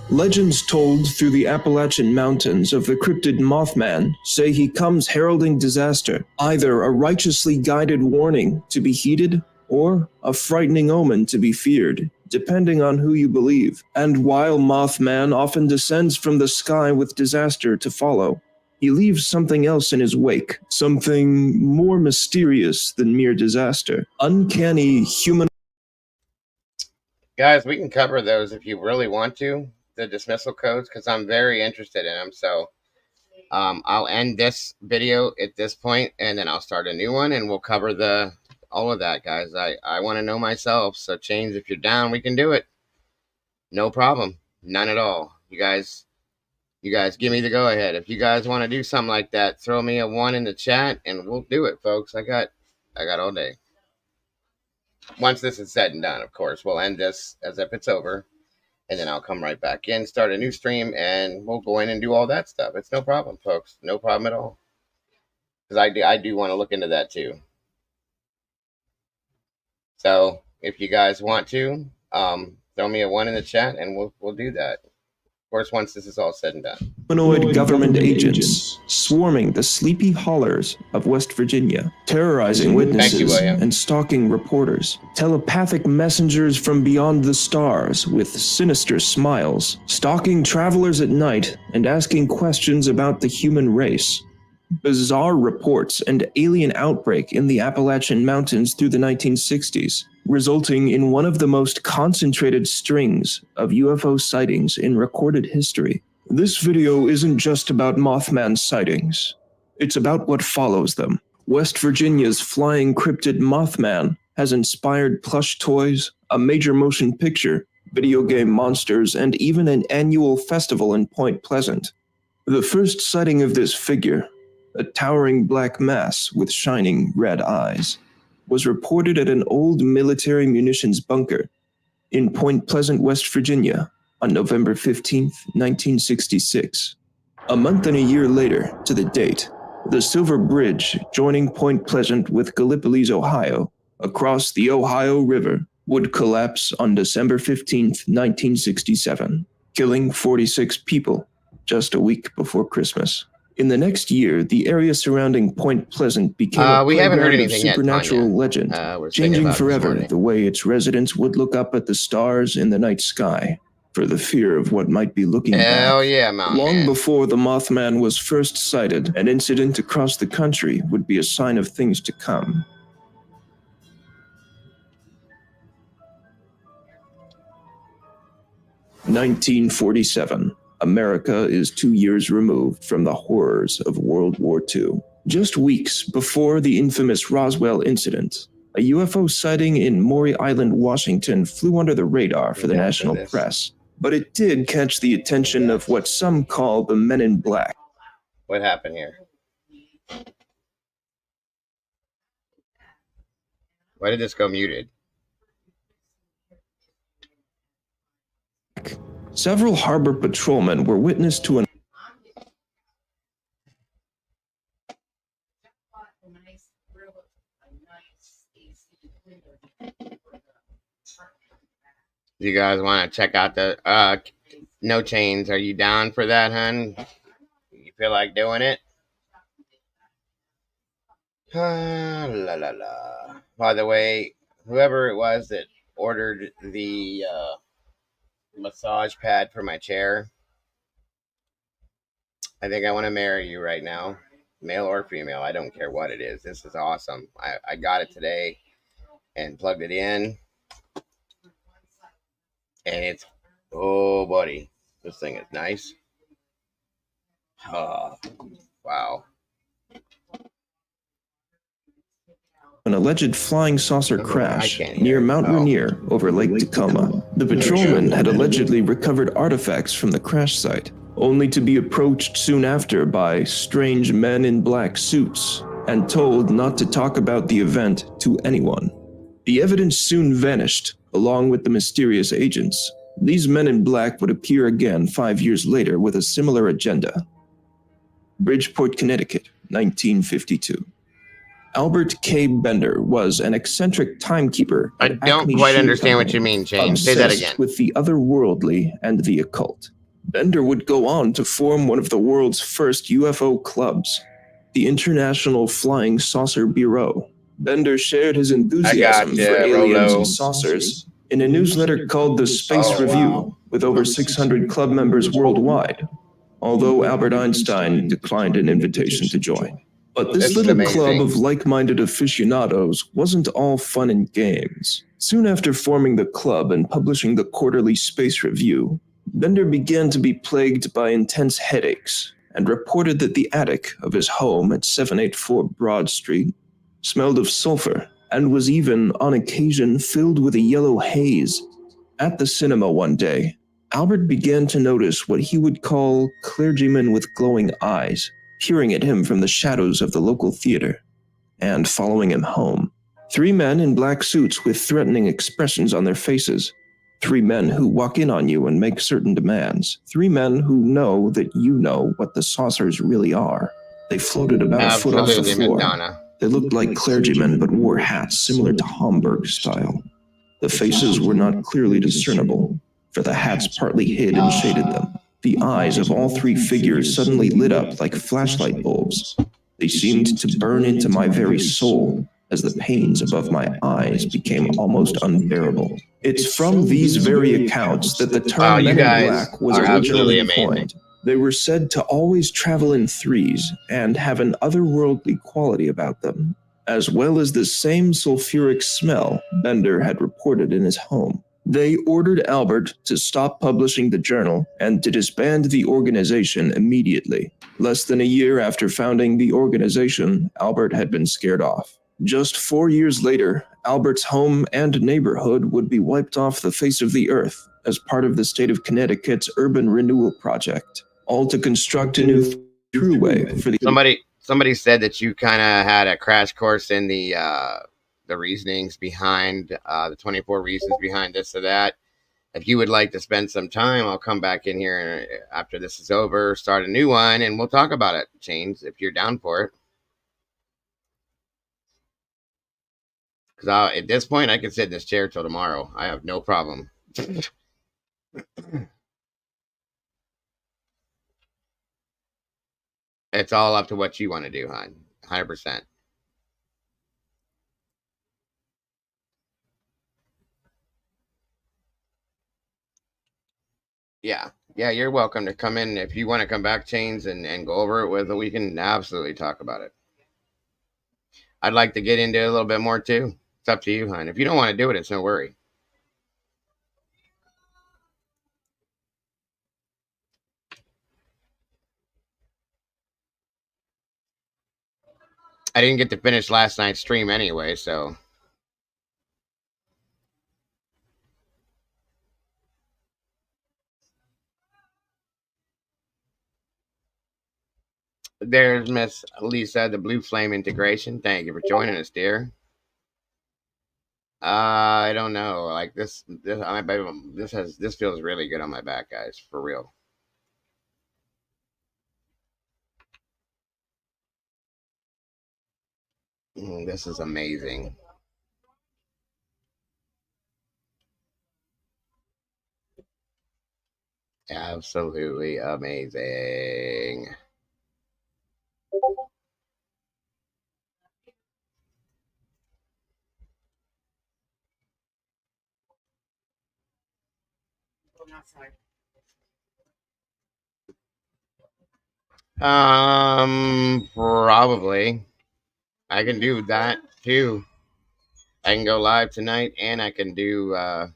Legends told through the Appalachian Mountains of the cryptid Mothman say he comes heralding disaster, either a righteously guided warning to be heeded or a frightening omen to be feared. depending on who you believe. And while Mothman often descends from the sky with disaster to follow, he leaves something else in his wake, something more mysterious than mere disaster. Uncanny human... Guys, we can cover those if you really want to, the dismissal codes, because I'm very interested in them. So I'll end this video at this point, and then I'll start a new one, and we'll cover all of that, guys. I want to know myself. So Chains, if you're down, we can do it. No problem. None at all. You guys give me the go ahead. If you guys want to do something like that, throw me a 1 in the chat, and we'll do it, folks. I got all day. Once this is said and done, of course, we'll end this as if it's over, and then I'll come right back in, start a new stream, and we'll go in and do all that stuff. It's no problem, folks. No problem at all. Because I do want to look into that too. So if you guys want to, throw me a 1 in the chat, and we'll do that. Of course, once this is all said and done. Humanoid government agents swarming the sleepy hollers of West Virginia, terrorizing witnesses and stalking reporters. Telepathic messengers from beyond the stars with sinister smiles, stalking travelers at night and asking questions about the human race. Bizarre reports and alien outbreak in the Appalachian Mountains through the 1960s, resulting in one of the most concentrated strings of UFO sightings in recorded history. This video isn't just about Mothman sightings. It's about what follows them. West Virginia's flying cryptid Mothman has inspired plush toys, a major motion picture, video game monsters, and even an annual festival in Point Pleasant. The first sighting of this figure, a towering black mass with shining red eyes, was reported at an old military munitions bunker in Point Pleasant, West Virginia on November 15, 1966. A month and a year later, to the date, the Silver Bridge joining Point Pleasant with Gallipolis, Ohio, across the Ohio River, would collapse on December 15, 1967, killing 46 people just a week before Christmas. In the next year, the area surrounding Point Pleasant became a playground of supernatural legend, changing forever the way its residents would look up at the stars in the night sky for the fear of what might be looking back. Long before the Mothman was first sighted, an incident across the country would be a sign of things to come. (1947). America is 2 years removed from the horrors of World War II. Just weeks before the infamous Roswell incident, a UFO sighting in Maury Island, Washington flew under the radar for the national press, but it did catch the attention of what some call the Men in Black. What happened here? Why did this go muted? Several harbor patrolmen were witness to an You guys want to check out the No Chains? Are you down for that, hun? You feel like doing it? La la la. By the way, whoever it was that ordered the massage pad for my chair, I think I want to marry you right now, male or female. I don't care what it is. This is awesome. I got it today and plugged it in, and it's, oh buddy, this thing is nice. Oh, wow. An alleged flying saucer crash near Mount Rainier over Lake Tacoma. The patrolman had allegedly recovered artifacts from the crash site, only to be approached soon after by strange men in black suits and told not to talk about the event to anyone. The evidence soon vanished, along with the mysterious agents. These men in black would appear again 5 years later with a similar agenda. Bridgeport, Connecticut, 1952. Albert K. Bender was an eccentric timekeeper. I don't quite understand what you mean, James. Say that again. With the otherworldly and the occult. Bender would go on to form one of the world's first UFO clubs, the International Flying Saucer Bureau. Bender shared his enthusiasm for aliens and saucers in a newsletter called the Space Review, with over 600 club members worldwide, although Albert Einstein declined an invitation to join. But this little club of like-minded aficionados wasn't all fun and games. Soon after forming the club and publishing the quarterly Space Review, Bender began to be plagued by intense headaches and reported that the attic of his home at 784 Broad Street smelled of sulfur and was even, on occasion, filled with a yellow haze. At the cinema one day, Albert began to notice what he would call clergymen with glowing eyes peering at him from the shadows of the local theater and following him home. 3 men in black suits with threatening expressions on their faces. 3 men who walk in on you and make certain demands. 3 men who know that you know what the saucers really are. They floated about a foot off the floor. They looked like clergymen but wore hats similar to Homburg style. The faces were not clearly discernible, for the hats partly hid and shaded them. The eyes of all 3 figures suddenly lit up like flashlight bulbs. They seemed to burn into my very soul as the pains above my eyes became almost unbearable. It's from these very accounts that the term Men in Black was originally coined. They were said to always travel in threes and have an otherworldly quality about them, as well as the same sulfuric smell Bender had reported in his home. They ordered Albert to stop publishing the journal and to disband the organization immediately. Less than a year after founding the organization, Albert had been scared off. Just 4 years later, Albert's home and neighborhood would be wiped off the face of the earth as part of the state of Connecticut's urban renewal project, all to construct a new throughway for the... Somebody said that you kind of had a crash course in the reasonings behind the 24 reasons behind this or that. If you would like to spend some time, I'll come back in here after this is over, start a new one, and we'll talk about it, Chains, if you're down for it. Because at this point, I can sit in this chair till tomorrow. I have no problem. It's all up to what you want to do, hon. 100%. Yeah, you're welcome to come in. If you want to come back, Chains, and go over it with it, we can absolutely talk about it. I'd like to get into it a little bit more, too. It's up to you, hon. If you don't want to do it, it's no worry. I didn't get to finish last night's stream anyway, so... There's Miss Lisa, the Blue Flame integration. Thank you for joining us, dear. I don't know. Like this feels really good on my back, guys. For real. This is amazing. Absolutely amazing. Probably. I can do that too. I can go live tonight, and I can do. I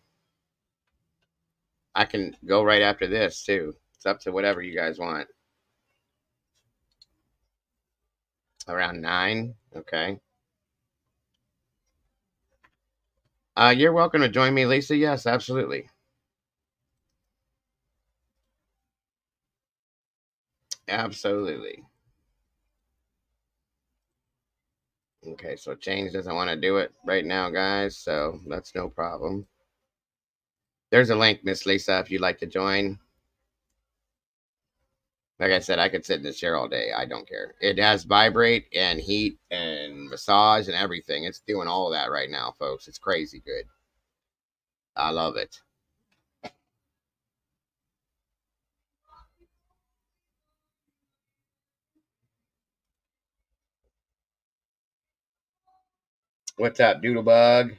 can go right after this too. It's up to whatever you guys want. Around 9, okay. You're welcome to join me, Lisa. Yes, absolutely. Absolutely. Okay, so Change doesn't want to do it right now, guys, so that's no problem. There's a link, Miss Lisa, if you'd like to join. Like I said, I could sit in this chair all day. I don't care. It has vibrate and heat and massage and everything. It's doing all of that right now, folks. It's crazy good. I love it. What's up, Doodlebug?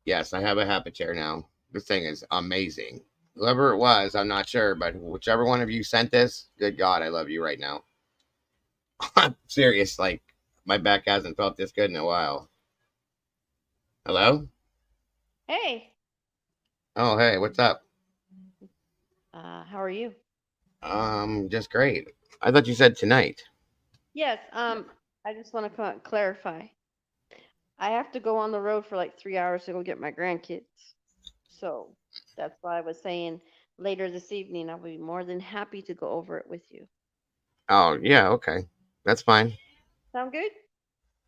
Yes, I have a habit chair now. This thing is amazing. Whoever it was, I'm not sure, but whichever one of you sent this, good God, I love you right now. I'm serious. Like, my back hasn't felt this good in a while. Hello? Hey, Oh, hey, what's up? how are you? Just great. I thought you said tonight. Yes, I just want to clarify. I have to go on the road for like 3 hours to go get my grandkids. So that's why I was saying later this evening I'll be more than happy to go over it with you. Oh, yeah, okay. That's fine. Sound good?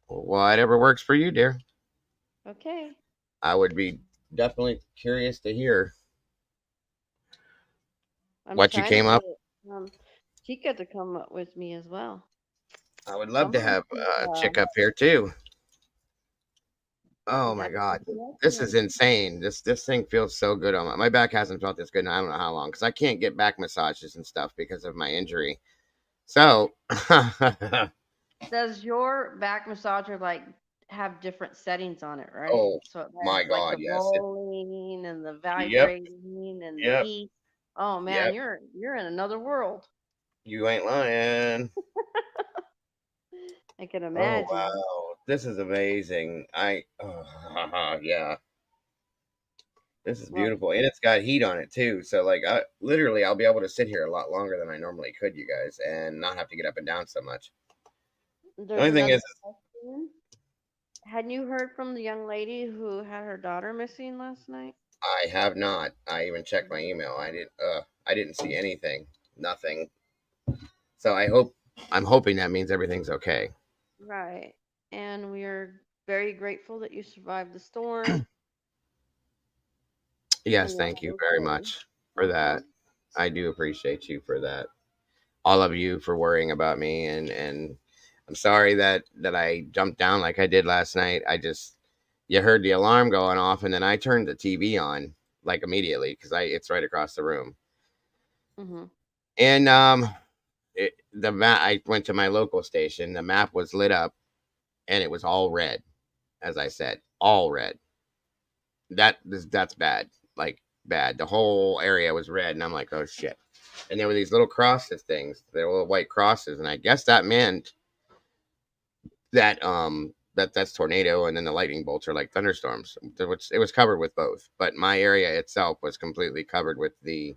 Whatever works for you, dear. Okay. I would be definitely curious to hear I'm what you trying to came up. get Chica to come up with me as well. I would love to Come on, have a Chica. chick up here too. Oh We my got God, the this is connection. insane. This thing feels so good on my back. Hasn't felt this good in I don't know how long because I can't get back massages and stuff because of my injury. So, Does your back massager like have different settings on it, right? oh So it my has like God, the yes. rolling and the Yep, vibrating and the yep, heat. Oh man, yep. you're in another world. You ain't lying. I can Oh imagine. wow, this is amazing. Yeah. This is Well, beautiful, and it's got heat on it too. So, like, I'll be able to sit here a lot longer than I normally could, you guys, and not have to get up and down so much. The there's only thing another is, question. Hadn't you heard from the young lady who had her daughter missing last night? I have not. I even checked my email. I didn't see anything. Nothing. So I'm hoping that means everything's okay. Right. And we're very grateful that you survived the storm Yes, and you're thank you home very safe. much for that. I do appreciate you for that. All of you for worrying about me, and I'm sorry that I jumped down like I did last night. You heard the alarm going off, and then I turned the TV on like immediately because it's right across the room. Mm-hmm. And the map. I went to my local station. The map was lit up, and it was all red. As I said, all red. That's bad. Like bad. The whole area was red, and I'm like, oh shit. And there were these little crosses things. They were little white crosses, and I guess that meant that's tornado, and then the lightning bolts are like thunderstorms. It was covered with both, but my area itself was completely covered with the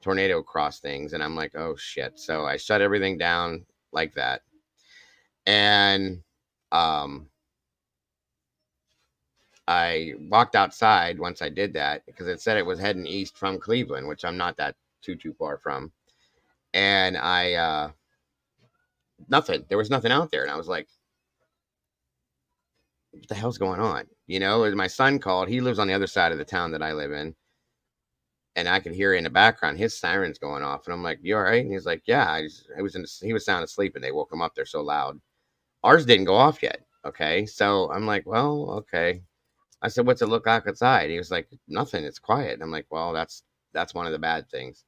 tornado cross things, and I'm like, oh shit. So I shut everything down like that, and um I walked outside once I did that because it said it was heading east from Cleveland, which I'm not that too far from. And I nothing. There was nothing out there, and I was like, "What the hell's going on?" You know. And my son called. He lives on the other side of the town that I live in, and I could hear in the background his sirens going off. And I'm like, "You all right?" And he's like, "Yeah." He was sound asleep, and they woke him up. They're so loud. Ours didn't go off yet. Okay, so I'm like, "Well, okay." I said, "What's it look like outside?" He was like, "Nothing. It's quiet." And I'm like, "Well, that's one of the bad things.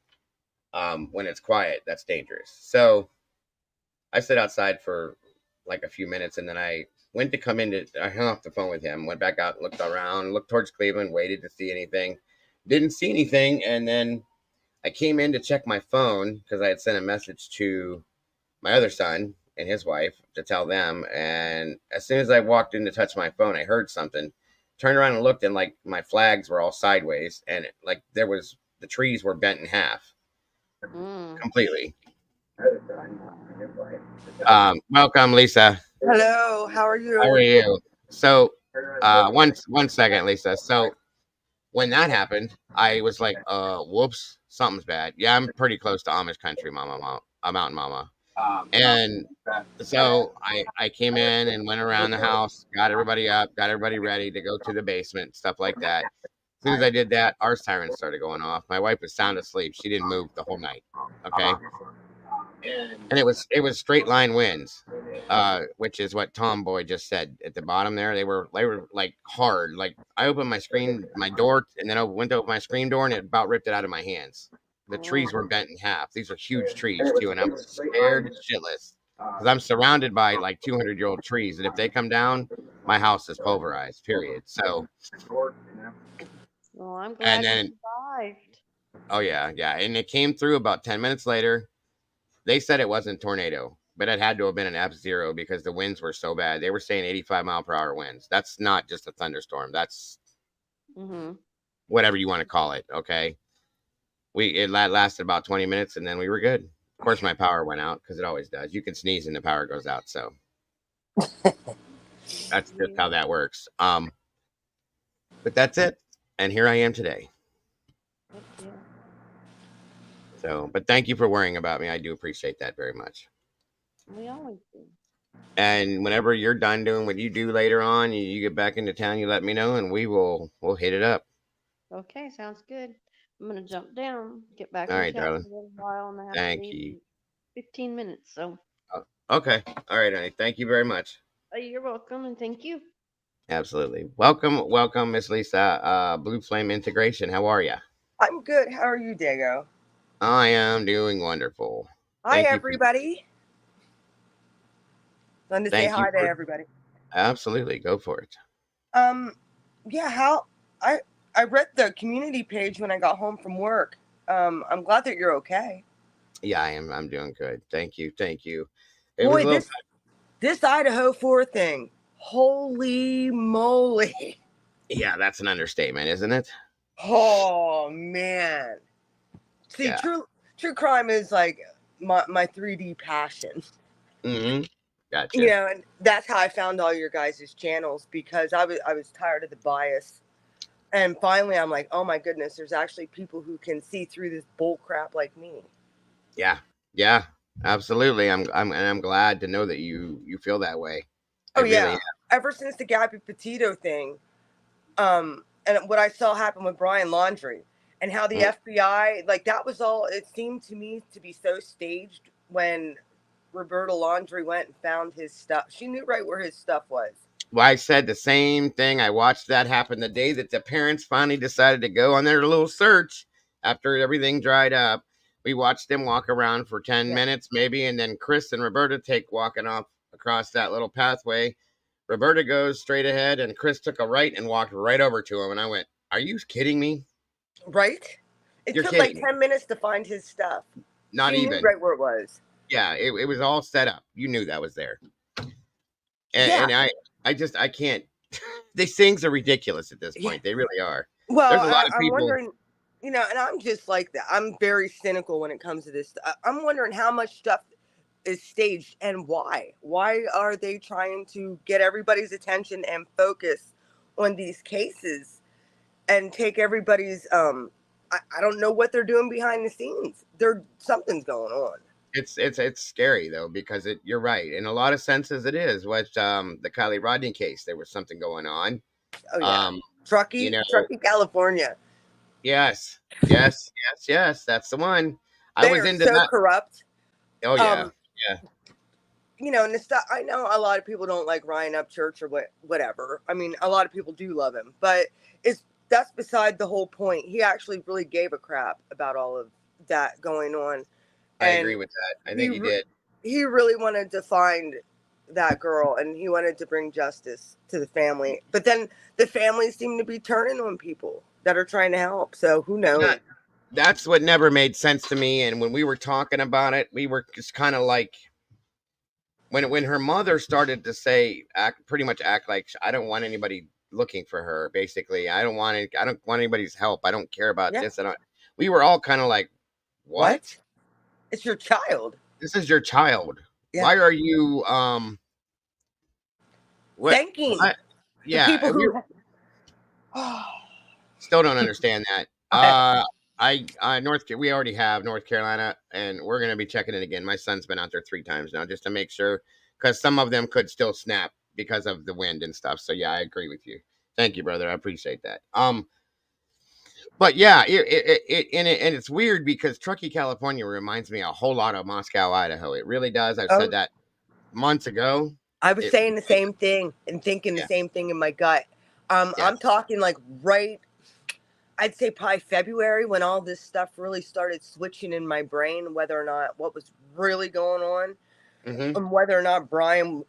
When it's quiet, that's dangerous." So I stood outside for like a few minutes, and then I went to come in. I hung off the phone with him, went back out, looked around, looked towards Cleveland, waited to see anything. Didn't see anything, and then I came in to check my phone because I had sent a message to my other son and his wife to tell them. And as soon as I walked in to touch my phone, I heard something. Turned around and looked, and like my flags were all sideways, and like the trees were bent in half completely. Welcome, Lisa. Hello, how are you? How are you? So, one second, Lisa. So, when that happened, I was like, whoops, something's bad. Yeah, I'm pretty close to Amish country, mama, a mountain mama. And so I came in and went around the house, got everybody up, got everybody ready to go to the basement, stuff like that. As soon as I did that, our sirens started going off. My wife was sound asleep. She didn't move the whole night. Okay. And it was straight line winds, which is what Tomboy just said at the bottom there. They were like hard. Like I opened my door, and then I went to open my screen door, and it about ripped it out of my hands. The trees were bent in half. These are huge trees too, and I was scared shitless because I'm surrounded by like 200-year-old trees, and if they come down, my house is pulverized. Period. So Well, I'm glad then, you survived. oh yeah, yeah, and it came through about 10 minutes later. They said it wasn't a tornado, but it had to have been an F0 because the winds were so bad. They were saying 85-mile-per-hour winds. That's not just a thunderstorm. That's whatever you want to call it. Okay, it lasted about 20 minutes, and then we were good. Of course, my power went out because it always does. You can sneeze and the power goes out. So that's just how that works. But that's it. And here I am today. So, but thank you for worrying about me. I do appreciate that very much. We always do. And whenever you're done doing what you do later on, you get back into town, you let me know, and we'll hit it up. Okay, sounds good. I'm gonna jump down, get back All in right, town darling. for a little while, and I have Thank to leave you. in 15 minutes. So. Okay. All right, honey. Thank you very much. You're welcome, and thank you. Absolutely. Welcome, Miss Lisa. Blue Flame Integration. How are you? I'm good. How are you, Dago? I am doing wonderful. Hi, everybody. Fun to say Thank you hi to everybody. Absolutely. Go for it. Yeah, I read the community page when I got home from work. I'm glad that you're okay. Yeah, I am. I'm doing good. Thank you. Thank you. Boy, this Idaho 4 thing. Holy moly. Yeah, that's an understatement, isn't it? Oh man. See, Yeah. true crime is like my 3D passion. Gotcha. You know, and that's how I found all your guys' channels, because I was tired of the bias. And finally I'm like, oh my goodness, there's actually people who can see through this bull crap like me. Yeah. Yeah. Absolutely. I'm glad to know that you feel that way. Oh yeah. Ever since the Gabby Petito thing, and what I saw happen with Brian Laundrie, and how the FBI, like, that was all, it seemed to me to be so staged when Roberta Laundrie went and found his stuff. She knew right where his stuff was. Well, I said the same thing. I watched that happen the day that the parents finally decided to go on their little search after everything dried up. We watched them walk around for 10 minutes maybe, and then Chris and Roberta take walking off across that little pathway. Roberta goes straight ahead, and Chris took a right and walked right over to him. And I went, "Are you kidding me?" Right? It took like 10 minutes to find his stuff. Not she even. Knew right where it was. Yeah, it was all set up. You knew that was there. And I can't. These things are ridiculous at this point. They really are. Well, there's a lot of I'm people. wondering, you know, and I'm just like that. I'm very cynical when it comes to this. I'm wondering how much stuff is staged and why. Why are they trying to get everybody's attention and focus on these cases and take everybody's? I don't know what they're doing behind the scenes. Something's going on. It's scary though, because you're right. In a lot of senses it is. What the Kylie Rodney case, there was something going on. Oh yeah. Truckee, California. Yes. That's the one. I was into that. Corrupt. Oh yeah. Yeah. You know, and the stuff, I know a lot of people don't like Ryan Upchurch or whatever. I mean, a lot of people do love him, but that's beside the whole point. He actually really gave a crap about all of that going on. I agree with that. I think he did. He really wanted to find that girl, and he wanted to bring justice to the family. But then the family seemed to be turning on people that are trying to help. So who knows? That's what never made sense to me. And when we were talking about it, we were just kind of like, when her mother started to pretty much act like, I don't want anybody looking for her. Basically, I don't want anybody's help. I don't care about this. We were all kind of like, what? It's your child. This is your child. Yeah. Why are you thanking people who still don't understand that. We already have North Carolina, and we're gonna be checking it again. My son's been out there 3 times now just to make sure, because some of them could still snap because of the wind and stuff. So yeah, I agree with you. Thank you, brother. I appreciate that. But yeah, it's weird because Truckee, California reminds me a whole lot of Moscow, Idaho. It really does. I've said that months ago. I was saying the same thing and thinking the same thing in my gut. I'm talking like I'd say probably February, when all this stuff really started switching in my brain, whether or not what was really going on, and whether or not Brian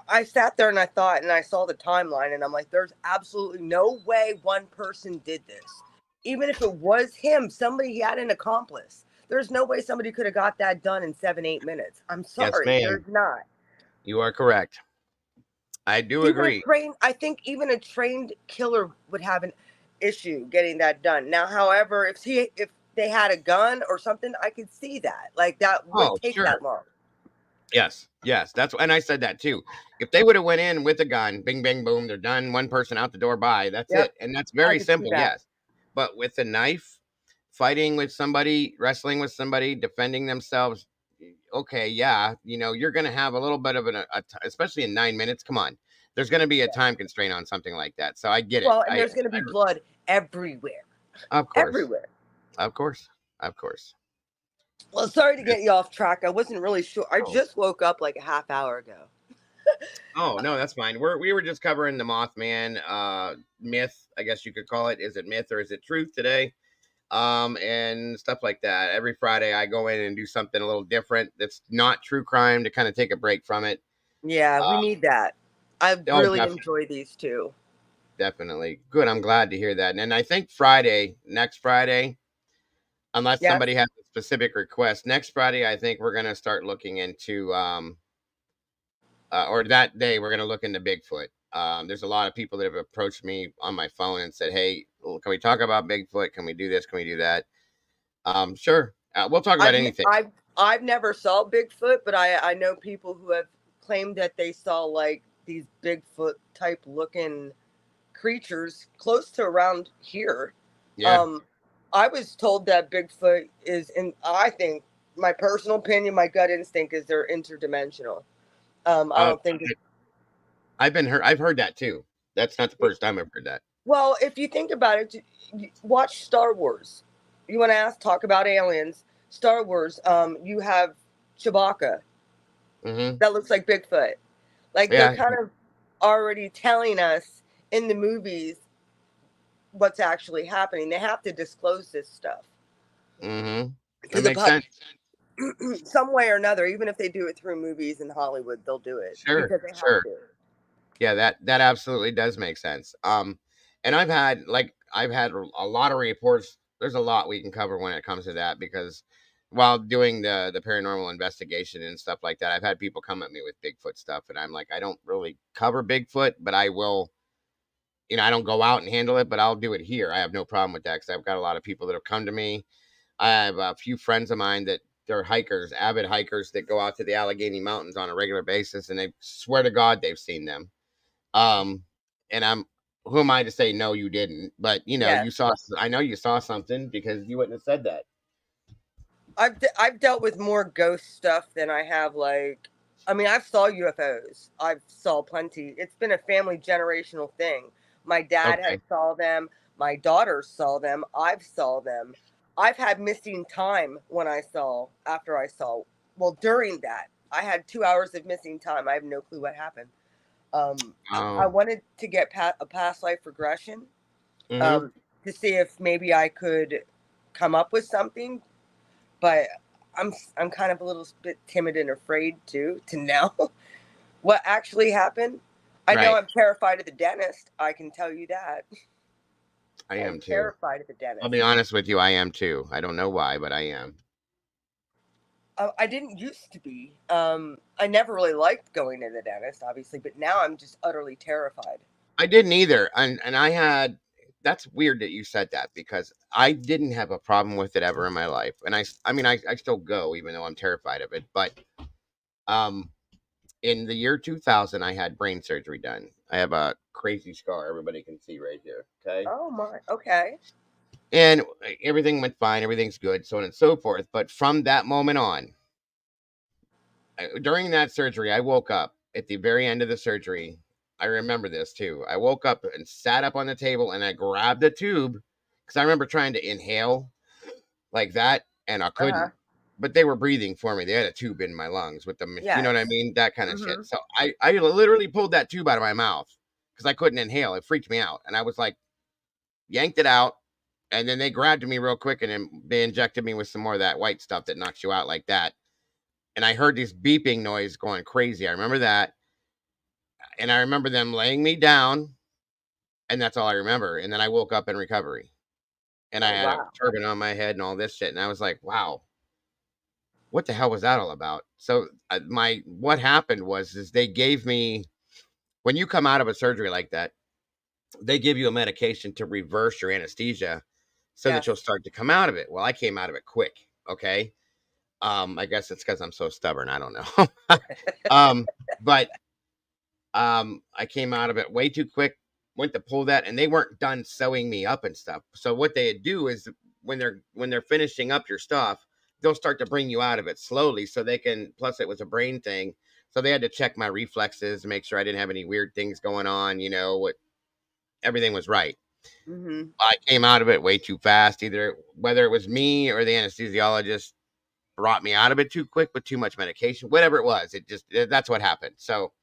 I sat there and I thought, and I saw the timeline, and I'm like, there's absolutely no way one person did this. Even if it was him, somebody had an accomplice. There's no way somebody could have got that done in 7-8 minutes. I'm Yes, sorry, ma'am. there's not. You are correct. I do agree. I think even a trained killer would have an issue getting that done. Now, however, if they had a gun or something, I could see that. Like that wouldn't take that long. Yes, and I said that too. If they would have went in with a gun, bing, bang, boom, they're done. One person out the door, bye. That's it, and that's very simple. Yes, but with a knife, fighting with somebody, wrestling with somebody, defending themselves. Okay, yeah, you're going to have a little bit of especially in 9 minutes. Come on, there's going to be a time constraint on something like that. So I get it. Well, and there's going to be blood everywhere. Of course, everywhere. Of course. Well, sorry to get you off track. I wasn't really sure. I just woke up like a half hour ago. Oh, no, that's fine. We were just covering the Mothman myth, I guess you could call it. Is it myth or is it truth today? And stuff like that. Every Friday I go in and do something a little different that's not true crime to kind of take a break from it. Yeah, we need that. I really enjoy these too. Definitely. Good. I'm glad to hear that. And I think next Friday, unless somebody has a specific request, next Friday, I think we're going to start looking into, or that day, we're going to look into Bigfoot. There's a lot of people that have approached me on my phone and said, hey, can we talk about Bigfoot? Can we do this? Can we do that? Sure. We'll talk about anything. I've never saw Bigfoot, but I know people who have claimed that they saw like these Bigfoot type looking creatures close to around here. Yeah. I was told that Bigfoot is I think my personal opinion, my gut instinct is they're interdimensional. I don't think I've heard that too. That's not the first time I've heard that. Well, if you think about it, watch Star Wars. You want to talk about aliens? Star Wars. You have Chewbacca. Mm-hmm. That looks like Bigfoot. Like they're kind of already telling us in the movies what's actually happening. They have to disclose this stuff. Mm-hmm. That makes sense. Some way or another, even if they do it through movies in Hollywood, they'll do it. Sure. Because they have to. Yeah, that absolutely does make sense. And I've had a lot of reports. There's a lot we can cover when it comes to that, because while doing the paranormal investigation and stuff like that, I've had people come at me with Bigfoot stuff, and I'm like, I don't really cover Bigfoot, but I will. I don't go out and handle it, but I'll do it here. I have no problem with that, because I've got a lot of people that have come to me. I have a few friends of mine that they're hikers, avid hikers, that go out to the Allegheny Mountains on a regular basis, and they swear to God they've seen them. And who am I to say no, you didn't? But you saw. I know you saw something, because you wouldn't have said that. I've dealt with more ghost stuff than I have I've saw UFOs. I've saw plenty. It's been a family generational thing. My dad had saw them. My daughters saw them. I've saw them. I've had missing time after I saw. Well, during that, I had 2 hours of missing time. I have no clue what happened. I wanted to get a past life regression to see if maybe I could come up with something, but I'm kind of a little bit timid and afraid to know what actually happened. I know I'm terrified of the dentist. I can tell you that. I am too. Terrified of the dentist. I'll be honest with you, I am too. I don't know why, but I am. I didn't used to be. I never really liked going to the dentist, obviously, but now I'm just utterly terrified. I didn't either, and I had. That's weird that you said that, because I didn't have a problem with it ever in my life, and I still go, even though I'm terrified of it. But in the year 2000, I had brain surgery done. I have a crazy scar everybody can see right here. Okay. Oh my. Okay. And everything went fine. Everything's good, so on and so forth. But from that moment on, during that surgery, I woke up at the very end of the surgery. I remember this too. I woke up and sat up on the table, and I grabbed the tube, because I remember trying to inhale like that, and I couldn't. But they were breathing for me. They had a tube in my lungs with them. You know what I mean? That kind of shit. So I literally pulled that tube out of my mouth, because I couldn't inhale. It freaked me out. And I was like, yanked it out. And then they grabbed me real quick, and then they injected me with some more of that white stuff that knocks you out like that. And I heard this beeping noise going crazy. I remember that. And I remember them laying me down, and that's all I remember. And then I woke up in recovery, and I had a turban on my head and all this shit. And I was like, wow, what the hell was that all about? So what happened is they gave me, when you come out of a surgery like that, they give you a medication to reverse your anesthesia so that you'll start to come out of it. Well, I came out of it quick. Okay. I guess it's because I'm so stubborn. I don't know. But I came out of it way too quick, went to pull that, and they weren't done sewing me up and stuff. So what they do is when they're finishing up your stuff, they'll start to bring you out of it slowly so they can, plus it was a brain thing. So they had to check my reflexes to make sure I didn't have any weird things going on, everything was right. Mm-hmm. I came out of it way too fast. Whether it was me or the anesthesiologist brought me out of it too quick with too much medication, whatever it was, that's what happened. So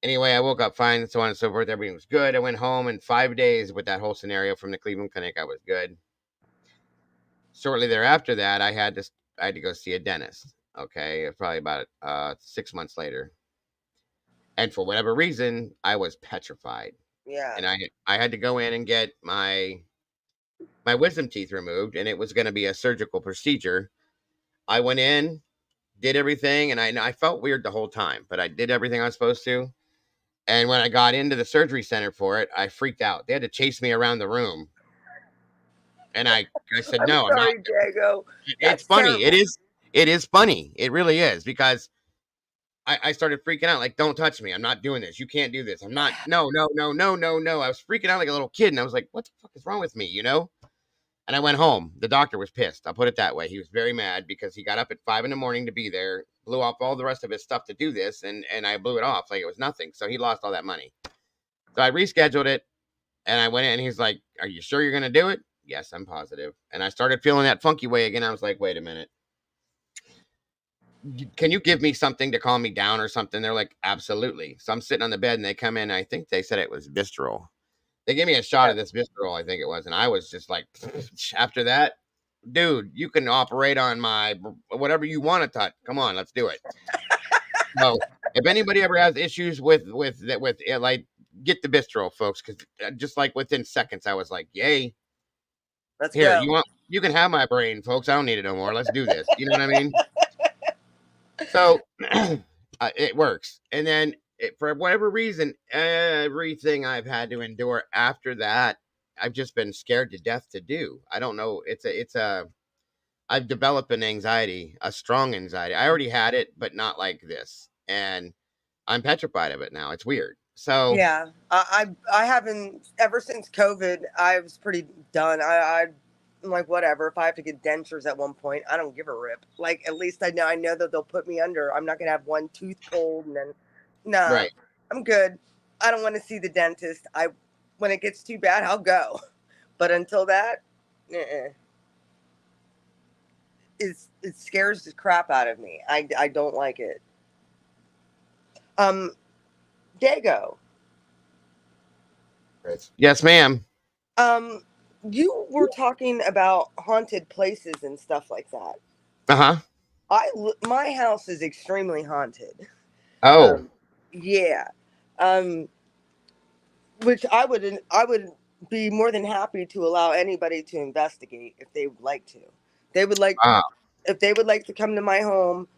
anyway, I woke up fine, so on and so forth. Everything was good. I went home in 5 days with that whole scenario from the Cleveland Clinic. I was good. Shortly thereafter that, I had to go see a dentist. Okay, probably about 6 months later. And for whatever reason, I was petrified. Yeah. And I had to go in and get my wisdom teeth removed, and it was going to be a surgical procedure. I went in, did everything, and I felt weird the whole time, but I did everything I was supposed to. And when I got into the surgery center for it, I freaked out. They had to chase me around the room. And I said, no, I'm not. Diego. It's funny. Terrible. It is funny. It really is, because I started freaking out. Like, don't touch me. I'm not doing this. You can't do this. I'm not. No. I was freaking out like a little kid. And I was like, what the fuck is wrong with me? And I went home. The doctor was pissed. I'll put it that way. He was very mad because he got up at 5 a.m. to be there, blew off all the rest of his stuff to do this, and I blew it off like it was nothing. So he lost all that money. So I rescheduled it, and I went in, and he's like, are you sure you're going to do it? Yes, I'm positive. And I started feeling that funky way again. I was like, wait a minute. Can you give me something to calm me down or something? They're like, absolutely. So I'm sitting on the bed, and they come in. I think they said it was Visceral. They gave me a shot of this Visceral, I think it was. And I was just like, after that, dude, you can operate on my whatever you want to touch. Come on, let's do it. So if anybody ever has issues with it, like, get the Visceral, folks, because just like within seconds, I was like, yay. Let's Here, go. you can have my brain, folks. I don't need it no more. Let's do this. You know what I mean? So it works. And then for whatever reason, everything I've had to endure after that, I've just been scared to death to do. I don't know. I've developed an anxiety, a strong anxiety. I already had it, but not like this. And I'm petrified of it now. It's weird. So yeah, I haven't, ever since COVID, I was pretty done. I'm like, whatever. If I have to get dentures at one point, I don't give a rip. Like, at least I know that they'll put me under. I'm not gonna have one tooth pulled and then, nah, right. I'm good. I don't want to see the dentist. When it gets too bad, I'll go. But until that, it scares the crap out of me. I don't like it. Dago. Yes, ma'am. You were talking about haunted places and stuff like that. Uh-huh. My house is extremely haunted. Oh. Yeah. Which I would be more than happy to allow anybody to investigate if they would like to. If they would like to come to my home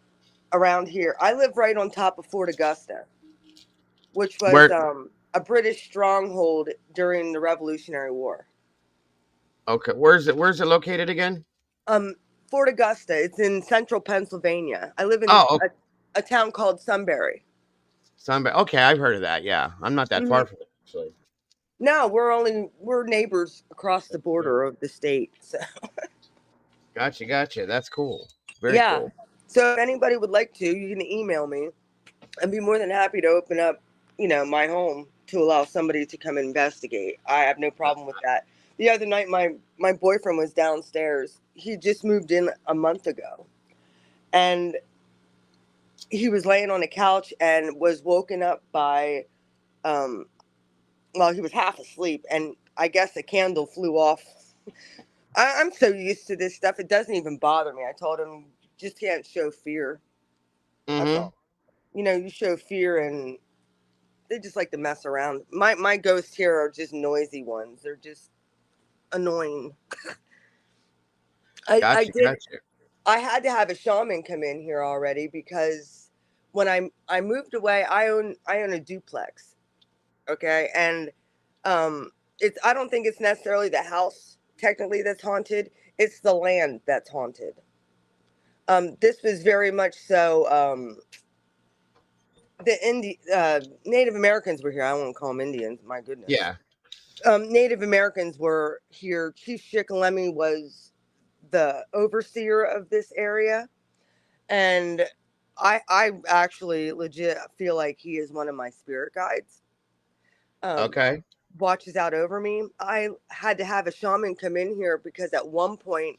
around here. I live right on top of Fort Augusta, which was a British stronghold during the Revolutionary War. Okay, where's it located again? Fort Augusta. It's in central Pennsylvania. I live in a town called Sunbury. Sunbury. Okay, I've heard of that. Yeah, I'm not that far from it, actually. No, we're neighbors across the border of the state. So. Gotcha. That's cool. Very cool. So if anybody would like to, you can email me. I'd be more than happy to open up, my home to allow somebody to come investigate. I have no problem with that. The other night, my boyfriend was downstairs. He just moved in a month ago. And he was laying on a couch and was woken up by, he was half asleep. And I guess a candle flew off. I'm so used to this stuff. It doesn't even bother me. I told him, just can't show fear. Mm-hmm. That's all. You show fear and they just like to mess around. My ghosts here are just noisy ones. They're just annoying. I Gotcha. had to have a shaman come in here already because when I moved away, I own a duplex. Okay, and it's I don't think it's necessarily the house technically that's haunted. It's the land that's haunted. This was very much so. The Native Americans were here. I won't call them Indians. My goodness. Yeah. Native Americans were here. Chief Shikellamy was the overseer of this area, and I actually legit feel like he is one of my spirit guides. Okay. Watches out over me. I had to have a shaman come in here because at one point,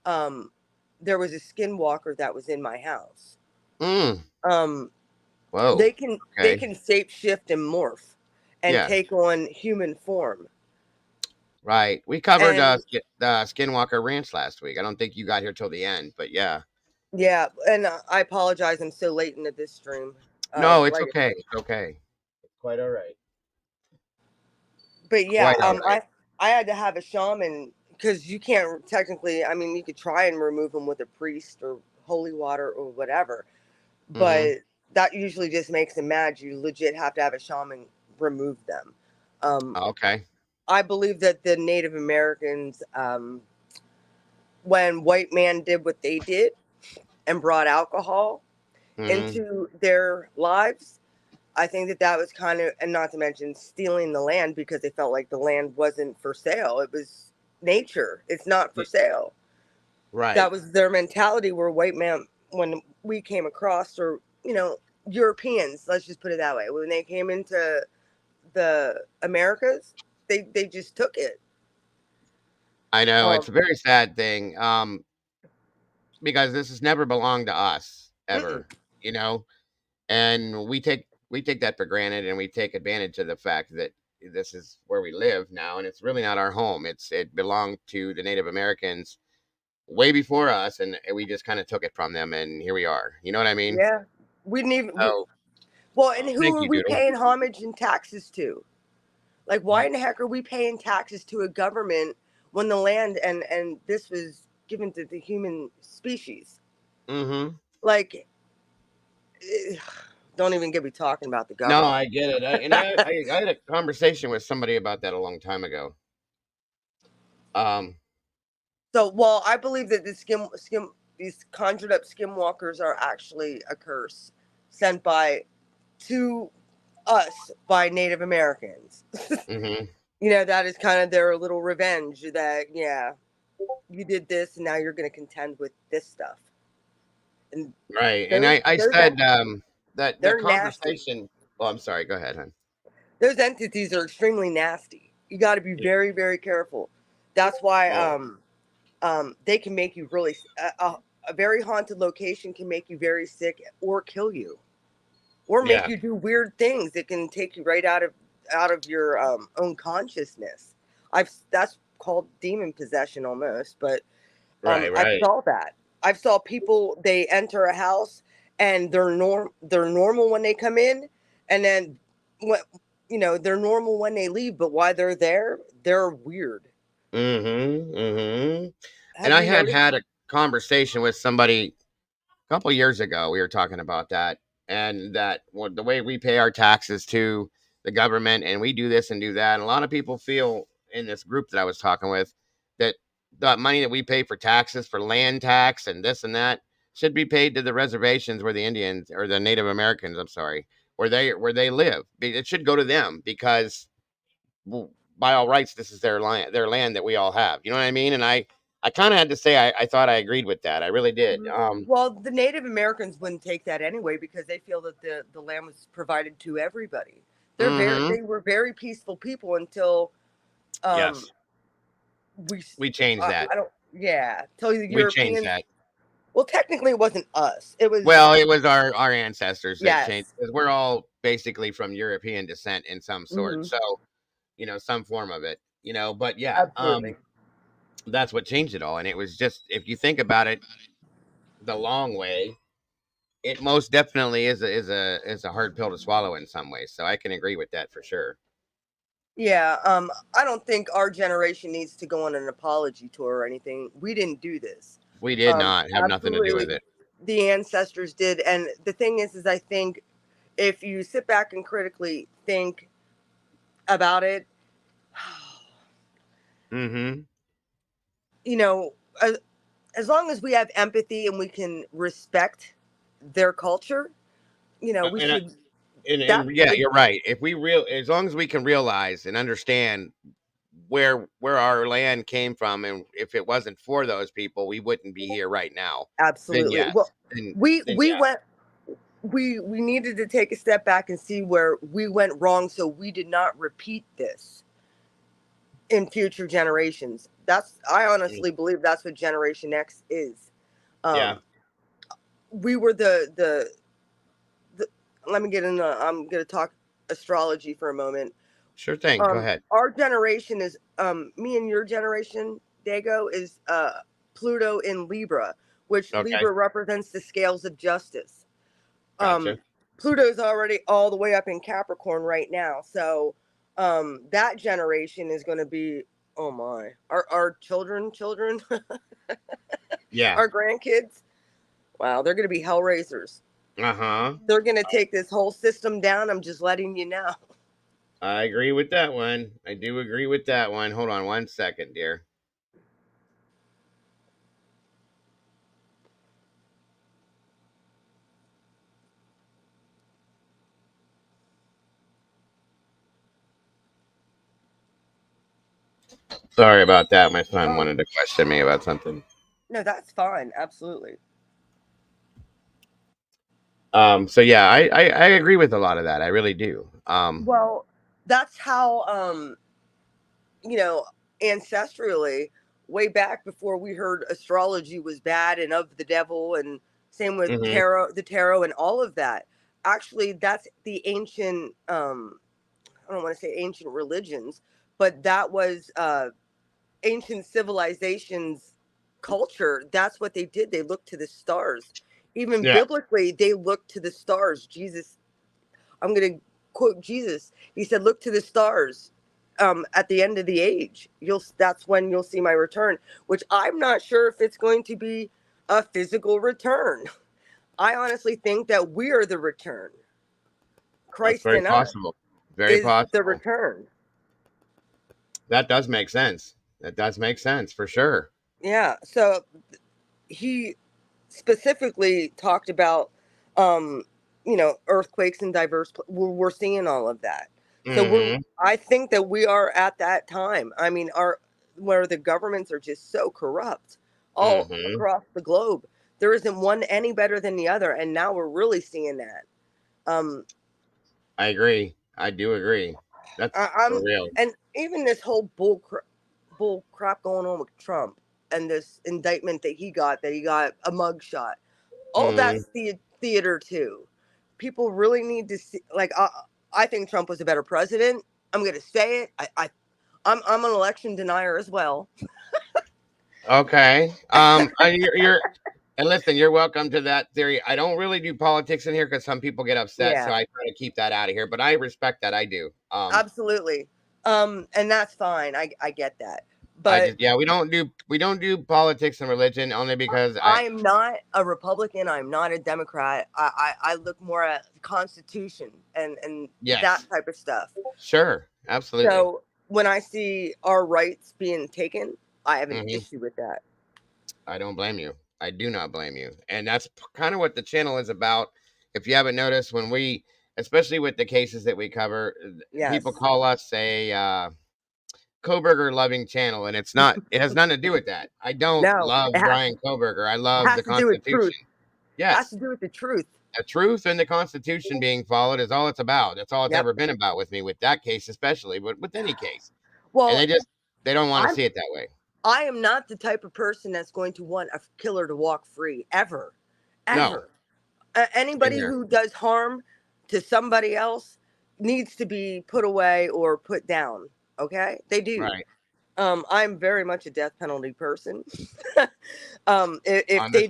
there was a skinwalker that was in my house. Whoa. They can shape shift and morph and take on human form. Right. We covered Skinwalker Ranch last week. I don't think you got here till the end, but yeah. Yeah, and I apologize. I'm so late into this stream. No, it's okay. It's okay. It's quite all right. But yeah, I had to have a shaman because you can't technically. I mean, you could try and remove them with a priest or holy water or whatever, but that usually just makes them mad. You legit have to have a shaman remove them. Okay. I believe that the Native Americans, when white man did what they did and brought alcohol into their lives, I think that was kind of, and not to mention stealing the land because they felt like the land wasn't for sale. It was nature. It's not for sale. Right. That was their mentality where white man, when we came across, or, Europeans, let's just put it that way. When they came into the Americas, they just took it. I know. It's a very sad thing. Because this has never belonged to us ever, and we take that for granted, and we take advantage of the fact that this is where we live now, and it's really not our home. It belonged to the Native Americans way before us, and we just kind of took it from them, and here we are. You know what I mean? Yeah, we didn't even. And who are we paying homage and taxes to? Like, why in the heck are we paying taxes to a government when the land and this was given to the human species? Like, don't even get me talking about the government. No, I get it. I had a conversation with somebody about that a long time ago. So, I believe that these conjured up skinwalkers are actually a curse sent to us by Native Americans. That is kind of their little revenge that, you did this and now you're going to contend with this stuff. And right. And I said that the conversation. Nasty. Well, I'm sorry. Go ahead, hon. Those entities are extremely nasty. You got to be very, very careful. That's why they can make you really a very haunted location can make you very sick or kill you, or make you do weird things. It can take you right out of your own consciousness. That's called demon possession almost, but right. I saw that. I saw people, they enter a house and they're normal when they come in, and then they're normal when they leave, but while they're there, they're weird. And I had a conversation with somebody a couple years ago. We were talking about that, and that the way we pay our taxes to the government, and we do this and do that. And a lot of people feel in this group that I was talking with that the money that we pay for taxes, for land tax and this and that, should be paid to the reservations where the Indians or the Native Americans, I'm sorry, where they live. It should go to them because by all rights, this is their land that we all have. You know what I mean? And I kind of had to say I thought I agreed with that. I really did. Well, the Native Americans wouldn't take that anyway because they feel that the land was provided to everybody. They were very peaceful people until we changed that. Till the Europeans changed that. Well, technically, it wasn't us. It was our ancestors that changed, because we're all basically from European descent in some sort. So, some form of it. But that's what changed it all. And it was just, if you think about it, the long way, it most definitely is a hard pill to swallow in some ways. So I can agree with that for sure. Yeah, I don't think our generation needs to go on an apology tour or anything. We didn't do this. We did not have nothing to do with Absolutely, it. the ancestors did. And the thing is I think if you sit back and critically think about it, Mm-hmm. you know, as long as we have empathy and we can respect their culture, you know, we should. And yeah, you're right. If we as long as we can realize and understand where our land came from, and if it wasn't for those people, we wouldn't be here right now. Then Absolutely. yes. Well, Then we yeah. went. We needed to take a step back and see where we went wrong, so we did not repeat this in future generations. I honestly believe that's what Generation X is. Yeah. We were the let me get in. I'm going to talk astrology for a moment. Sure thing. Go ahead. Our generation is me and your generation, Dago, is Pluto in Libra, which Libra represents the scales of justice. Gotcha. Pluto's already all the way up in Capricorn right now, so that generation is going to be, oh my, our children, yeah, our grandkids. Wow, they're going to be hellraisers. They're going to take this whole system down. I'm just letting you know. I agree with that one. I do agree with that one. Hold on 1 second, dear. Sorry about that. My son wanted to question me about something. No, that's fine. Absolutely. So yeah, I agree with a lot of that. I really do. Well, that's how you know, ancestrally, way back before we heard astrology was bad and of the devil, and same with the tarot and all of that. Actually, that's the ancient I don't want to say ancient religions, but that was ancient civilizations culture. That's what they did. They looked to the stars. Even biblically, they looked to the stars. Jesus, I'm going to quote Jesus. He said, "Look to the stars. At the end of the age, that's when you'll see my return." Which I'm not sure if it's going to be a physical return. I honestly think that we're the return. Christ That's very in possible. us Very is possible. the return. That does make sense. That does make sense for sure. Yeah. So he specifically talked about, you know, earthquakes and diverse. We're seeing all of that. So I think that we are at that time. I mean, where the governments are just so corrupt all across the globe. There isn't one any better than the other, and now we're really seeing that. I agree. I do agree. That's for real. And even this whole bull crap going on with Trump and this indictment that he got a mugshot. All that's theater too. People really need to see. Like, I think Trump was a better president. I'm going to say it. I'm an election denier as well. Okay. You're and listen, you're welcome to that theory. I don't really do politics in here because some people get upset, so I try to keep that out of here. But I respect that. I do. Absolutely. And that's fine. I get that. But we don't do politics and religion only because I'm not a Republican. I'm not a Democrat. I look more at the Constitution and that type of stuff. Sure, absolutely. So when I see our rights being taken, I have an issue with that. I don't blame you. I do not blame you. And that's kind of what the channel is about. If you haven't noticed, when we, especially with the cases that we cover, people call us a Kohberger loving channel, and it's not. It has nothing to do with that. I don't love Brian Kohberger. I love the Constitution. Yes, it has to do with the truth. The truth and the Constitution being followed is all it's about. That's all it's ever been about with me, with that case especially, but with any case. Well, and they don't want to see it that way. I am not the type of person that's going to want a killer to walk free ever. No. Anybody who does harm to somebody else needs to be put away or put down. Okay, they do. Right. I'm very much a death penalty person. If they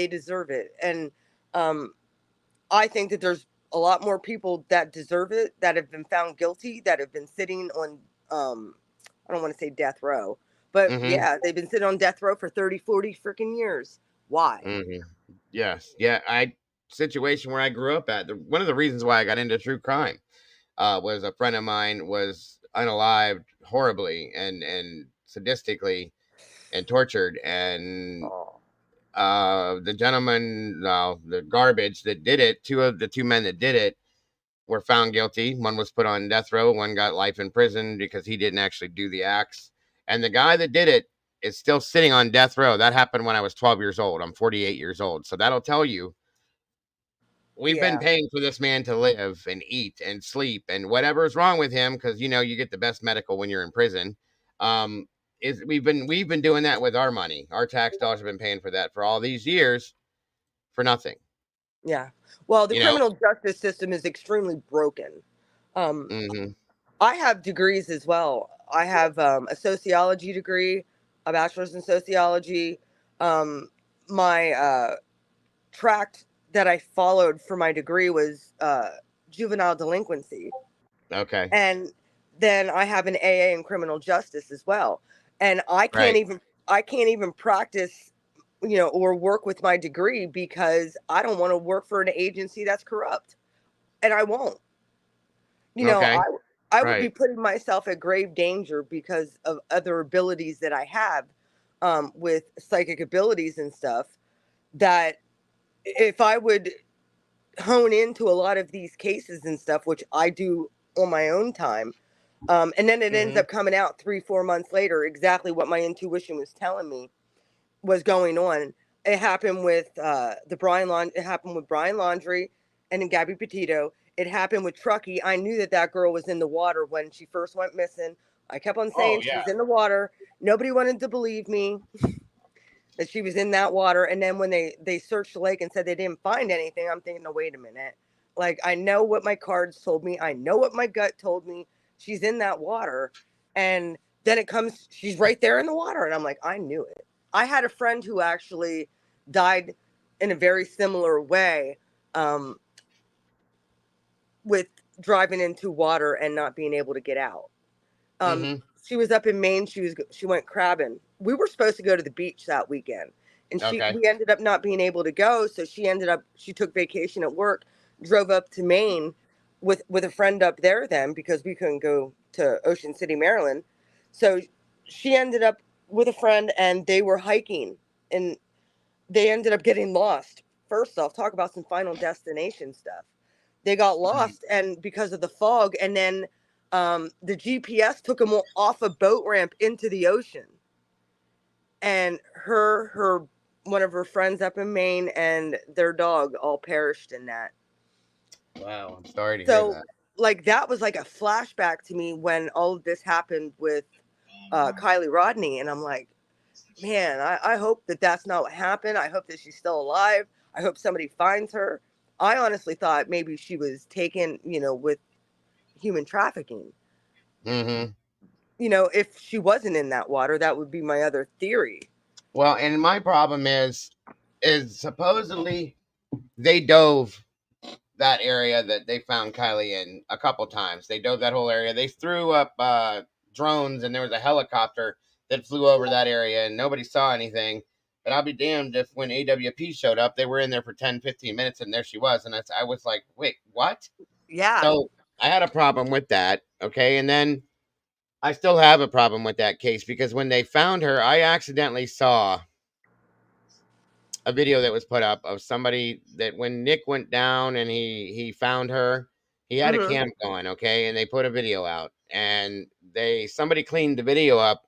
deserve it, and I think that there's a lot more people that deserve it, that have been found guilty, that have been sitting on, I don't want to say death row, but yeah, they've been sitting on death row for 30, 40 freaking years. Why? Yes. Yeah. Situation where I grew up at. One of the reasons why I got into true crime was a friend of mine was unalived horribly and sadistically and tortured. And the gentleman, the garbage that did it, two of the two men that did it were found guilty. One was put on death row. One got life in prison because he didn't actually do the acts. And the guy that did it is still sitting on death row. That happened when I was 12 years old. I'm 48 years old. So that'll tell you we've been paying for this man to live and eat and sleep and whatever is wrong with him, because you get the best medical when you're in prison. We've been doing that with our money. Our tax dollars have been paying for that for all these years for nothing. Yeah. Well, the criminal justice system is extremely broken. I have degrees as well. I have a sociology degree, a bachelor's in sociology. My tract that I followed for my degree was juvenile delinquency. Okay. And then I have an AA in criminal justice as well. And I can't even practice, or work with my degree because I don't want to work for an agency that's corrupt. And I won't. I would be putting myself at grave danger because of other abilities that I have with psychic abilities and stuff, that if I would hone into a lot of these cases and stuff, which I do on my own time, and then it ends up coming out 3-4 months later, exactly what my intuition was telling me was going on. It happened with it happened with Brian Laundrie and then Gabby Petito. It happened with Truckee. I knew that girl was in the water when she first went missing. I kept on saying she was in the water. Nobody wanted to believe me that she was in that water. And then when they searched the lake and said they didn't find anything, I'm thinking, no, wait a minute. Like, I know what my cards told me. I know what my gut told me. She's in that water. And then she's right there in the water. And I'm like, I knew it. I had a friend who actually died in a very similar way, with driving into water and not being able to get out. She was up in Maine. She went crabbing. We were supposed to go to the beach that weekend, and we ended up not being able to go. So she took vacation at work, drove up to Maine with a friend up there then, because we couldn't go to Ocean City, Maryland. So she ended up with a friend, and they were hiking, and they ended up getting lost. First off, talk about some Final Destination stuff. They got lost, and because of the fog, and then the GPS took them off a boat ramp into the ocean. And one of her friends up in Maine and their dog all perished in that. Wow, I'm sorry to hear that. Like, that was like a flashback to me when all of this happened with Kylie Rodney, and I'm like, man, I hope that that's not what happened. I hope that she's still alive. I hope somebody finds her. I honestly thought maybe she was taken, with human trafficking. If she wasn't in that water, that would be my other theory. Well, and my problem is supposedly they dove that area that they found Kylie in a couple times. They dove that whole area. They threw up drones, and there was a helicopter that flew over that area, and nobody saw anything. But I'll be damned if when AWP showed up, they were in there for 10, 15 minutes, and there she was. And I was like, wait, what? Yeah. So I had a problem with that. Okay. And then I still have a problem with that case, because when they found her, I accidentally saw a video that was put up of somebody that when Nick went down and he found her, he had a cam going. Okay. And they put a video out, and somebody cleaned the video up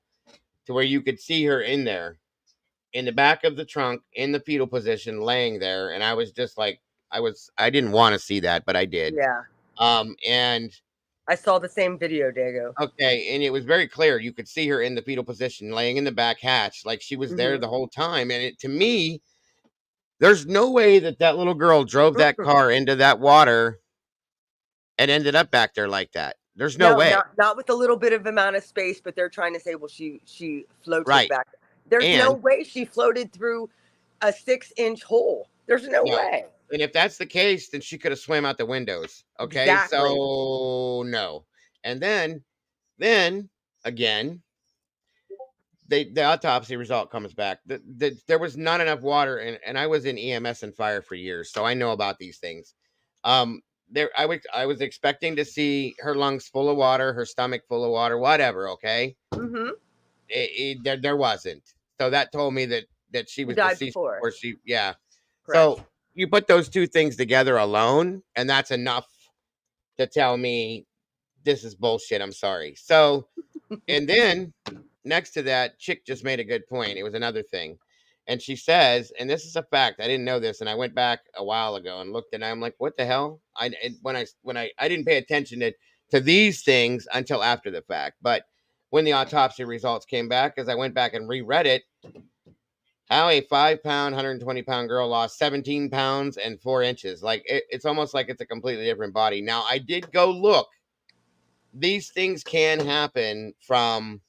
to where you could see her in there, in the back of the trunk, in the fetal position, laying there. And I was just like, I didn't want to see that, but I did. Yeah. And I saw the same video, Dago. Okay. And it was very clear. You could see her in the fetal position, laying in the back hatch, like she was there the whole time. And to me, there's no way that little girl drove that car into that water and ended up back there like that. There's no way. Not with a little bit of amount of space, but they're trying to say, well, she floated back. There's no way she floated through a 6-inch hole. There's no way. And if that's the case, then she could have swam out the windows. Okay, Exactly. so no. And then again, the autopsy result comes back. There was not enough water, and I was in EMS and fire for years, so I know about these things. I was expecting to see her lungs full of water, her stomach full of water, whatever. Okay, there wasn't. So that told me that she was died deceased before. before she. Yeah. Correct. So you put those two things together alone, and that's enough to tell me this is bullshit. I'm sorry. So, and then next to that, chick just made a good point. It was another thing. And she says, and this is a fact, I didn't know this, and I went back a while ago and looked, and I'm like, what the hell? When I didn't pay attention to these things until after the fact. But when the autopsy results came back, as I went back and reread it, how a 5-pound, 120-pound girl lost 17 pounds and 4 inches. Like it's almost like it's a completely different body. Now, I did go look. These things can happen from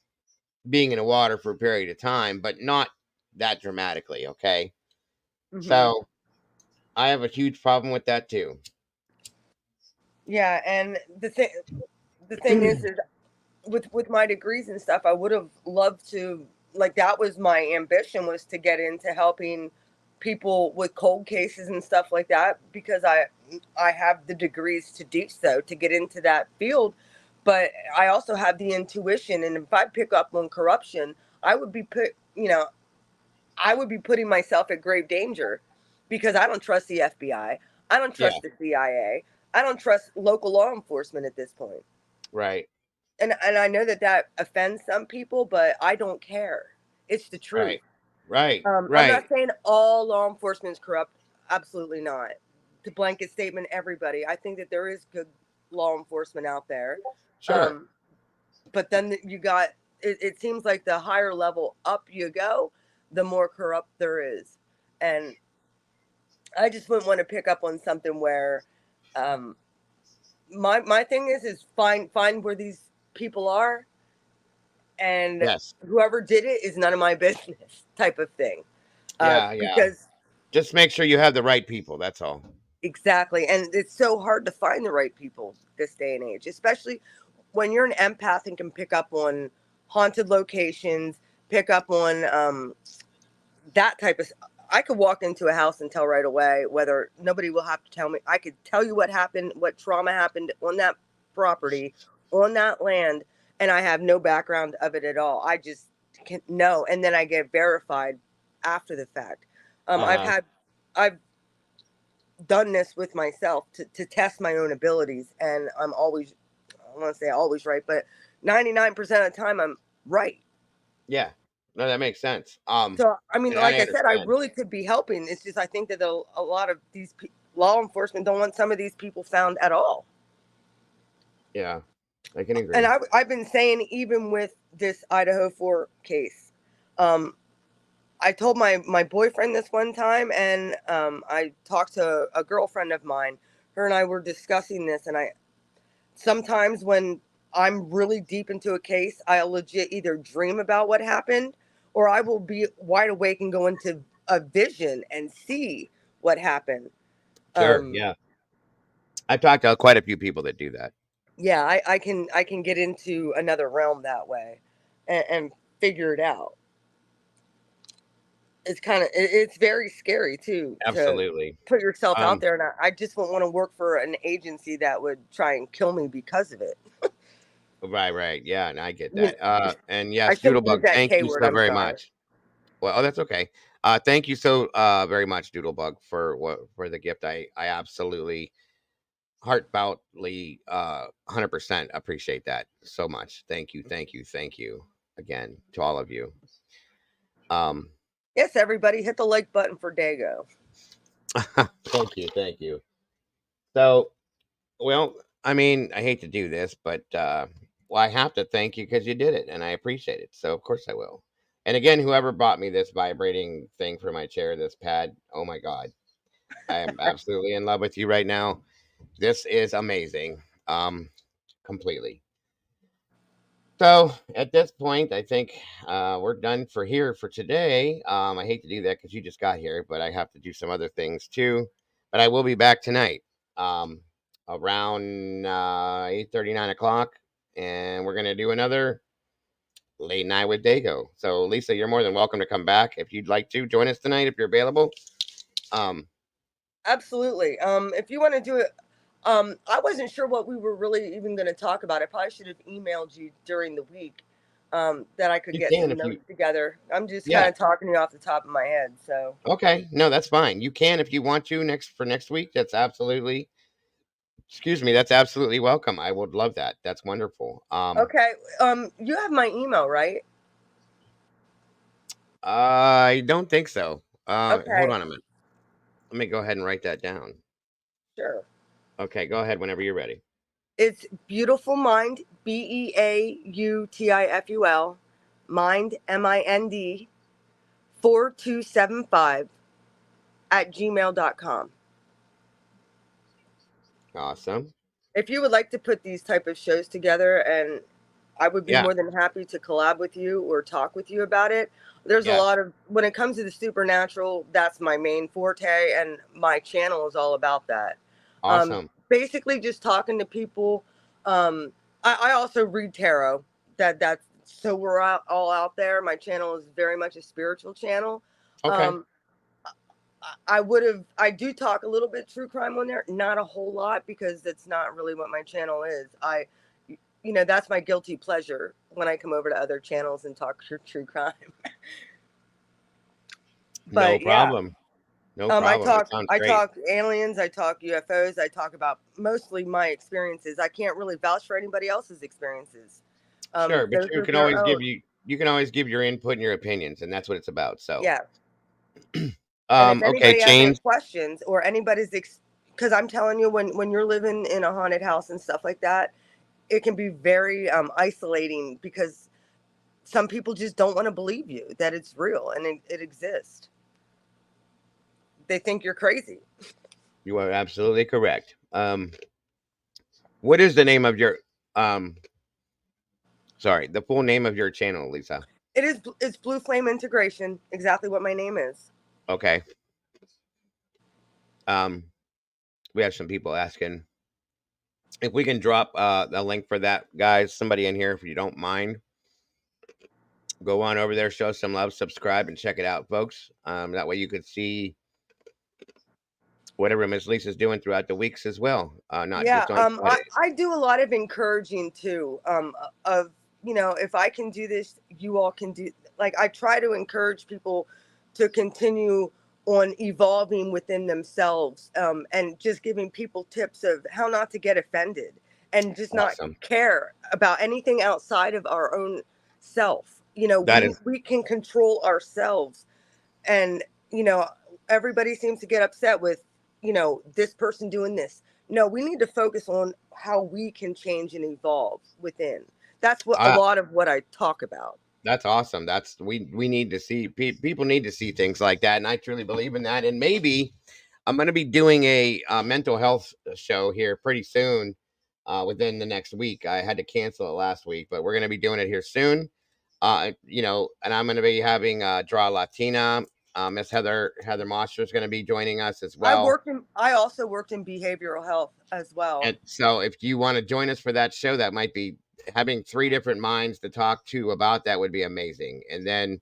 being in the water for a period of time, but not that dramatically. Okay. So I have a huge problem with that too. Yeah, and the thing is with my degrees and stuff, I would have loved to, like, that was my ambition, was to get into helping people with cold cases and stuff like that, because I have the degrees to do so, to get into that field. But I also have the intuition, and if I pick up on corruption, I would be I would be putting myself at grave danger, because I don't trust the FBI. I don't trust the CIA. I don't trust local law enforcement at this point. Right. And I know that offends some people, but I don't care. It's the truth. Right. I'm not saying all law enforcement is corrupt. Absolutely not. To blanket statement, everybody. I think that there is good law enforcement out there. Sure. But then you got, it seems like the higher level up you go, the more corrupt there is. And I just wouldn't want to pick up on something where my thing is find where these people are, and whoever did it is none of my business, type of thing. Because just make sure you have the right people. That's all. Exactly. And it's so hard to find the right people this day and age, especially when you're an empath and can pick up on haunted locations, pick up on that type of. I could walk into a house and tell right away, whether nobody will have to tell me. I could tell you what happened, what trauma happened on that property, on that land, and I have no background of it at all. I just can't know, and then I get verified after the fact. I've done this with myself to test my own abilities, and I'm always, I want to say always right, but 99% of the time I'm right. Yeah. No, that makes sense. So, I mean, like I said, I really could be helping. It's just, I think that a lot of these law enforcement don't want some of these people found at all. Yeah, I can agree. And I've been saying, even with this Idaho 4 case, I told my boyfriend this one time, and I talked to a girlfriend of mine. Her and I were discussing this, and sometimes when I'm really deep into a case, I'll legit either dream about what happened, or I will be wide awake and go into a vision and see what happened. Sure. Yeah. I've talked to quite a few people that do that. Yeah, I can get into another realm that way and figure it out. It's very scary too. Absolutely. To put yourself out there, and I just wouldn't want to work for an agency that would try and kill me because of it. Right. Yeah, and I get that. And yes, Doodlebug, thank you so very much. Well, that's okay. Thank you so very much, Doodlebug, for the gift. I absolutely heartfeltly 100% appreciate that so much. Thank you again to all of you. Yes, everybody, hit the like button for Dago. Thank you. So, well, I mean, I hate to do this, but I have to thank you because you did it, and I appreciate it. So, of course, I will. And again, whoever bought me this vibrating thing for my chair, this pad, oh my God, I am absolutely in love with you right now. This is amazing, completely. So at this point, I think we're done for here for today. I hate to do that because you just got here, but I have to do some other things too. but I will be back tonight, around 8:30, 9 o'clock, and we're gonna do another late night with Dago. So Lisa, you're more than welcome to come back if you'd like to join us tonight if you're available. Absolutely. If you want to do it, I wasn't sure what we were really even going to talk about. I probably should have emailed you during the week, that I could get some notes together. I'm just kind of talking to you off the top of my head. So okay, no, that's fine. You can if you want to next week. That's absolutely. Excuse me. That's absolutely welcome. I would love that. That's wonderful. Okay. You have my email, right? I don't think so. Okay. Hold on a minute. Let me go ahead and write that down. Sure. Okay, go ahead whenever you're ready. It's Beautiful Mind, BEAUTIFUL, Mind, MIND, 4275 @gmail.com. Awesome. If you would like to put these type of shows together, and I would be more than happy to collab with you or talk with you about it. There's a lot of, when it comes to the supernatural, that's my main forte, and my channel is all about that. Awesome. Basically just talking to people. I also read tarot. That's so we're all out there. My channel is very much a spiritual channel. Okay. I do talk a little bit true crime on there, not a whole lot, because that's not really what my channel is. That's my guilty pleasure when I come over to other channels and talk true crime. But no problem. No problem. I talk aliens, I talk UFOs, I talk about mostly my experiences. I can't really vouch for anybody else's experiences. Sure, but you can always give your input and your opinions, and that's what it's about. So yeah. And if anybody has any James. questions, or anybody's, because I'm telling you, when you're living in a haunted house and stuff like that, it can be very isolating, because some people just don't want to believe you that it's real and it exists. They think you're crazy. You are absolutely correct. What is the name of your the full name of your channel, Lisa? It's Blue Flame Integration, exactly what my name is. Okay. We have some people asking if we can drop a link for that, guys. Somebody in here, if you don't mind, go on over there, show some love, subscribe, and check it out, folks. That way you could see whatever Miss Lisa's doing throughout the weeks as well. Not just on Fridays. I do a lot of encouraging too. Of if I can do this, you all can do. Like, I try to encourage people to continue on evolving within themselves, and just giving people tips of how not to get offended, and just not care about anything outside of our own self. We can control ourselves, and everybody seems to get upset with this person doing this. No, we need to focus on how we can change and evolve within. That's what a lot of what I talk about. That's awesome. We need to see people need to see things like that, and I truly believe in that. And maybe I'm going to be doing a mental health show here pretty soon, within the next week. I had to cancel it last week, but we're going to be doing it here soon. And I'm going to be having Draw Latina. Miss Heather Mosher is going to be joining us as well. I also worked in behavioral health as well. And so if you want to join us for that show, that might be having 3 different minds to talk to about that would be amazing. And then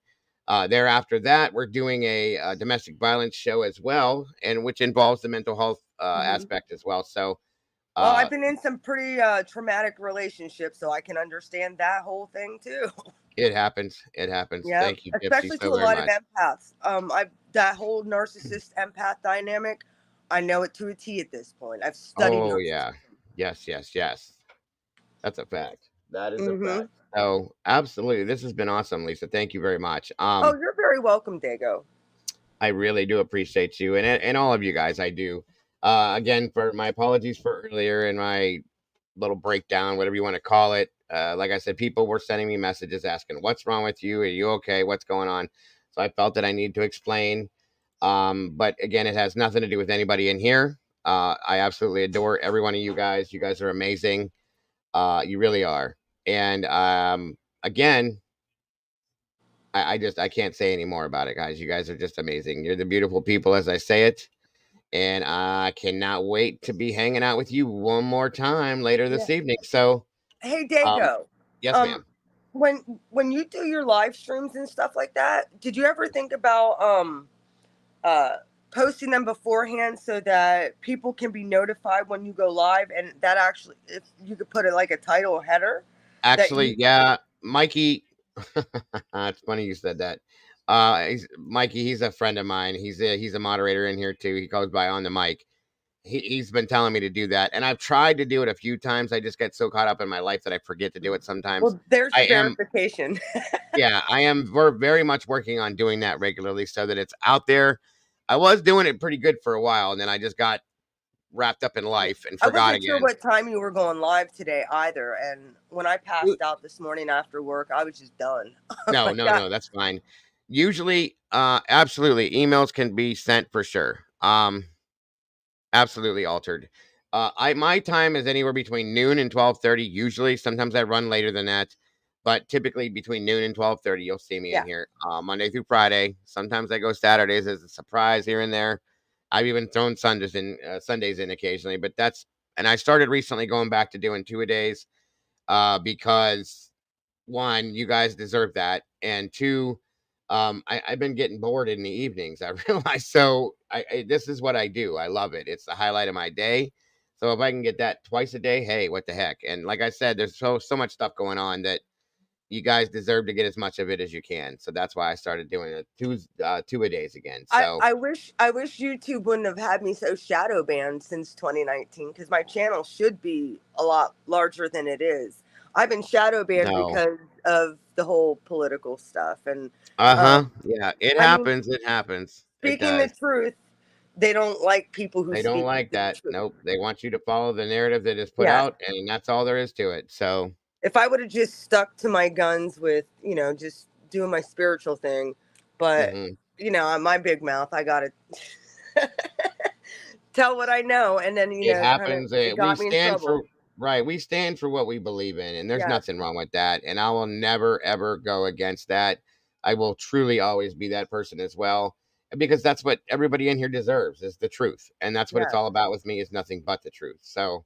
thereafter that, we're doing a domestic violence show as well, and which involves the mental health aspect as well. So I've been in some pretty traumatic relationships, so I can understand that whole thing too. It happens. Yeah. Thank you, especially Gypsy, to a lot of empaths. That whole narcissist empath dynamic, I know it to a T at this point. I've studied. Oh yeah, yes. That's a fact. That is a fact. Oh, absolutely. This has been awesome, Lisa. Thank you very much. You're very welcome, Dago. I really do appreciate you, and all of you guys. I do. Again, for my apologies for earlier in my little breakdown, whatever you want to call it. Like I said, people were sending me messages asking, "What's wrong with you? Are you okay? What's going on?" So I felt that I need to explain. But again, it has nothing to do with anybody in here. I absolutely adore every one of you guys. You guys are amazing. You really are. And again, I can't say any more about it, guys. You guys are just amazing. You're the beautiful people, as I say it. and I cannot wait to be hanging out with you one more time later this evening. So, hey, Dago. Yes, ma'am. When you do your live streams and stuff like that, did you ever think about posting them beforehand so that people can be notified when you go live, and that actually, if you could put it like a title header? Actually, yeah, Mikey. It's funny you said that. Mikey, he's a friend of mine. He's a moderator in here too. He goes by On the Mic. He's been telling me to do that, and I've tried to do it a few times. I just get so caught up in my life that I forget to do it sometimes. Well, there's the verification. Yeah, I am. We're very much working on doing that regularly so that it's out there. I was doing it pretty good for a while, and then I just got wrapped up in life and I forgot wasn't sure again. what time you were going live today either, and when I passed out this morning after work, I was just done. No, that's fine. Usually, absolutely, emails can be sent for sure. Absolutely altered. My time is anywhere between noon and 12:30. Usually, sometimes I run later than that, but typically between noon and 12:30, you'll see me in here Monday through Friday. Sometimes I go Saturdays as a surprise here and there. I've even thrown Sundays in occasionally, but and I started recently going back to doing 2-a-days because one, you guys deserve that, and two, I've been getting bored in the evenings. I realize, so this is what I do. I love it. It's the highlight of my day. So if I can get that twice a day, hey, what the heck? And like I said, there's so much stuff going on that you guys deserve to get as much of it as you can. So that's why I started doing it 2-a-days again. So I wish YouTube wouldn't have had me so shadow banned since 2019, because my channel should be a lot larger than it is. I've been shadow banned because of the whole political stuff, and yeah, it happens. It happens. Speaking the truth, they don't like people who They speak don't like that. Nope. They want you to follow the narrative that is put out, and that's all there is to it. So if I would have just stuck to my guns with, just doing my spiritual thing, but my big mouth, I gotta tell what I know, and then it happens. it got me in trouble. We stand for what we believe in, and there's nothing wrong with that. And I will never ever go against that. I will truly always be that person as well, because that's what everybody in here deserves, is the truth, and that's what it's all about with me, is nothing but the truth. So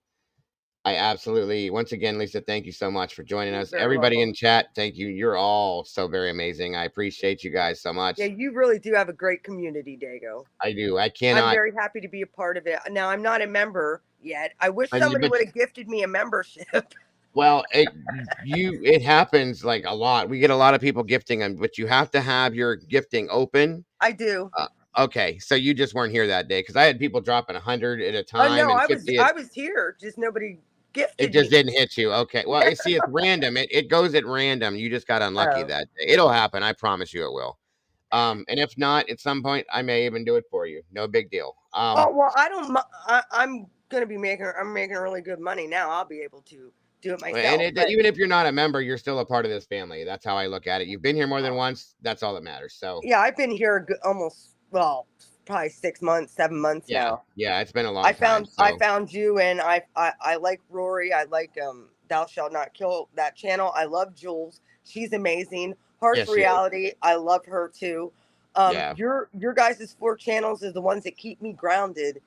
I absolutely, once again, Lisa, thank you so much for joining us. Everybody in chat, thank you. You're all so very amazing. I appreciate you guys so much. Yeah, you really do have a great community, Dago. I do. I cannot. I'm very happy to be a part of it. Now, I'm not a member yet. I wish somebody would have gifted me a membership. Well, it happens like a lot. We get a lot of people gifting them, but you have to have your gifting open. I do. Okay, so you just weren't here that day, because I had people dropping 100 at a time. Oh no, and I was here. Just nobody gifted. It just didn't hit you. Okay, well, see, it's random. It goes at random. You just got unlucky that day. It'll happen. I promise you, it will. And if not, at some point, I may even do it for you. No big deal. Well, I don't. I'm gonna be making. I'm making really good money now. I'll be able to do it myself. And even if you're not a member, you're still a part of this family. That's how I look at it. You've been here more than once. That's all that matters. So yeah, I've been here probably 6 months, 7 months now. Yeah, it's been a long time. I found you, and I like Rory. I like Thou Shalt Not Kill, that channel. I love Jules. She's amazing. Harsh Reality. I love her too. Your guys' 4 channels is the ones that keep me grounded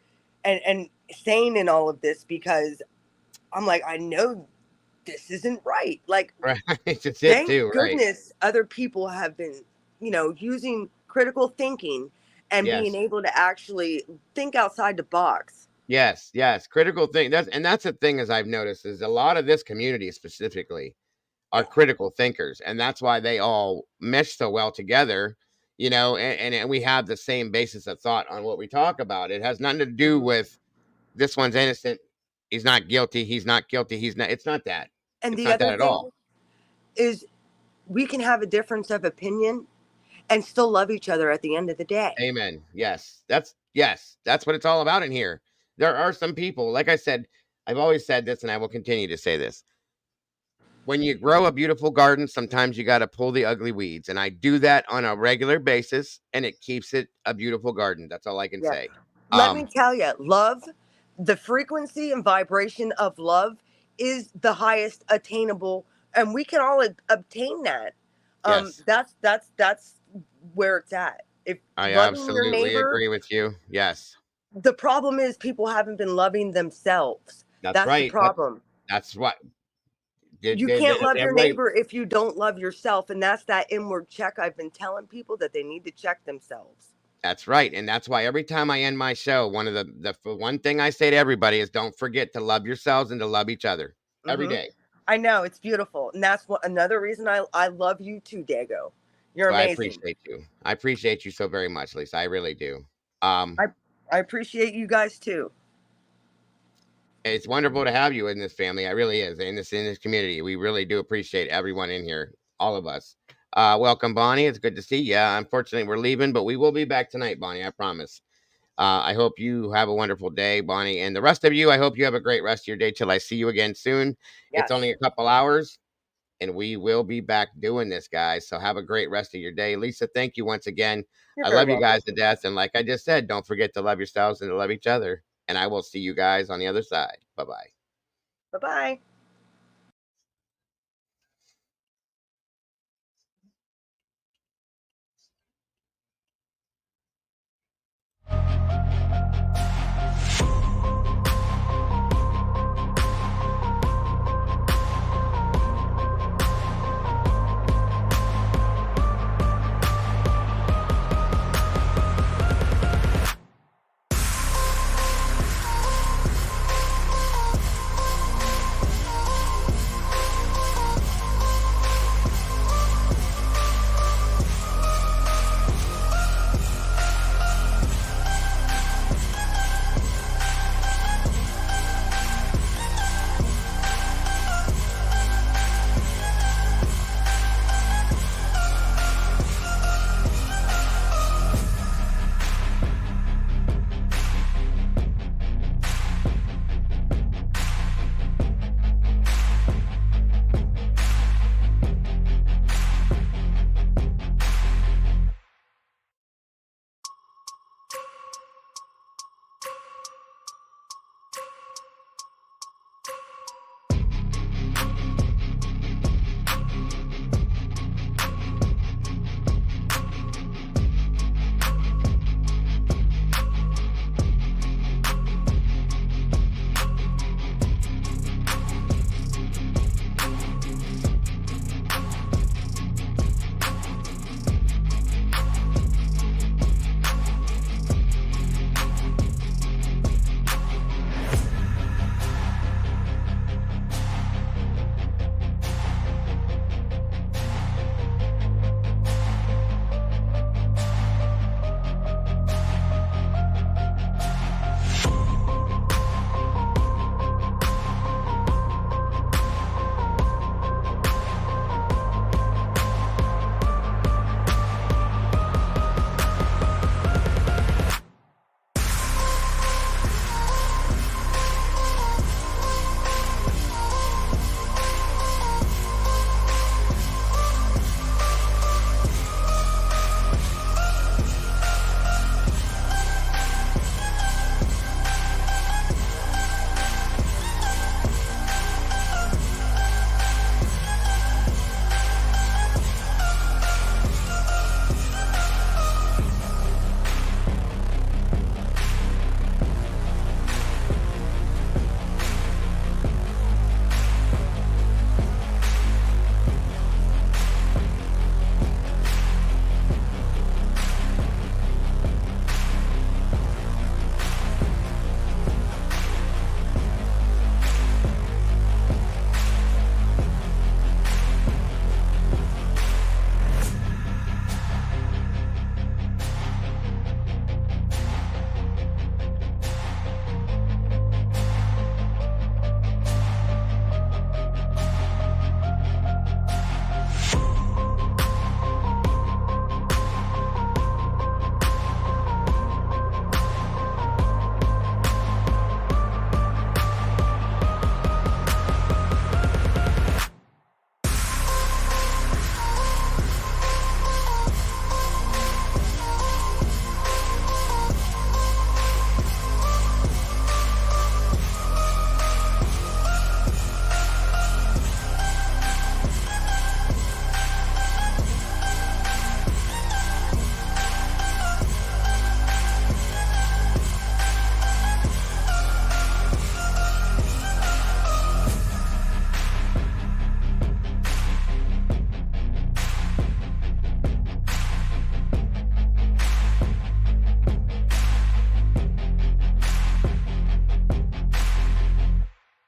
and sane in all of this, because I'm like, I know this isn't right. Like, thank goodness other people have been, using critical thinking and being able to actually think outside the box. Yes. Critical thing. That's the thing, as I've noticed, is a lot of this community specifically are critical thinkers, and that's why they all mesh so well together, and we have the same basis of thought on what we talk about. It has nothing to do with this one's innocent, he's not guilty, he's not guilty, he's not. It's not that. And the other thing is, we can have a difference of opinion and still love each other at the end of the day. Amen. Yes, that's what it's all about in here. There are some people, like I said, I've always said this, and I will continue to say this. When you grow a beautiful garden, sometimes you got to pull the ugly weeds. And I do that on a regular basis, and it keeps it a beautiful garden. That's all I can say. Let me tell you, love, the frequency and vibration of love is the highest attainable, and we can all obtain that. That's where it's at. If I absolutely agree with you. Yes. The problem is people haven't been loving themselves. That's right. The problem. That's what. You can't love your neighbor if you don't love yourself, and that's that inward check I've been telling people that they need to check themselves. That's right, and that's why every time I end my show, one of the one thing I say to everybody is, don't forget to love yourselves and to love each other every day. I know, it's beautiful, and that's another reason I love you too, Dago. You're amazing. I appreciate you. I appreciate you so very much, Lisa. I really do. I appreciate you guys too. It's wonderful to have you in this family. It really is. In this community. We really do appreciate everyone in here. All of us. Welcome, Bonnie. It's good to see you. Unfortunately, we're leaving, but we will be back tonight, Bonnie. I promise. I hope you have a wonderful day, Bonnie. And the rest of you, I hope you have a great rest of your day till I see you again soon. Yes. It's only a couple hours, and we will be back doing this, guys. So have a great rest of your day. Lisa, thank you once again. I love you guys to death. And like I just said, don't forget to love yourselves and to love each other. And I will see you guys on the other side. Bye-bye. Bye-bye.